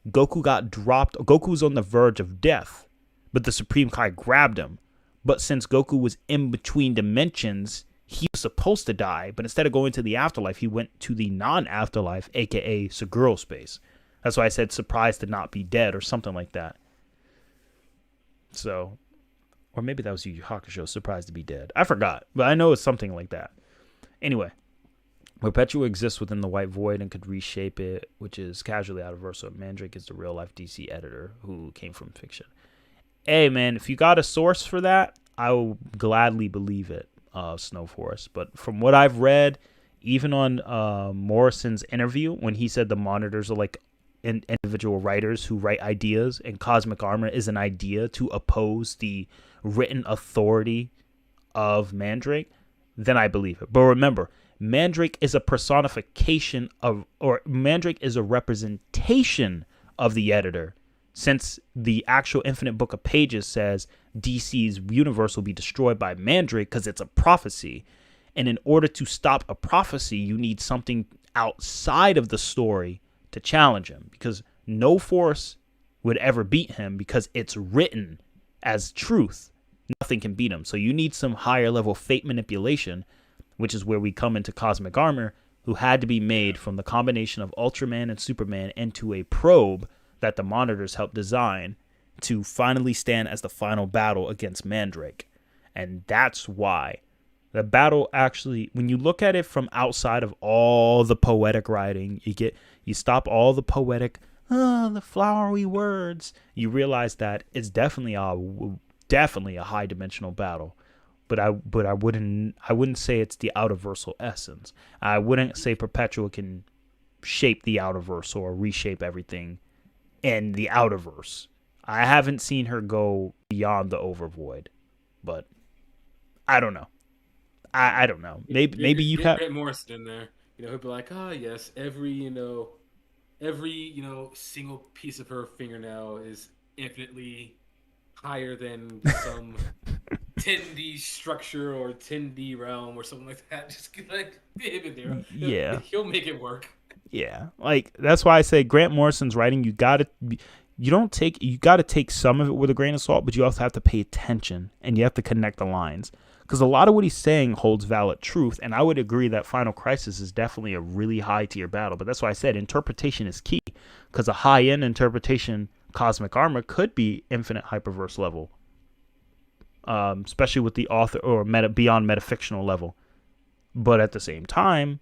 Goku got dropped. Goku was on the verge of death, but the Supreme Kai grabbed him. But since Goku was in between dimensions, he was supposed to die, but instead of going to the afterlife, he went to the non-afterlife, aka Seguro space. That's why I said surprised to not be dead or something like that. So, or maybe that was Yu Yu Hakusho, surprised to be dead. I forgot, but I know it's something like that. Anyway, Perpetua exists within the White Void and could reshape it, which is casually out of verse. So Mandrake is the real-life DC editor who came from fiction. Hey, man, if you got a source for that, I will gladly believe it. Snow Forest, but from what I've read, even on Morrison's interview, when he said the monitors are like individual writers who write ideas, and Cosmic Armor is an idea to oppose the written authority of Mandrake, then I believe it. But remember, Mandrake is a personification of, or Mandrake is a representation of the editor, since the actual Infinite Book of Pages says DC's universe will be destroyed by Mandrake because it's a prophecy. And in order to stop a prophecy, you need something outside of the story to challenge him, because no force would ever beat him because it's written as truth. Nothing can beat him. So you need some higher level fate manipulation, which is where we come into Cosmic Armor, who had to be made from the combination of Ultraman and Superman into a probe that the monitors helped design to finally stand as the final battle against Mandrake. And that's why the battle actually, when you look at it from outside of all the poetic writing, you stop all the poetic, the flowery words, you realize that it's definitely a high dimensional battle. But I wouldn't say it's the outerversal essence. I wouldn't say Perpetua can shape the outerverse or reshape everything in the outerverse. I haven't seen her go beyond the overvoid, but I don't know. I don't know. Maybe you have Grant Morrison in there. He'll be like, yes, every single piece of her fingernail is infinitely higher than some 10D structure or 10D realm or something like that. Just like him in there. Yeah, he'll make it work. Yeah, like that's why I say Grant Morrison's writing. You gotta take some of it with a grain of salt, but you also have to pay attention and you have to connect the lines, because a lot of what he's saying holds valid truth. And I would agree that Final Crisis is definitely a really high tier battle, but that's why I said interpretation is key, because a high end interpretation, Cosmic Armor, could be Infinite Hyperverse level, especially with the author or beyond metafictional level. But at the same time,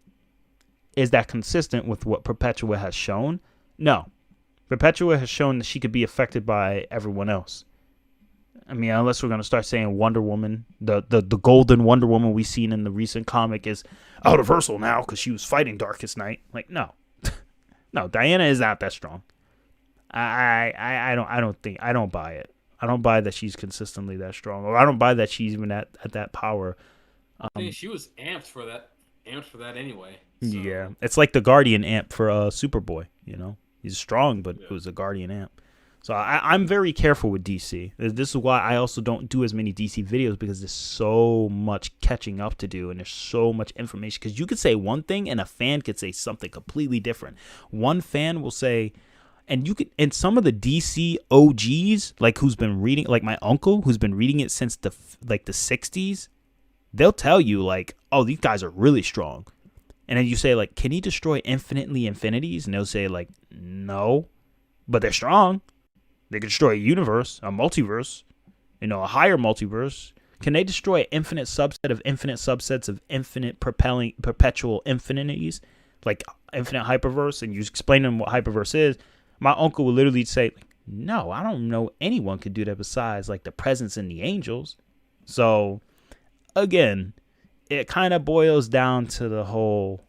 is that consistent with what Perpetua has shown? No. Perpetua has shown that she could be affected by everyone else. I mean, unless we're going to start saying Wonder Woman, the golden Wonder Woman we've seen in the recent comic is outerversal now because she was fighting Darkest Night. Like, no. No, Diana is not that strong. I don't buy it. I don't buy that she's consistently that strong, or I don't buy that she's even at that power. She was amped for that anyway. So. Yeah, it's like the Guardian amp for Superboy, He's strong, but it was a Guardian amp. So I'm very careful with DC. This is why I also don't do as many DC videos, because there's so much catching up to do, and there's so much information. Because you could say one thing, and a fan could say something completely different. One fan will say, and some of the DC OGs, like who's been reading, like my uncle who's been reading it since the 60s, they'll tell you like, oh, these guys are really strong. And then you say like, can he destroy infinitely infinities? And they'll say like, no, but they're strong. They can destroy a universe, a multiverse, a higher multiverse. Can they destroy an infinite subset of infinite subsets of infinite perpetual infinities, like infinite hyperverse? And you explain to them what hyperverse is. My uncle would literally say, no, I don't know anyone could do that besides like the presence in the angels. So again, it kind of boils down to the whole,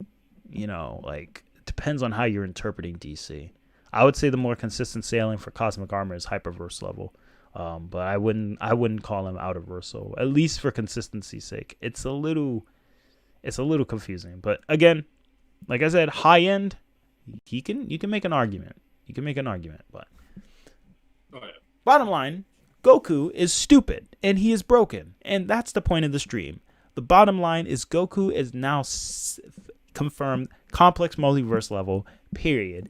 like, it depends on how you're interpreting DC. I would say the more consistent sailing for Cosmic Armor is hyperverse level, but I wouldn't call him out of verso, at least for consistency's sake. It's a little confusing, but again, like I said, high end, you can make an argument. You can make an argument, but bottom line, Goku is stupid and he is broken, and that's the point of the stream. The bottom line is Goku is now confirmed complex multiverse level, period.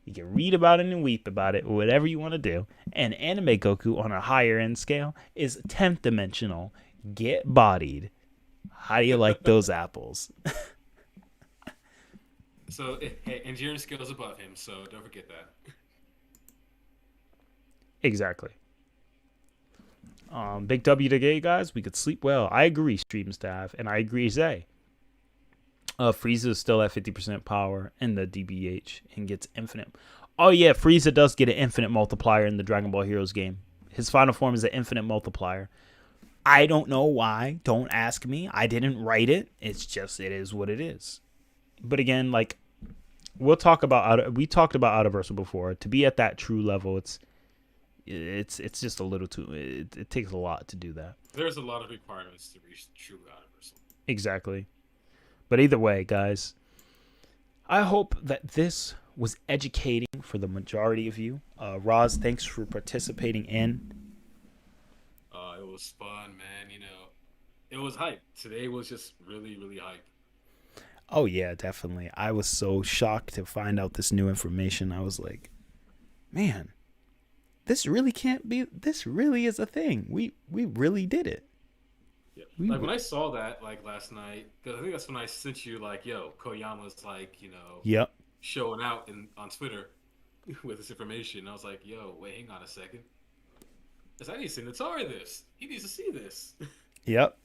You can read about it and weep about it, whatever you want to do. And anime Goku on a higher end scale is 10th dimensional. Get bodied. How do you like those apples? So, hey, endurance skills above him, so don't forget that. Exactly. Big W today, guys. We could sleep well. I agree, stream staff, and I agree, Zay. Frieza is still at 50% power in the DBH and gets infinite. Oh yeah, Frieza does get an infinite multiplier in the Dragon Ball Heroes game. His final form is an infinite multiplier. I don't know why. Don't ask me. I didn't write it. It's just, it is what it is. But again, like, we talked about Outerversal before. To be at that true level, it's just a little too. It takes a lot to do that. There's a lot of requirements to reach true Outerversal. Exactly. But either way, guys, I hope that this was educating for the majority of you. Roz, thanks for participating in. It was fun, man. It was hype. Today was just really, really hype. Oh yeah, definitely. I was so shocked to find out this new information. I was like, man, this really can't be. This really is a thing. We really did it. Yeah. Like when I saw that like last night, because I think that's when I sent you like, yo, Koyama's like, yep, showing out on Twitter with this information. I was like, yo, wait, hang on a second. I need to send Atari this. He needs to see this. Yep.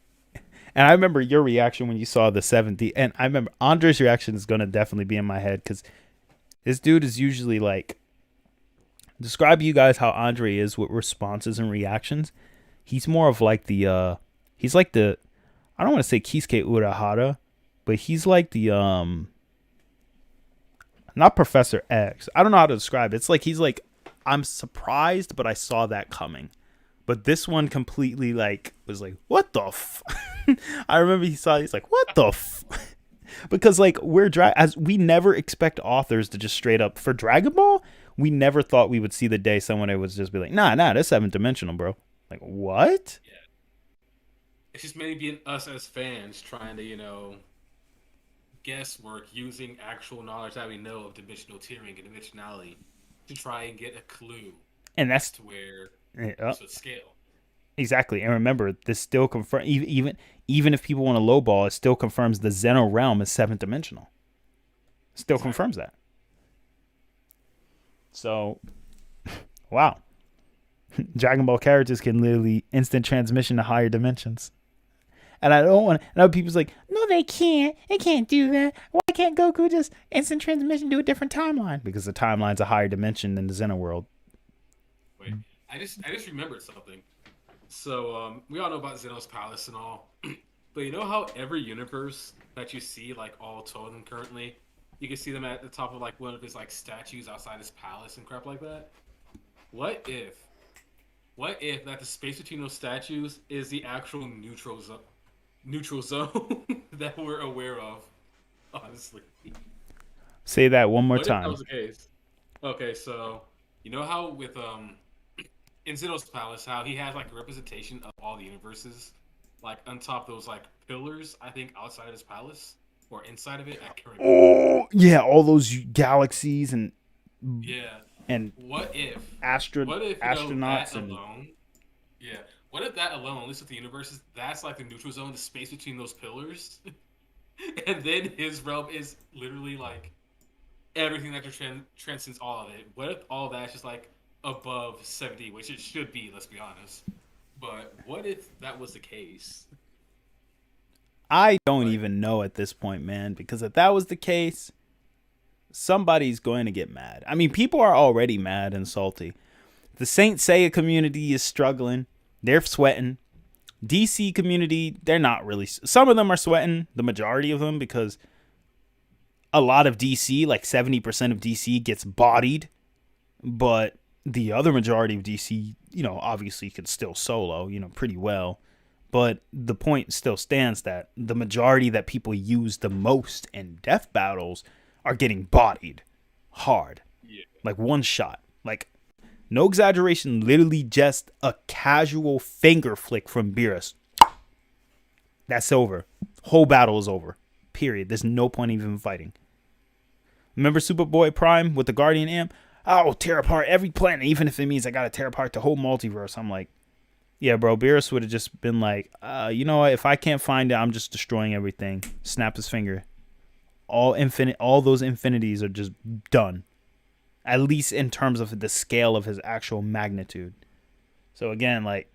And I remember your reaction when you saw the 70. And I remember Andre's reaction is going to definitely be in my head, because this dude is usually like, describe you guys how Andre is with responses and reactions. He's more of like the, he's like the, I don't want to say Kisuke Urahara, but he's like the, not Professor X. I don't know how to describe it. It's like, he's like, I'm surprised, but I saw that coming. But this one completely like was like, what the f? I remember he's like, what the f? Because like as we never expect authors to just straight up for Dragon Ball, we never thought we would see the day someone would just be like, nah, that's 7th dimensional, bro. Like, what? Yeah. It's just maybe us as fans trying to, guesswork using actual knowledge that we know of dimensional tiering and dimensionality to try and get a clue. And that's to where this would scale. Exactly. And remember, this still confirms, even if people want to lowball, it still confirms the Zeno realm is 7th dimensional. Still confirms that. So, wow. Dragon Ball characters can literally instant transmission to higher dimensions. And I don't want to, and other people's like, no, they can't. They can't do that. Why can't Goku just instant transmission to a different timeline? Because the timeline's a higher dimension than the Zeno world. Wait, I just remembered something. So we all know about Zeno's palace and all, but you know how every universe that you see, like all totem currently, you can see them at the top of like one of his like statues outside his palace and crap like that. What if that the space between those statues is the actual neutral zone that we're aware of? Honestly. Say that one more What time. if that was the case? Okay, so you know how with in Zeno's palace, how he has like a representation of all the universes, like on top of those like pillars. I think outside of his palace or inside of it, I can't remember. Oh yeah, all those galaxies Yeah. and What if? astro What if that astronauts and alone? Yeah. What if that alone, at least with the universes, that's like the neutral zone, the space between those pillars, and then his realm is literally like everything that transcends all of it. What if all that's just like above 70, which it should be, let's be honest. But what if that was the case? I don't Like, even know at this point, man, because if that was the case, somebody's going to get mad. I mean, people are already mad and salty. The Saint Seiya community is struggling. They're sweating. DC community, they're not really. Some of them are sweating, the majority of them, because a lot of DC, like 70% of DC, gets bodied. But the other majority of DC, obviously could still solo, pretty well. But the point still stands that the majority that people use the most in death battles are getting bodied hard. yeah. Like one shot. Like, no exaggeration, literally just a casual finger flick from Beerus. That's over. Whole battle is over. Period. There's no point even fighting. Remember Superboy Prime with the Guardian Amp? I'll tear apart every planet, even if it means I gotta tear apart the whole multiverse. I'm like, yeah, bro, Beerus would have just been like, you know what? If I can't find it, I'm just destroying everything. Snap his finger. All those infinities are just done. At least in terms of the scale of his actual magnitude. So again, like,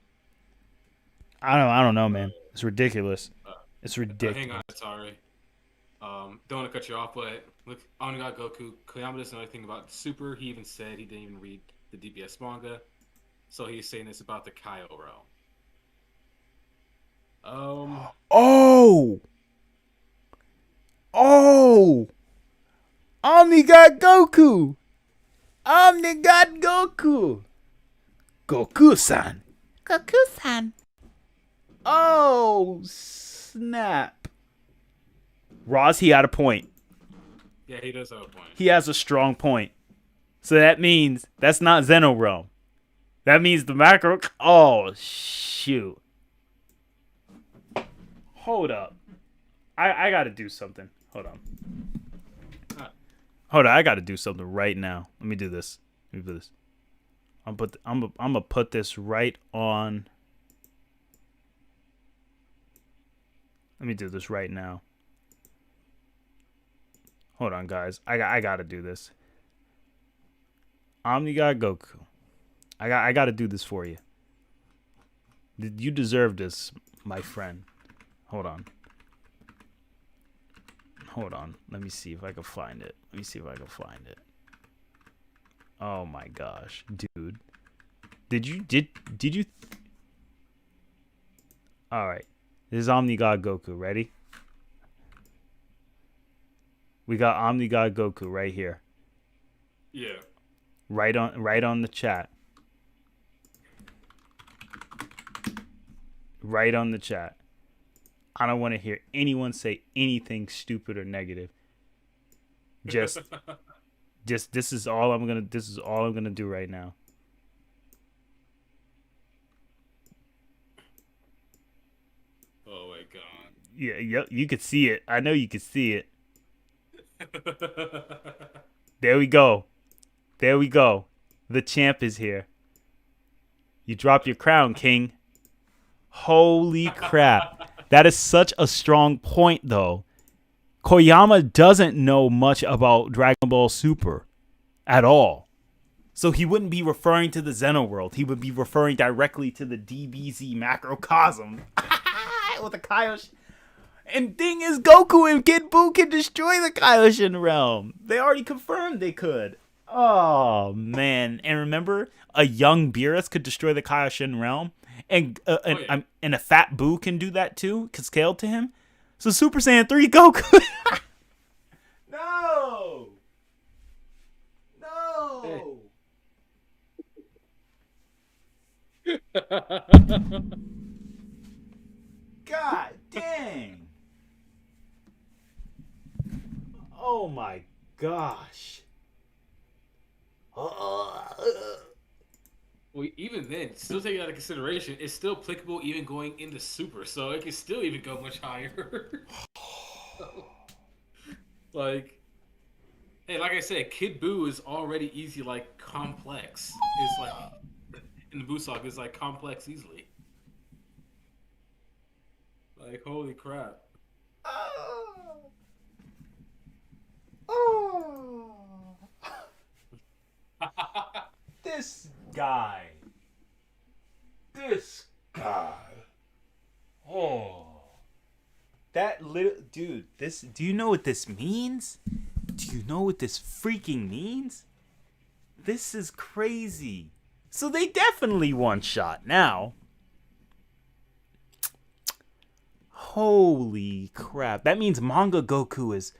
I don't know, man. It's ridiculous. It's ridiculous. Hang on, sorry. Don't want to cut you off, but look, Onigashima Goku, Koyama doesn't know anything about Super. He even said he didn't even read the DBS manga. So he's saying this about the Kaio realm. Oh! Omni got Goku! Omni got Goku! Goku-san! Goku-san. Oh, snap. Roz, he had a point. Yeah, he does have a point. He has a strong point. So that means that's not Zeno Realm. That means the macro. Oh, shoot. Hold up. I got to do something. Hold on. I got to do something right now. Let me do this. I'm gonna put this right on. Let me do this right now. Hold on, guys. I gotta do this. Omnigod Goku. I gotta do this for you. You deserve this, my friend. Hold on. Let me see if I can find it. Oh my gosh, dude. Did you? All right. This is Omnigod Goku. Ready? We got Omnigod Goku right here. Yeah. Right on the chat. Right on the chat. I don't want to hear anyone say anything stupid or negative. Just this is all I'm gonna do right now. Oh my god. Yeah, you could see it. I know you could see it. There we go. The champ is here. You dropped your crown, King. Holy crap. That is such a strong point, though. Koyama doesn't know much about Dragon Ball Super at all. So he wouldn't be referring to the Xeno world. He would be referring directly to the DBZ macrocosm. With the Kaioshin. And thing is, Goku and Kid Buu can destroy the Kaioshin realm. They already confirmed they could. Oh, man. And remember, a young Beerus could destroy the Kaioshin realm. And and a fat Buu can do that too, can scale to him. So Super Saiyan 3 Goku. No. God dang. Oh my gosh. Well, even then, still taking that into consideration, it's still applicable even going into Super, so it can still even go much higher. Like, hey, like I said, Kid Buu is already easy, like complex. It's like in the Buu saga, it's like complex easily. Like, holy crap! This guy. This guy. Oh. That little dude, this do you know what this means? Do you know what this freaking means? This is crazy. So they definitely one shot now. Holy crap. That means Manga Goku is,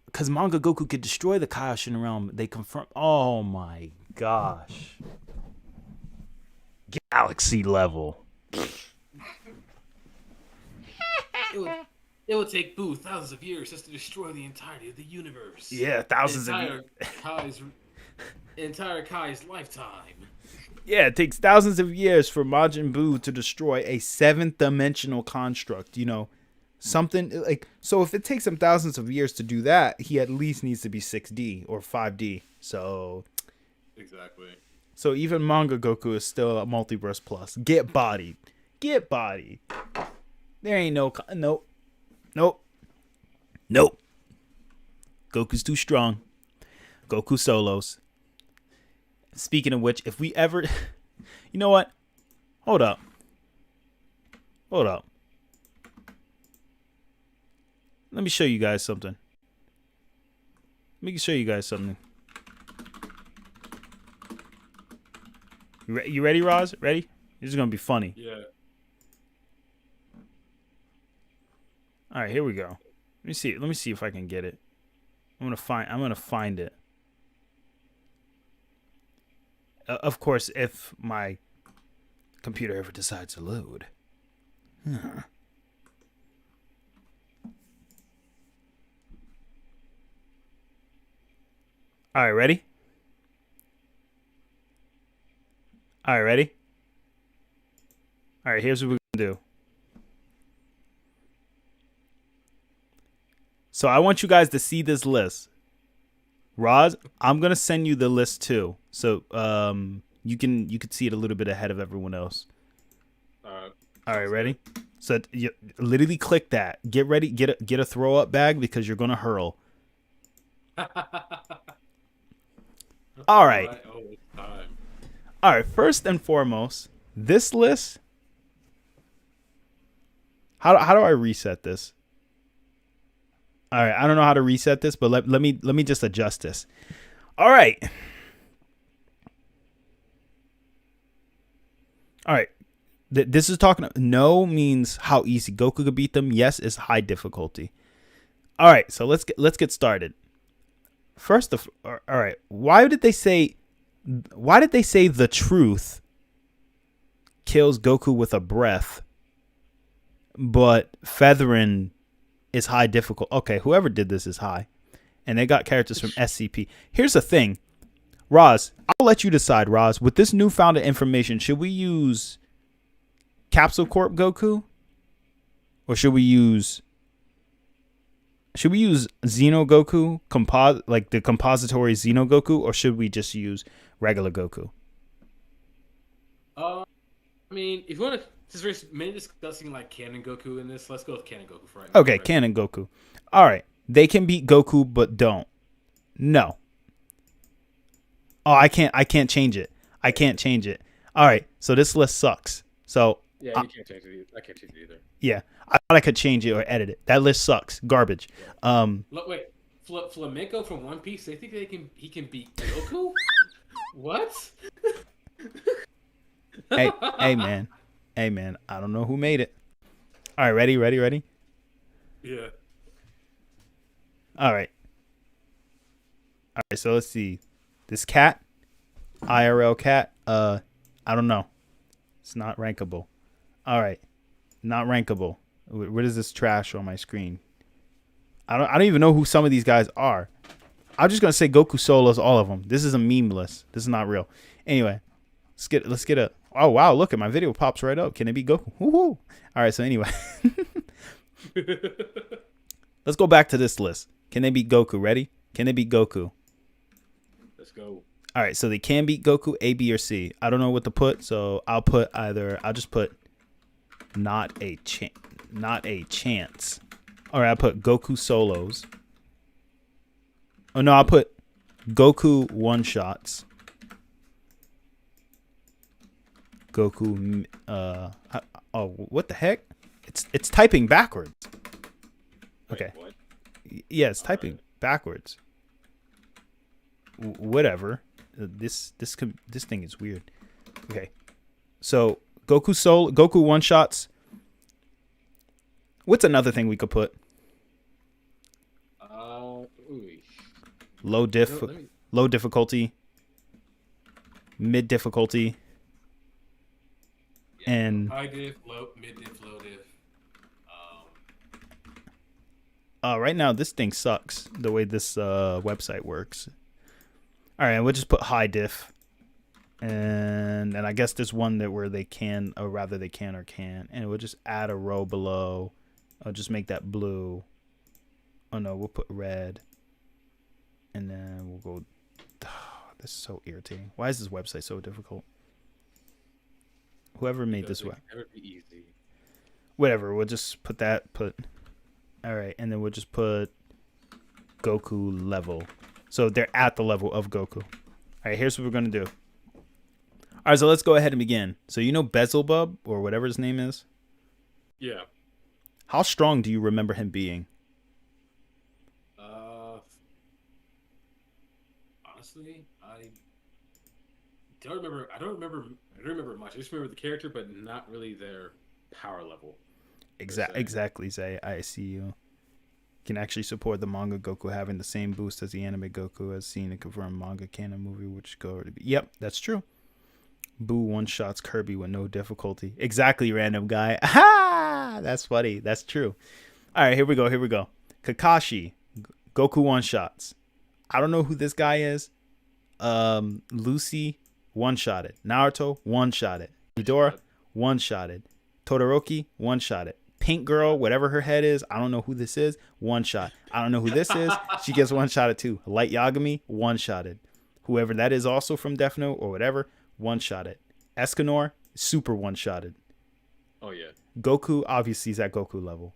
because Manga Goku could destroy the Kaioshin realm. They confirm. Oh my gosh. Galaxy level. It would take Buu thousands of years just to destroy the entirety of the universe. Yeah, thousands of years. Entire Kai's lifetime. Yeah, it takes thousands of years for Majin Buu to destroy a seventh dimensional construct. You know, something like, so if it takes him thousands of years to do that, he at least needs to be 6D or 5D. So Exactly. So even Manga Goku is still a multiverse plus. Get bodied. Get bodied. There ain't no nope. Nope. Nope. Goku's too strong. Goku solos. Speaking of which, if we ever you know what? Hold up. Hold up. Let me show you guys something. Let me show you guys something. You ready, Roz? Ready? This is gonna be funny. Yeah. All right, here we go. Let me see. Let me see if I can get it. I'm gonna find it. Of course, if my computer ever decides to load. Huh. All right, ready? All right, ready? All right, here's what we're gonna do. So I want you guys to see this list. Roz, I'm gonna send you the list too, so you can see it a little bit ahead of everyone else. All right, ready? So you literally click that. Get ready. Get a throw up bag because you're gonna hurl. All right. All right. First and foremost, this list. How do I reset this? All right, I don't know how to reset this, but let me just adjust this. All right. All right. This is talking. No means how easy Goku could beat them. Yes is high difficulty. All right, so let's get started. First of all right, why did they say the truth kills Goku with a breath, but feathering is high difficult? Okay, whoever did this is high. And they got characters from SCP. Here's the thing. Roz, I'll let you decide, Roz. With this newfound information, should we use Capsule Corp Goku? Or should we use Xeno Goku, like the compository Xeno Goku, or should we just use regular Goku? I mean, if you want to, since we're mainly discussing like canon Goku in this, let's go with canon Goku for right now. Okay, canon Goku. All right, they can beat Goku, but don't. No. Oh, I can't change it. I can't change it. All right, so this list sucks. So yeah, you can't change it either. I can't change it either. Yeah, I thought I could change it or edit it. That list sucks. Garbage. Look, wait, Flamenco from One Piece. They think he can beat Goku? What? Hey man, I don't know who made it. All right, ready? Yeah. All right. So let's see. This cat, IRL cat. I don't know. It's not rankable. All right, not rankable. What is this trash on my screen? I don't even know who some of these guys are. I'm just gonna say Goku solos all of them. This is a meme list. This is not real. Anyway, let's get a. Oh wow! Look at my video pops right up. Can it be Goku? Woohoo! All right. So anyway, let's go back to this list. Can they beat Goku? Ready? Can they beat Goku? Let's go. All right. So they can beat Goku. A, B, or C. I don't know what to put, so I'll put either. I'll just put not a chance. All right. I'll put Goku solos. Oh no! I'll put Goku one shots. Goku. Oh, what the heck? It's typing backwards. Okay. Wait, what? Yeah, it's typing backwards. Whatever. This thing is weird. Okay. So Goku one shots. What's another thing we could put? Ooh. Low difficulty, mid difficulty, and high diff, low, mid diff, low diff. right now this thing sucks the way this website works. All right, we'll just put high diff, and I guess there's one that where they can, or rather they can or can't, and we'll just add a row below. I'll just make that blue. Oh no, we'll put red. And then we'll go. Oh, this is so irritating. Why is this website so difficult? Whoever made this web. Never be easy. Whatever. We'll just put that. All right, and then we'll just put Goku level. So they're at the level of Goku. All right. Here's what we're gonna do. All right. So let's go ahead and begin. So you know Beelzebub or whatever his name is. Yeah. How strong do you remember him being? Honestly, I don't remember much. I just remember the character, but not really their power level. Exactly, Zay. I see you. Can actually support the manga Goku having the same boost as the anime Goku, as seen in confirmed manga canon movie, which go to be. Yep, that's true. Boo one shots Kirby with no difficulty. Exactly, random guy. Ah, that's funny. That's true. All right, here we go. Kakashi, Goku one shots. I don't know who this guy is. Lucy one shotted. Naruto one shotted. Midora one shotted. Todoroki one shotted. Pink girl, whatever her head is, I don't know who this is. One shot. I don't know who this is. She gets one shotted too. Light Yagami one shotted. Whoever that is, also from Death Note or whatever, one shotted. Escanor super one shotted. Oh yeah. Goku obviously is at Goku level.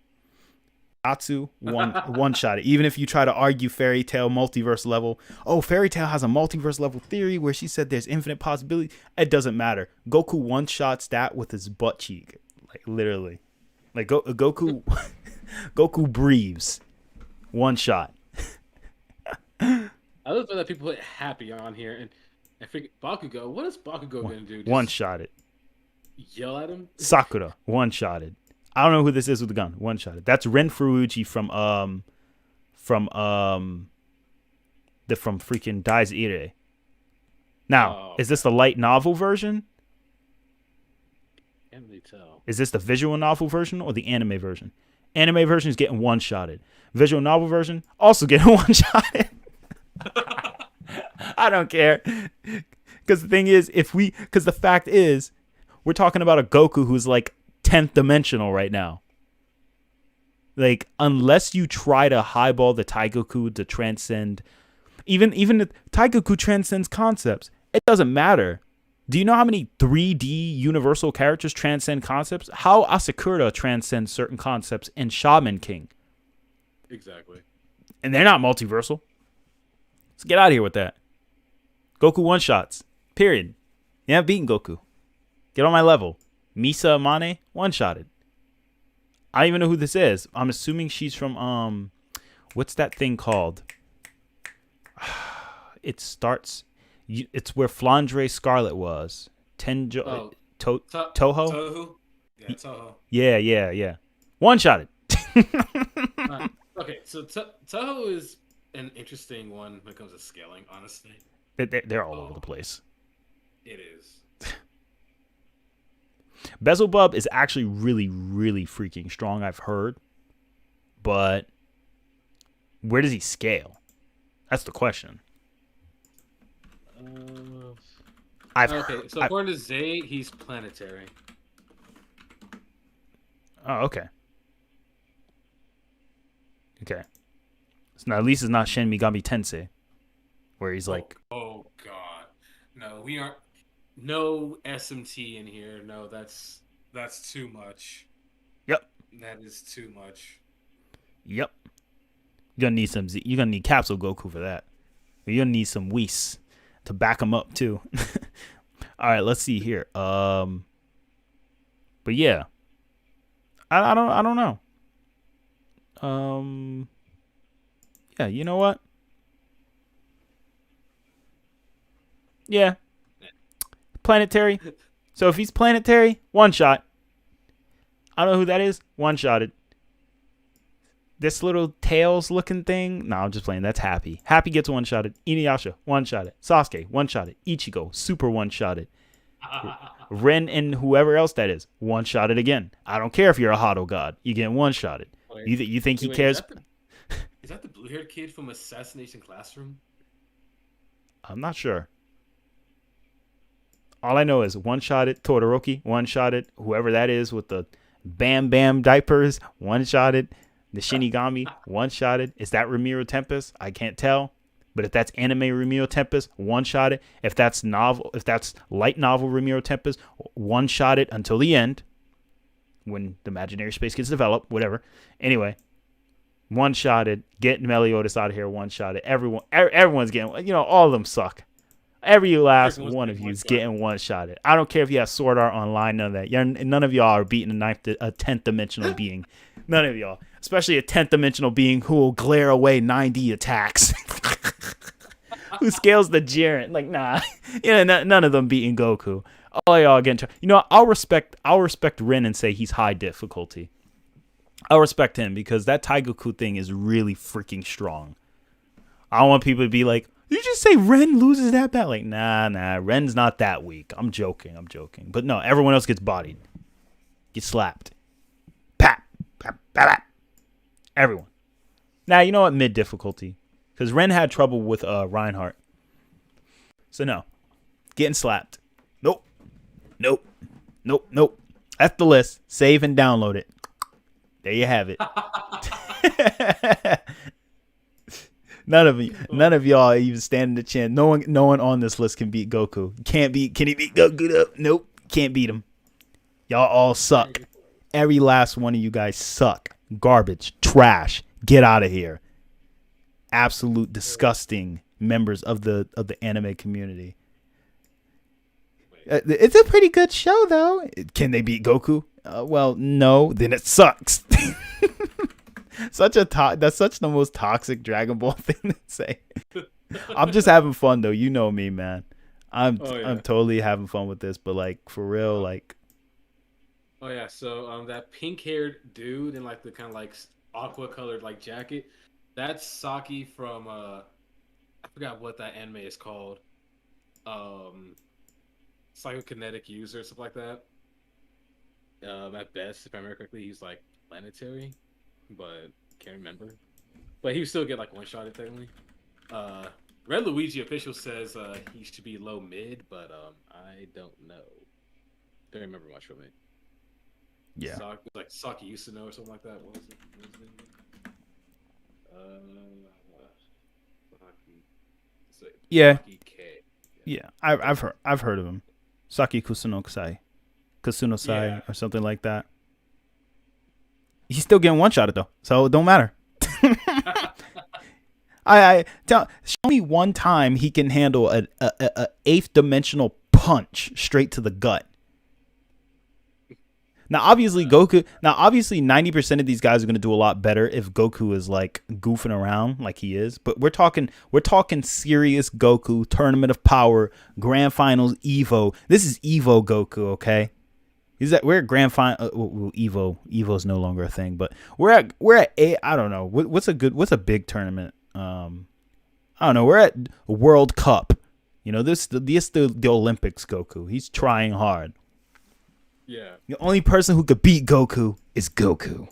Atsu one shot it. Even if you try to argue Fairy Tail multiverse level, Fairy Tail has a multiverse level theory where she said there's infinite possibility. It doesn't matter. Goku one shots that with his butt cheek, like literally, like Goku. Goku breathes one shot. I love that people put happy on here, and I figure Bakugo. What is Bakugo gonna do? Just one shot it. Yell at him. Sakura one shotted. I don't know who this is with the gun. One shot. That's Ren Furuuchi from freaking Dai's Ire. Now, is this the light novel version? Can't really tell. Is this the visual novel version or the anime version? Anime version is getting one shotted. Visual novel version also getting one shotted. I don't care. Because the thing is, because the fact is, we're talking about a Goku who's like 10th dimensional right now. Like, unless you try to highball the Taigoku to transcend, even the Taigoku transcends concepts. It doesn't matter. Do you know how many 3D universal characters transcend concepts? How Asakura transcends certain concepts in Shaman King. Exactly. And they're not multiversal. Let's get out of here with that. Goku one shots. Period. Yeah, I've beaten Goku. Get on my level. Misa Amane one-shotted. I don't even know who this is. I'm assuming she's from what's that thing called? It starts. It's where Flandre Scarlet was. Toho. Toho. Yeah, Toho. Yeah. One-shotted. Okay, so Toho is an interesting one when it comes to scaling. Honestly, they're all over the place. It is. Beelzebub is actually really, really freaking strong, I've heard. But where does he scale? That's the question. Okay, so according to Zay, he's planetary. Oh, okay. Okay. So now at least it's not Shin Megami Tensei, where he's like, oh god, no, we aren't. No SMT in here. No, that's too much. yep, That is too much. yep. You're gonna need some. You're gonna need Capsule Goku for that. You're gonna need some Whis to back him up too. All right, let's see here. But yeah, I don't know. Yeah, you know what? Yeah, planetary. So if he's planetary, one shot. I don't know who that is. One shotted. This little tails looking thing. No, I'm just playing. That's Happy. Happy gets one shotted. Inuyasha one shotted. Sasuke one shotted. Ichigo super one shotted. Ren and whoever else that is one shotted again. I don't care if you're a Hado god. You get one shotted. You think he cares? Is that the blue-haired kid from Assassination Classroom? I'm not sure. All I know is one shotted Todoroki, one shotted whoever that is with the Bam Bam diapers, one shotted. The Shinigami, one-shotted. Is that Ramiro Tempest? I can't tell. But if that's anime Ramiro Tempest, one-shotted. If that's light novel Ramiro Tempest, one-shotted until the end. When the imaginary space gets developed, whatever. Anyway, one-shotted. Get Meliodas out of here, one-shotted. Everyone's getting, all of them suck. Every last one of you is getting one-shotted. I don't care if you have Sword Art Online, none of that. None of y'all are beating a 10th dimensional being. None of y'all. Especially a 10th dimensional being who will glare away 9D attacks. Who scales the Jiren. Like, nah. None of them beating Goku. All y'all getting... I'll respect Ren and say he's high difficulty. I'll respect him because that Taigoku thing is really freaking strong. I don't want people to be like, you just say Ren loses that bad? Like, nah, Ren's not that weak. I'm joking. But no, everyone else gets bodied. Get slapped. Pap. Everyone. Now, you know what? Mid difficulty. Because Ren had trouble with Reinhardt. So, no. Getting slapped. Nope. That's the list. Save and download it. There you have it. None of y'all even standing a chance. No one on this list can beat Goku. Can he beat Goku? Nope. Can't beat him. Y'all all suck. Every last one of you guys suck. Garbage. Trash. Get out of here. Absolute disgusting members of the anime community. It's a pretty good show, though. Can they beat Goku? Well, no. Then it sucks. That's such the most toxic Dragon Ball thing to say. I'm just having fun, though. You know me, man. I'm totally having fun with this, but like for real, like. Oh yeah, so that pink-haired dude in like the kind of like aqua-colored like jacket, that's Saki from I forgot what that anime is called. Psychokinetic User or something like that. At best, if I remember correctly, he's like planetary, but can't remember. But he would still get like one shot technically. Red Luigi official says he should be low mid, but I don't know. Don't remember much from it. Yeah. Like Saki used to know or something like that. What was it? Yeah. Saki K. Yeah. I've heard of him. Saki Kusunosai or something like that. He's still getting one shot though, so it don't matter. Show me one time he can handle a 8th dimensional punch straight to the gut. Now, obviously, 90% of these guys are going to do a lot better if Goku is like goofing around like he is. But we're talking serious Goku, Tournament of Power, Grand Finals, Evo. This is Evo Goku, okay? We're at Grand Final. Evo. Evo's no longer a thing, but we're at I don't know. What's a big tournament? I don't know. We're at World Cup. This the Olympics. Goku. He's trying hard. Yeah. The only person who could beat Goku is Goku.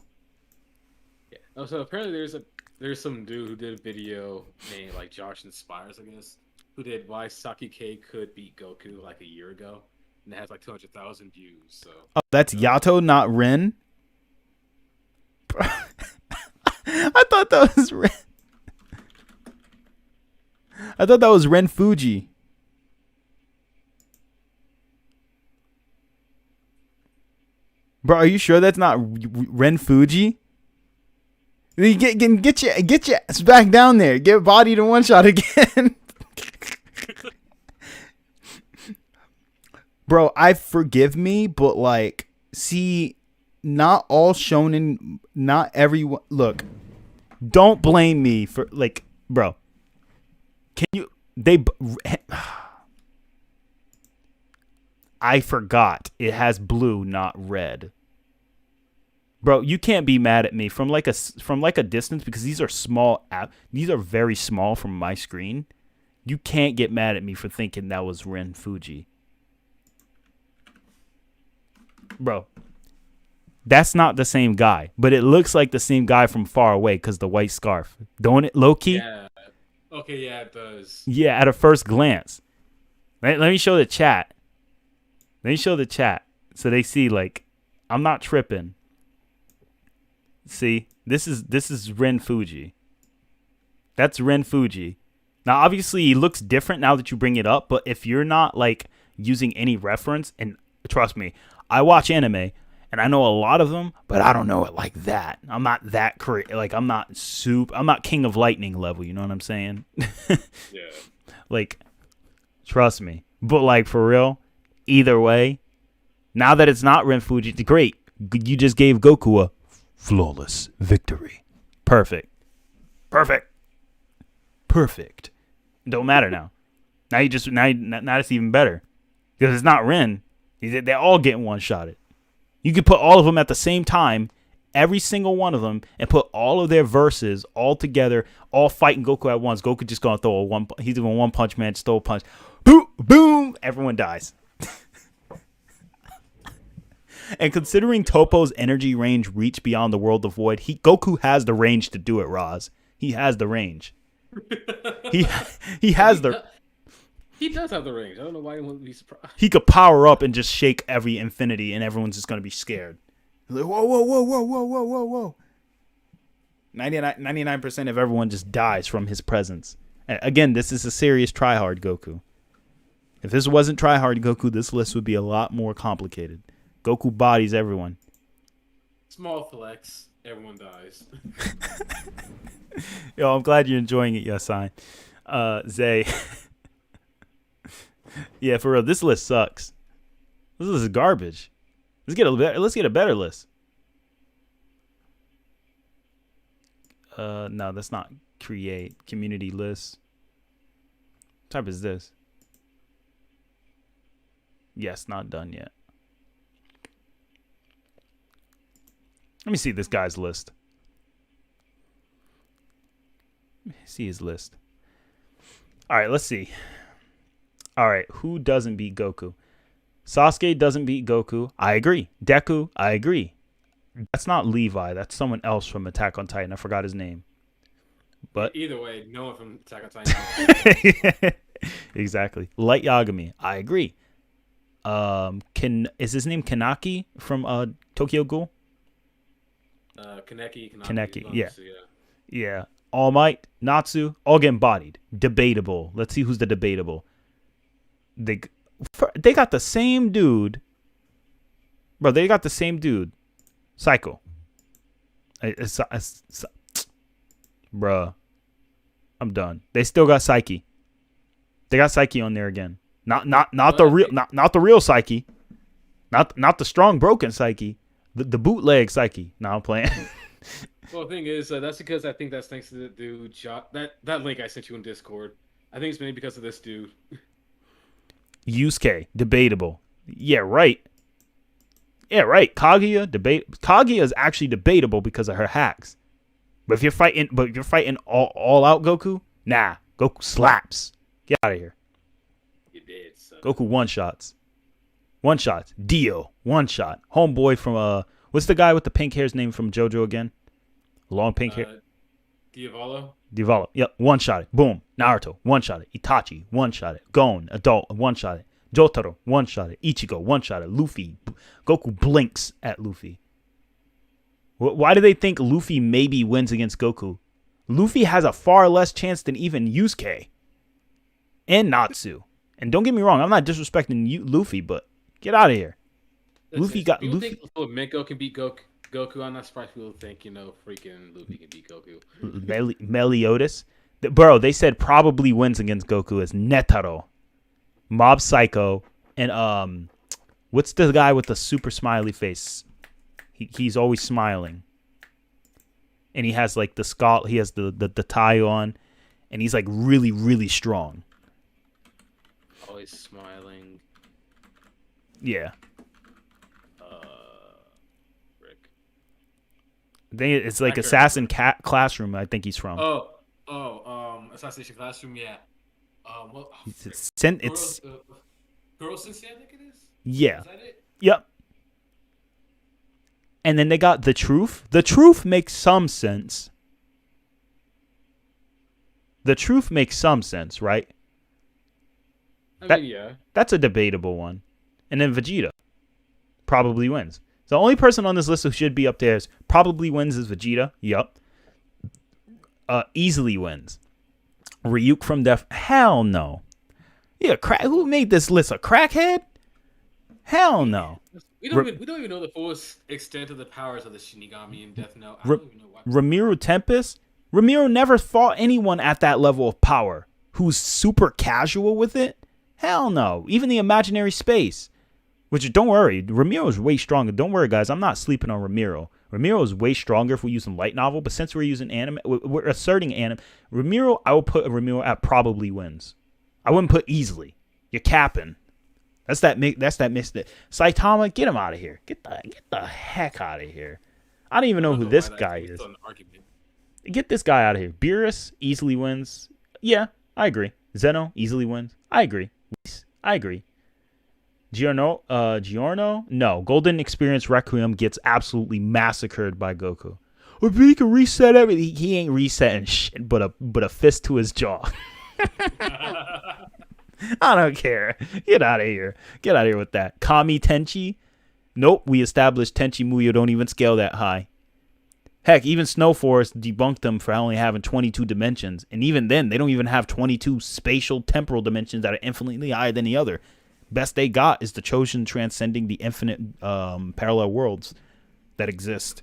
Yeah. Oh, so apparently there's there's some dude who did a video named like Josh Inspires, I guess, who did why Sasuke could beat Goku like a year ago, and it has like 200,000 views. So Oh, that's Yato, not Ren. I thought that was Ren. I thought that was Ren Fuji. Bro, are you sure that's not Ren Fuji? Get your ass back down there. Get bodied in one shot again. Bro, forgive me, but like, see, not all shonen, not everyone. Look, don't blame me for like, bro. Can you? I forgot it has blue, not red. Bro, you can't be mad at me from like a distance because these are small. These are very small from my screen. You can't get mad at me for thinking that was Ren Fuji. Bro, that's not the same guy, but it looks like the same guy from far away because the white scarf. Don't it, low-key? yeah, okay, yeah, it does. Yeah, at a first glance. Let me show the chat. Let me show the chat so they see, like, I'm not tripping. See, this is Ren Fuji. That's Ren Fuji. Now, obviously, he looks different now that you bring it up, but if you're not, like, using any reference, and trust me, I watch anime, and I know a lot of them, but I don't know it like that. I'm not that like, I'm not King of Lightning level, you know what I'm saying? Yeah. Like, trust me. But, like, for real, either way, now that it's not Ren Fuji, it's great. You just gave Goku a flawless victory. Perfect. Don't matter now. Now it's even better. Because it's not Ren. They're all getting one-shotted. You could put all of them at the same time, every single one of them, and put all of their verses all together, all fighting Goku at once. Goku just going to throw he's doing one punch, man, just throw a punch. Boom, boom, everyone dies. And considering Toppo's energy range reached beyond the world of Void, Goku has the range to do it, Roz. He has the range. He has the... He does have the range. I don't know why he wouldn't be surprised. He could power up and just shake every infinity, and everyone's just gonna be scared. Like, whoa, whoa, whoa, whoa, whoa, whoa, whoa, whoa. 99% of everyone just dies from his presence. Again, this is a serious tryhard Goku. If this wasn't tryhard Goku, this list would be a lot more complicated. Goku bodies everyone. Small flex, everyone dies. Yo, I'm glad you're enjoying it, Yasin. Zay. Yeah, for real, this list sucks. This list is garbage. Let's get a better list. No, that's not create community list. What type is this? Yes, not done yet. Let me see this guy's list. Let me see his list. All right, let's see. All right, who doesn't beat Goku? Sasuke doesn't beat Goku. I agree. Deku, I agree. That's not Levi. That's someone else from Attack on Titan. I forgot his name. But either way, no one from Attack on Titan. Exactly. Light Yagami, I agree. Is his name Kaneki from Tokyo Ghoul? Kaneki, yeah. Yeah. All Might, Natsu, all getting bodied. Debatable. Let's see who's the debatable. They got the same dude. Bro, they got the same dude. Psycho. Bruh. I'm done. They still got Psyche. They got Psyche on there again. Not the real Psyche. Not the strong broken Psyche. The bootleg Psyche. Now I'm playing. Well, the thing is, that's because I think that's thanks to the dude. That link I sent you in Discord. I think it's maybe because of this dude. Yusuke, debatable. Yeah, right. Kaguya is actually debatable because of her hacks. But if you're fighting all out Goku, nah, Goku slaps. Get out of here. You did, son. Goku one shots. Dio, one shot. Homeboy from what's the guy with the pink hair's name from JoJo again? Long pink hair. Diavolo. Diavolo. Yep. One shot it. Boom. Naruto. One shot it. Itachi. One shot it. Gon. Adult. One shot it. Jotaro. One shot it. Ichigo. One shot it. Luffy. Goku blinks at Luffy. Why do they think Luffy maybe wins against Goku? Luffy has a far less chance than even Yusuke and Natsu. And don't get me wrong, I'm not disrespecting Luffy, but get out of here. Luffy got people Luffy. think Miko can beat Goku. I'm not surprised people think freaking Luffy can beat Goku. Meliodas. Bro, they said probably wins against Goku as Netaro, Mob Psycho, and what's the guy with the super smiley face? He's always smiling, and he has like the skull. He has the tie on, and he's like really really strong. Always smiling. Yeah. Rick. I think it's like Accurate. Assassin Classroom. I think he's from. Assassination Classroom. Yeah. Well, It's Girl Sensei, I think it is. yeah. Is that it? Yep. And then they got The Truth. The Truth makes some sense. The Truth makes some sense, right? I mean, yeah. That's a debatable one. And then Vegeta probably wins. The only person on this list who should be up there is probably wins is Vegeta. Yup. Easily wins. Ryuk from Death. Hell no. Yeah, who made this list? A crackhead? Hell no. We don't even know the fullest extent of the powers of the Shinigami in Death Note. I don't even know why. Ramiro Tempest? Ramiro never fought anyone at that level of power who's super casual with it. Hell no. Even the imaginary space. Which, don't worry, Ramiro is way stronger. Don't worry, guys. I'm not sleeping on Ramiro. Ramiro is way stronger if we're using light novel, but since we're using anime, we're asserting anime. Ramiro, I will put Ramiro at probably wins. I wouldn't put easily. You're capping. That's that mistake. Saitama, get him out of here. Get the heck out of here. I don't even know who this guy is. Get this guy out of here. Beerus easily wins. Yeah, I agree. Zeno easily wins. I agree. I agree. Giorno? No. Golden Experience Requiem gets absolutely massacred by Goku. If he can reset everything, he ain't resetting shit but a fist to his jaw. I don't care. Get out of here. Get out of here with that. Kami Tenchi? Nope. We established Tenchi Muyo don't even scale that high. Heck, even Snow Forest debunked them for only having 22 dimensions. And even then, they don't even have 22 spatial temporal dimensions that are infinitely higher than the other. Best they got is the Chosen transcending the infinite parallel worlds that exist.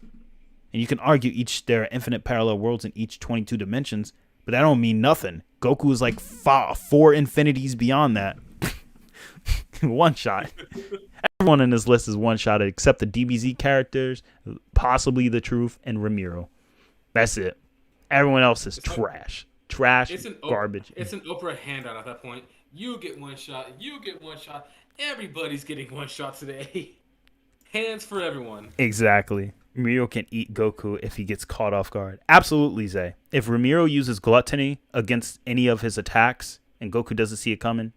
And you can argue there are infinite parallel worlds in each 22 dimensions, but that don't mean nothing. Goku is like four infinities beyond that. One shot. Everyone in this list is one shot except the DBZ characters, possibly The Truth, and Ramiro. That's it. Everyone else is trash. Trash, garbage. It's an Oprah handout at that point. You get one shot. You get one shot. Everybody's getting one shot today. Hands for everyone. Exactly. Ramiro can eat Goku if he gets caught off guard. Absolutely, Zay. If Ramiro uses gluttony against any of his attacks and Goku doesn't see it coming,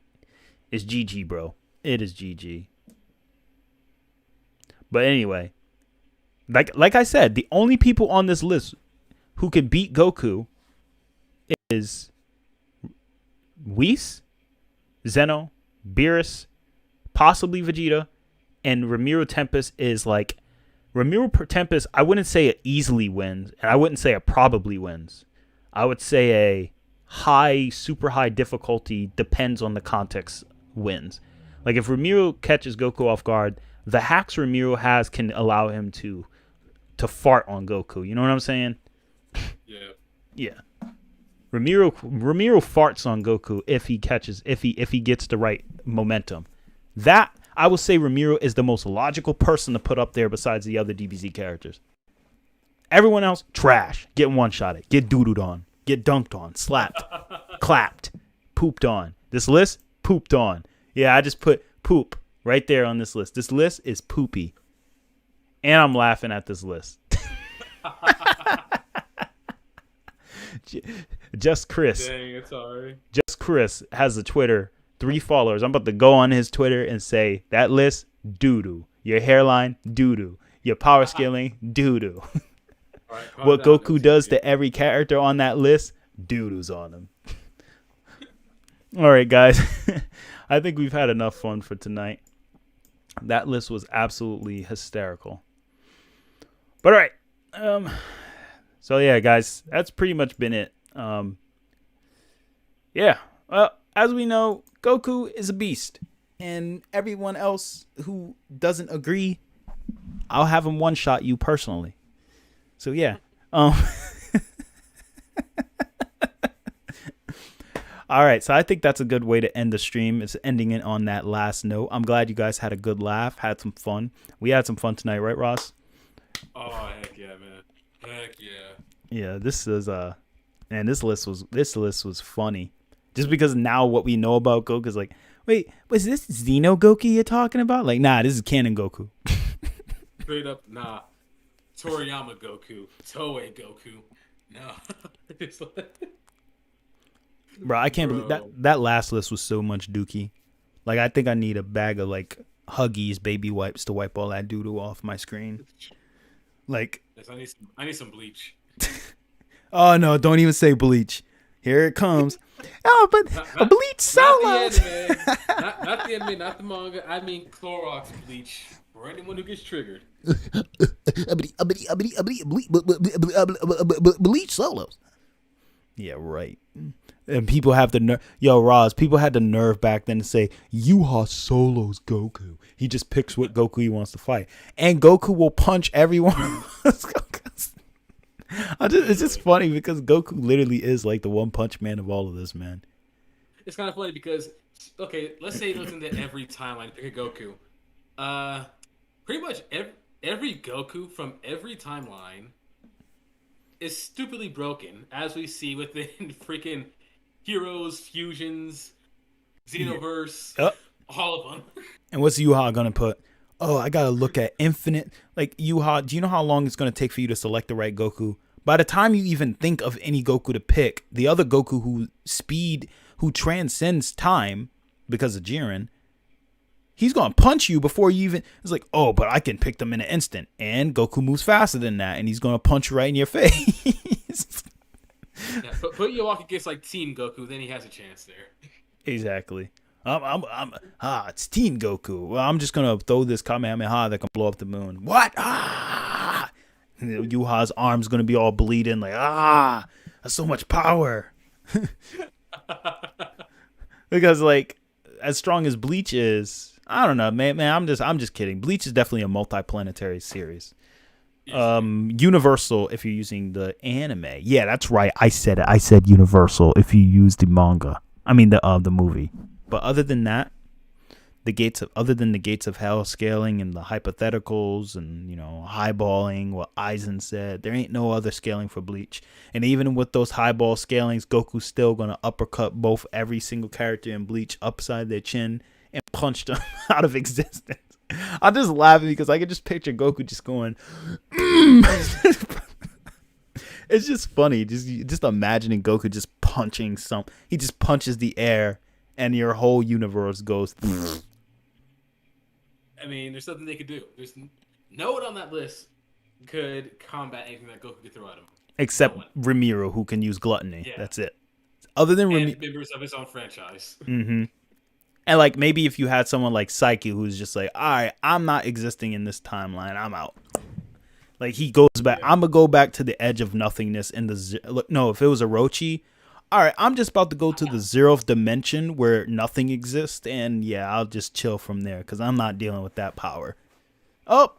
it's GG, bro. It is GG. But anyway, like I said, the only people on this list who can beat Goku is Whis, Zeno, Beerus, possibly Vegeta, and Ramiro Tempest is like Ramiro Tempest. I wouldn't say it easily wins, and I wouldn't say it probably wins. I would say a super high difficulty, depends on the context, wins. Like if Ramiro catches Goku off guard, the hacks Ramiro has can allow him to fart on Goku. You know what I'm saying? Yeah. Yeah. Ramiro farts on Goku if he gets the right momentum. That I will say Ramiro is the most logical person to put up there besides the other DBZ characters. Everyone else, trash. Get one-shotted. Get doodled on. Get dunked on. Slapped. Clapped. Pooped on. This list, pooped on. Yeah, I just put poop right there on this list. This list is poopy. And I'm laughing at this list. Just Chris. Dang, it's sorry. Just Chris has a Twitter, 3 followers. I'm about to go on his Twitter and say, that list, doo-doo. Your hairline, doo-doo. Your power scaling, doo-doo. All right, calm what down, Goku does OTP. to every character on that list, doodles on him. All right, guys. I think we've had enough fun for tonight. That list was absolutely hysterical. But all right. So yeah, guys, that's pretty much been it. Yeah. Well, as we know, Goku is a beast. And everyone else who doesn't agree, I'll have him one-shot you personally. So yeah. All right, so I think that's a good way to end the stream. Is ending it on that last note. I'm glad you guys had a good laugh, had some fun. We had some fun tonight, right, Ross? Oh heck yeah, man! Heck yeah! Yeah, this is and this list was funny. Just because now what we know about Goku is like, wait, was this Xeno Goku you're talking about? Like, nah, this is canon Goku. Straight up, nah. Toriyama Goku, Toei Goku. No. It's like- Bro, I can't believe that last list was so much dookie. Like, I think I need a bag of like Huggies baby wipes to wipe all that doo-doo off my screen. Like, Yes, I need some bleach. oh no, don't even say bleach. Here it comes. Oh, but a bleach solo. Not the anime, not the anime, not the manga. I mean Clorox bleach for anyone who gets triggered. Bleach solos. Yeah, right. And people have the nerve. Yo, Roz, people had the nerve back then to say, Yuha solos Goku. He just picks what Goku he wants to fight. And Goku will punch everyone. It's just funny because Goku literally is like the one punch man of all of this, man. It's kind of funny because, okay, let's say he looks into every timeline, pick a Goku. Pretty much every Goku from every timeline is stupidly broken, as we see within freaking Heroes, Fusions, Xenoverse, all of them. And what's Yuha gonna put? Oh, I gotta look at infinite. Like, Yuha, do you know how long it's gonna take for you to select the right Goku? By the time you even think of any Goku to pick, the other Goku who transcends time because of Jiren, he's gonna punch you before you even. It's like, oh, but I can pick them in an instant, and Goku moves faster than that, and he's gonna punch you right in your face. Yeah, but put Yoaki against like Team Goku, then he has a chance there. Exactly. It's Team Goku. Well, I'm just gonna throw this Kamehameha that can blow up the moon. What? Yuha's arm's gonna be all bleeding. Like, that's so much power. Because like, as strong as Bleach is, I don't know, man. I'm just kidding. Bleach is definitely a multi-planetary series. Universal if you're using the anime. Yeah, that's right. I said it. I said Universal if you use the manga. I mean the movie. But other than that, the gates of hell scaling and the hypotheticals and, you know, highballing, what Aizen said, there ain't no other scaling for Bleach. And even with those highball scalings, Goku's still gonna uppercut every single character in Bleach upside their chin and punch them out of existence. I'm just laughing because I can just picture Goku just going, It's just funny. Just imagining Goku just punching he just punches the air and your whole universe goes. I mean, there's something they could do. There's no one on that list could combat anything that Goku could throw at him. Except Ramiro, who can use gluttony. Yeah. That's it. Other than and members of his own franchise. Mm-hmm. And like maybe if you had someone like Psyche who's just like, all right, I'm not existing in this timeline. I'm out. Like he goes back. Yeah. I'm gonna go back to the edge of nothingness in the no. If it was Orochi, all right, I'm just about to go to the 0th dimension where nothing exists, and yeah, I'll just chill from there because I'm not dealing with that power. Oh,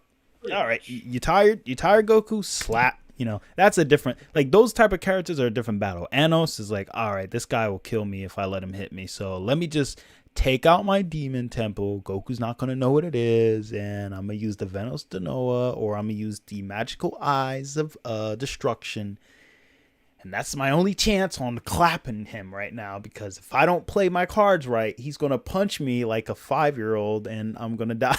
all right, you tired? You tired, Goku? Slap. You know, that's a different, like those type of characters are a different battle. Anos is like, all right, this guy will kill me if I let him hit me. So let me just take out my demon temple. Goku's not going to know what it is. And I'm going to use the Venos Denoa, or I'm going to use the magical eyes of destruction. And that's my only chance on clapping him right now, because if I don't play my cards right, he's going to punch me like a 5-year-old and I'm going to die.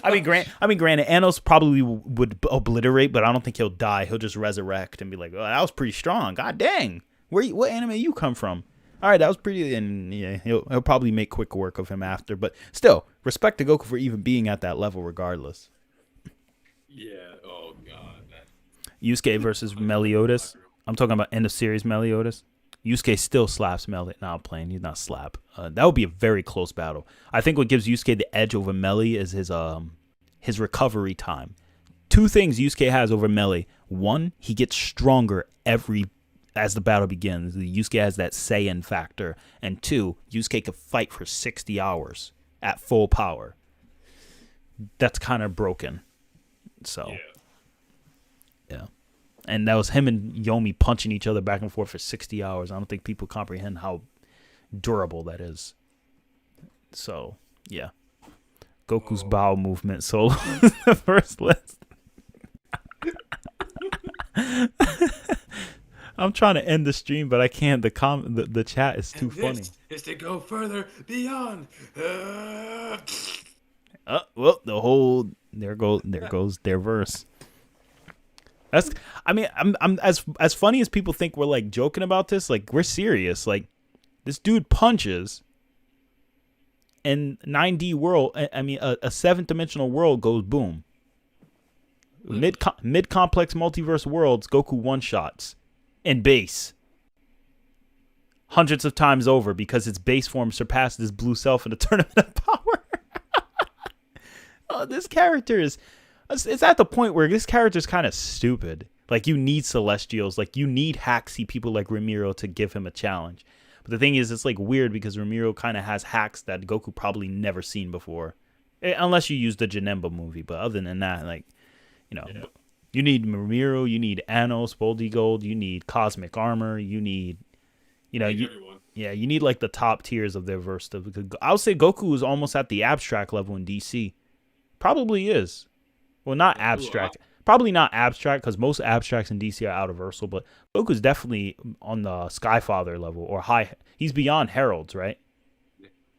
I mean, granted, Anos probably would obliterate, but I don't think he'll die. He'll just resurrect and be like, "Oh, that was pretty strong. God dang, what anime you come from? All right, that was pretty." And yeah, he'll probably make quick work of him after. But still, respect to Goku for even being at that level, regardless. Yeah. Oh god. Yusuke versus Meliodas. I'm talking about end of series Meliodas. Yusuke still slaps Meli. No, I'm playing. He's not slap. That would be a very close battle. I think what gives Yusuke the edge over Meli is his recovery time. Two things Yusuke has over Meli. One, he gets stronger as the battle begins. Yusuke has that Saiyan factor. And two, Yusuke could fight for 60 hours at full power. That's kind of broken. So, yeah. And that was him and Yomi punching each other back and forth for 60 hours. I don't think people comprehend how durable that is. So, yeah. Goku's bowel movement solo the first list. I'm trying to end the stream, but I can't. The chat is too funny. Is to go further beyond. Well, there goes their verse. I'm as funny as people think we're like joking about this. Like, we're serious. Like, this dude punches, and 9D world. A seventh dimensional world goes boom. Mid complex multiverse worlds, Goku one shots in base hundreds of times over because its base form surpassed his blue self in the tournament of power. This character is. It's at the point where this character's kind of stupid. Like, you need Celestials. Like, you need hacksy people like Ramiro to give him a challenge. But the thing is, it's like weird because Ramiro kind of has hacks that Goku probably never seen before. Unless you use the Janemba movie. But other than that, like, you need Ramiro, you need Anos, Boldigold, you need Cosmic Armor, you need, Everyone. you need like the top tiers of their verse. I would say Goku is almost at the abstract level in DC. Probably is. Well, not abstract. Probably not abstract because most abstracts in DC are out-of-versal, but Goku's definitely on the Skyfather level or high. He's beyond Heralds, right?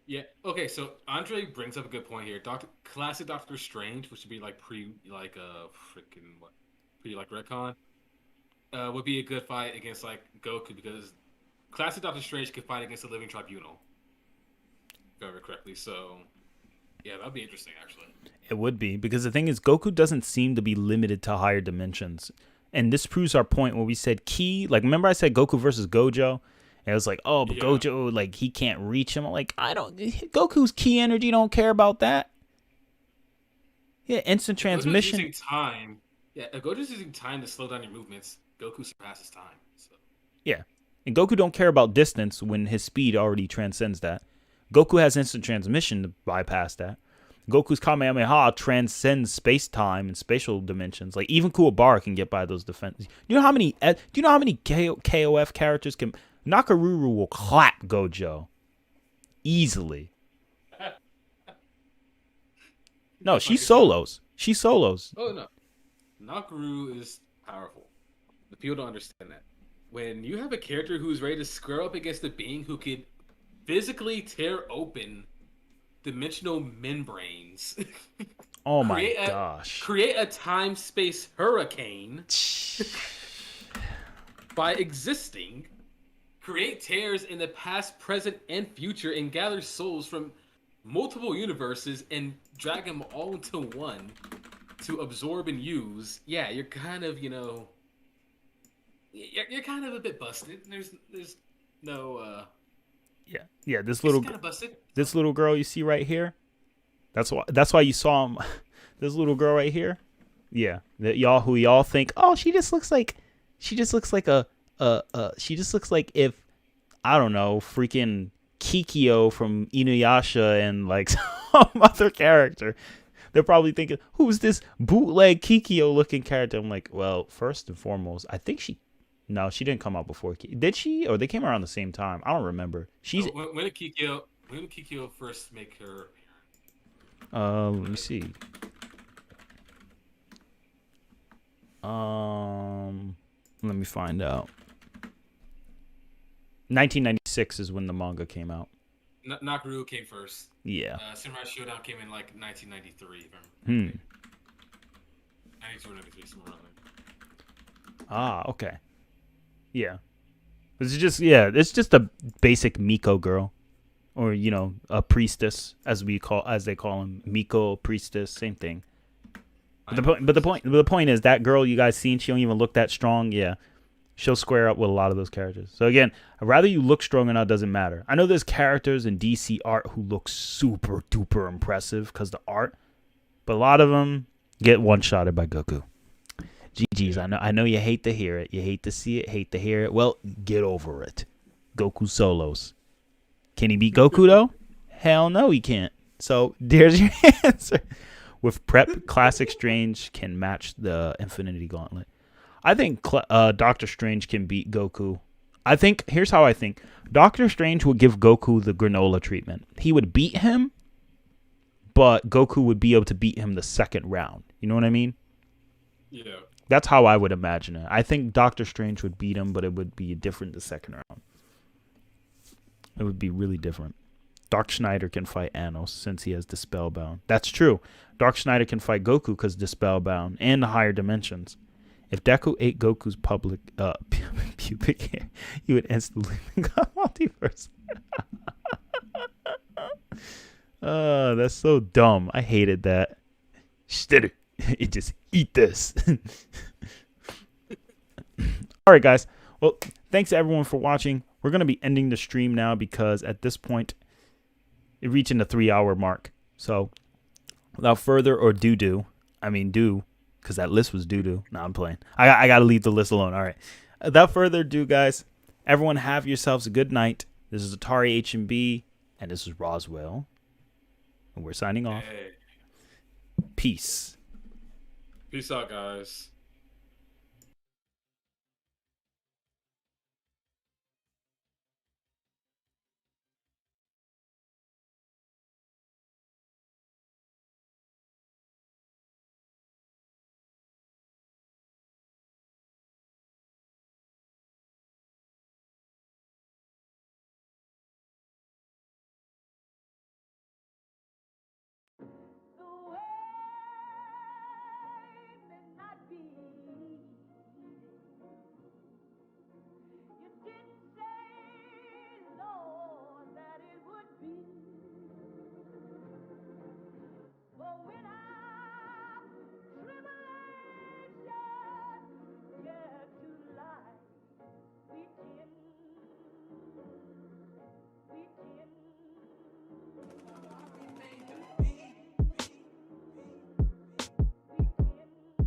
Yeah. Okay. So Andre brings up a good point here. Classic Doctor Strange, which would be like retcon, would be a good fight against like Goku because classic Doctor Strange could fight against the Living Tribunal, if I remember correctly. So yeah, that'd be interesting actually. It would be, because the thing is, Goku doesn't seem to be limited to higher dimensions. And this proves our point when we said Ki. Like, remember I said Goku versus Gojo? And it was like, oh, but Gojo, like, he can't reach him. I'm like, Goku's Ki energy don't care about that. Yeah, instant transmission. Gojo's using time. Yeah, Gojo's using time to slow down your movements. Goku surpasses time. So. Yeah. And Goku don't care about distance when his speed already transcends that. Goku has instant transmission to bypass that. Goku's Kamehameha transcends space-time and spatial dimensions. Like, even Kuwabara can get by those defenses. Do you know how many KOF characters can... Nakaruru will clap Gojo. Easily. No, she solos. She solos. Oh, no. Nakaru is powerful. The people don't understand that. When you have a character who's ready to square up against a being who could physically tear open dimensional membranes. Oh my gosh. Create a time-space hurricane by existing. Create tears in the past, present, and future and gather souls from multiple universes and drag them all into one to absorb and use. Yeah, you're kind of, you're kind of a bit busted. There's no Yeah, this little girl you see right here. That's why you saw him. This little girl right here. Yeah, that y'all think, oh, she just looks like if, I don't know, freaking Kikyo from Inuyasha and like some other character. They're probably thinking, who's this bootleg Kikyo looking character? I'm like, well, first and foremost, I think no, she didn't come out before. Did she? Or they came around the same time? I don't remember. When did Kikyo first make her appearance? Let me see. Let me find out. 1996 is when the manga came out. Nakaru came first. Yeah. Samurai Shodown came in like 1993. 92 or 93, somewhere around there. Ah, okay. Yeah. It's just a basic Miko girl. Or, a priestess, as they call them. Miko, priestess, same thing. The point is that girl you guys seen, she don't even look that strong. Yeah, she'll square up with a lot of those characters. So again, rather you look strong or not doesn't matter. I know there's characters in DC art who look super duper impressive because the art, but a lot of them get one shotted by Goku. GG's. I know you hate to hear it, you hate to see it, hate to hear it. Well, get over it. Goku solos. Can he beat Goku though? Hell no, he can't. So there's your answer. With prep, Classic Strange can match the Infinity Gauntlet. I think Doctor Strange can beat Goku. Here's how I think. Doctor Strange would give Goku the granola treatment. He would beat him, but Goku would be able to beat him the second round. You know what I mean? Yeah. That's how I would imagine it. I think Doctor Strange would beat him, but it would be different the second round. It would be really different. Dark Schneider can fight Anos since he has the Spellbound. That's true. Dark Schneider can fight Goku because the Spellbound and the higher dimensions. If Deku ate Goku's pubic hair, he would instantly become multiverse. That's so dumb. I hated that. Steady. You just eat this. All right, guys. Well, thanks everyone for watching. We're going to be ending the stream now because at this point, it's reaching the 3-hour mark. So, without further ado, because that list was doo-doo. No, I'm playing. I got to leave the list alone. All right. Without further ado, guys, everyone have yourselves a good night. This is Atari H&B, and this is Roswell. And we're signing off. Hey. Peace. Peace out, guys.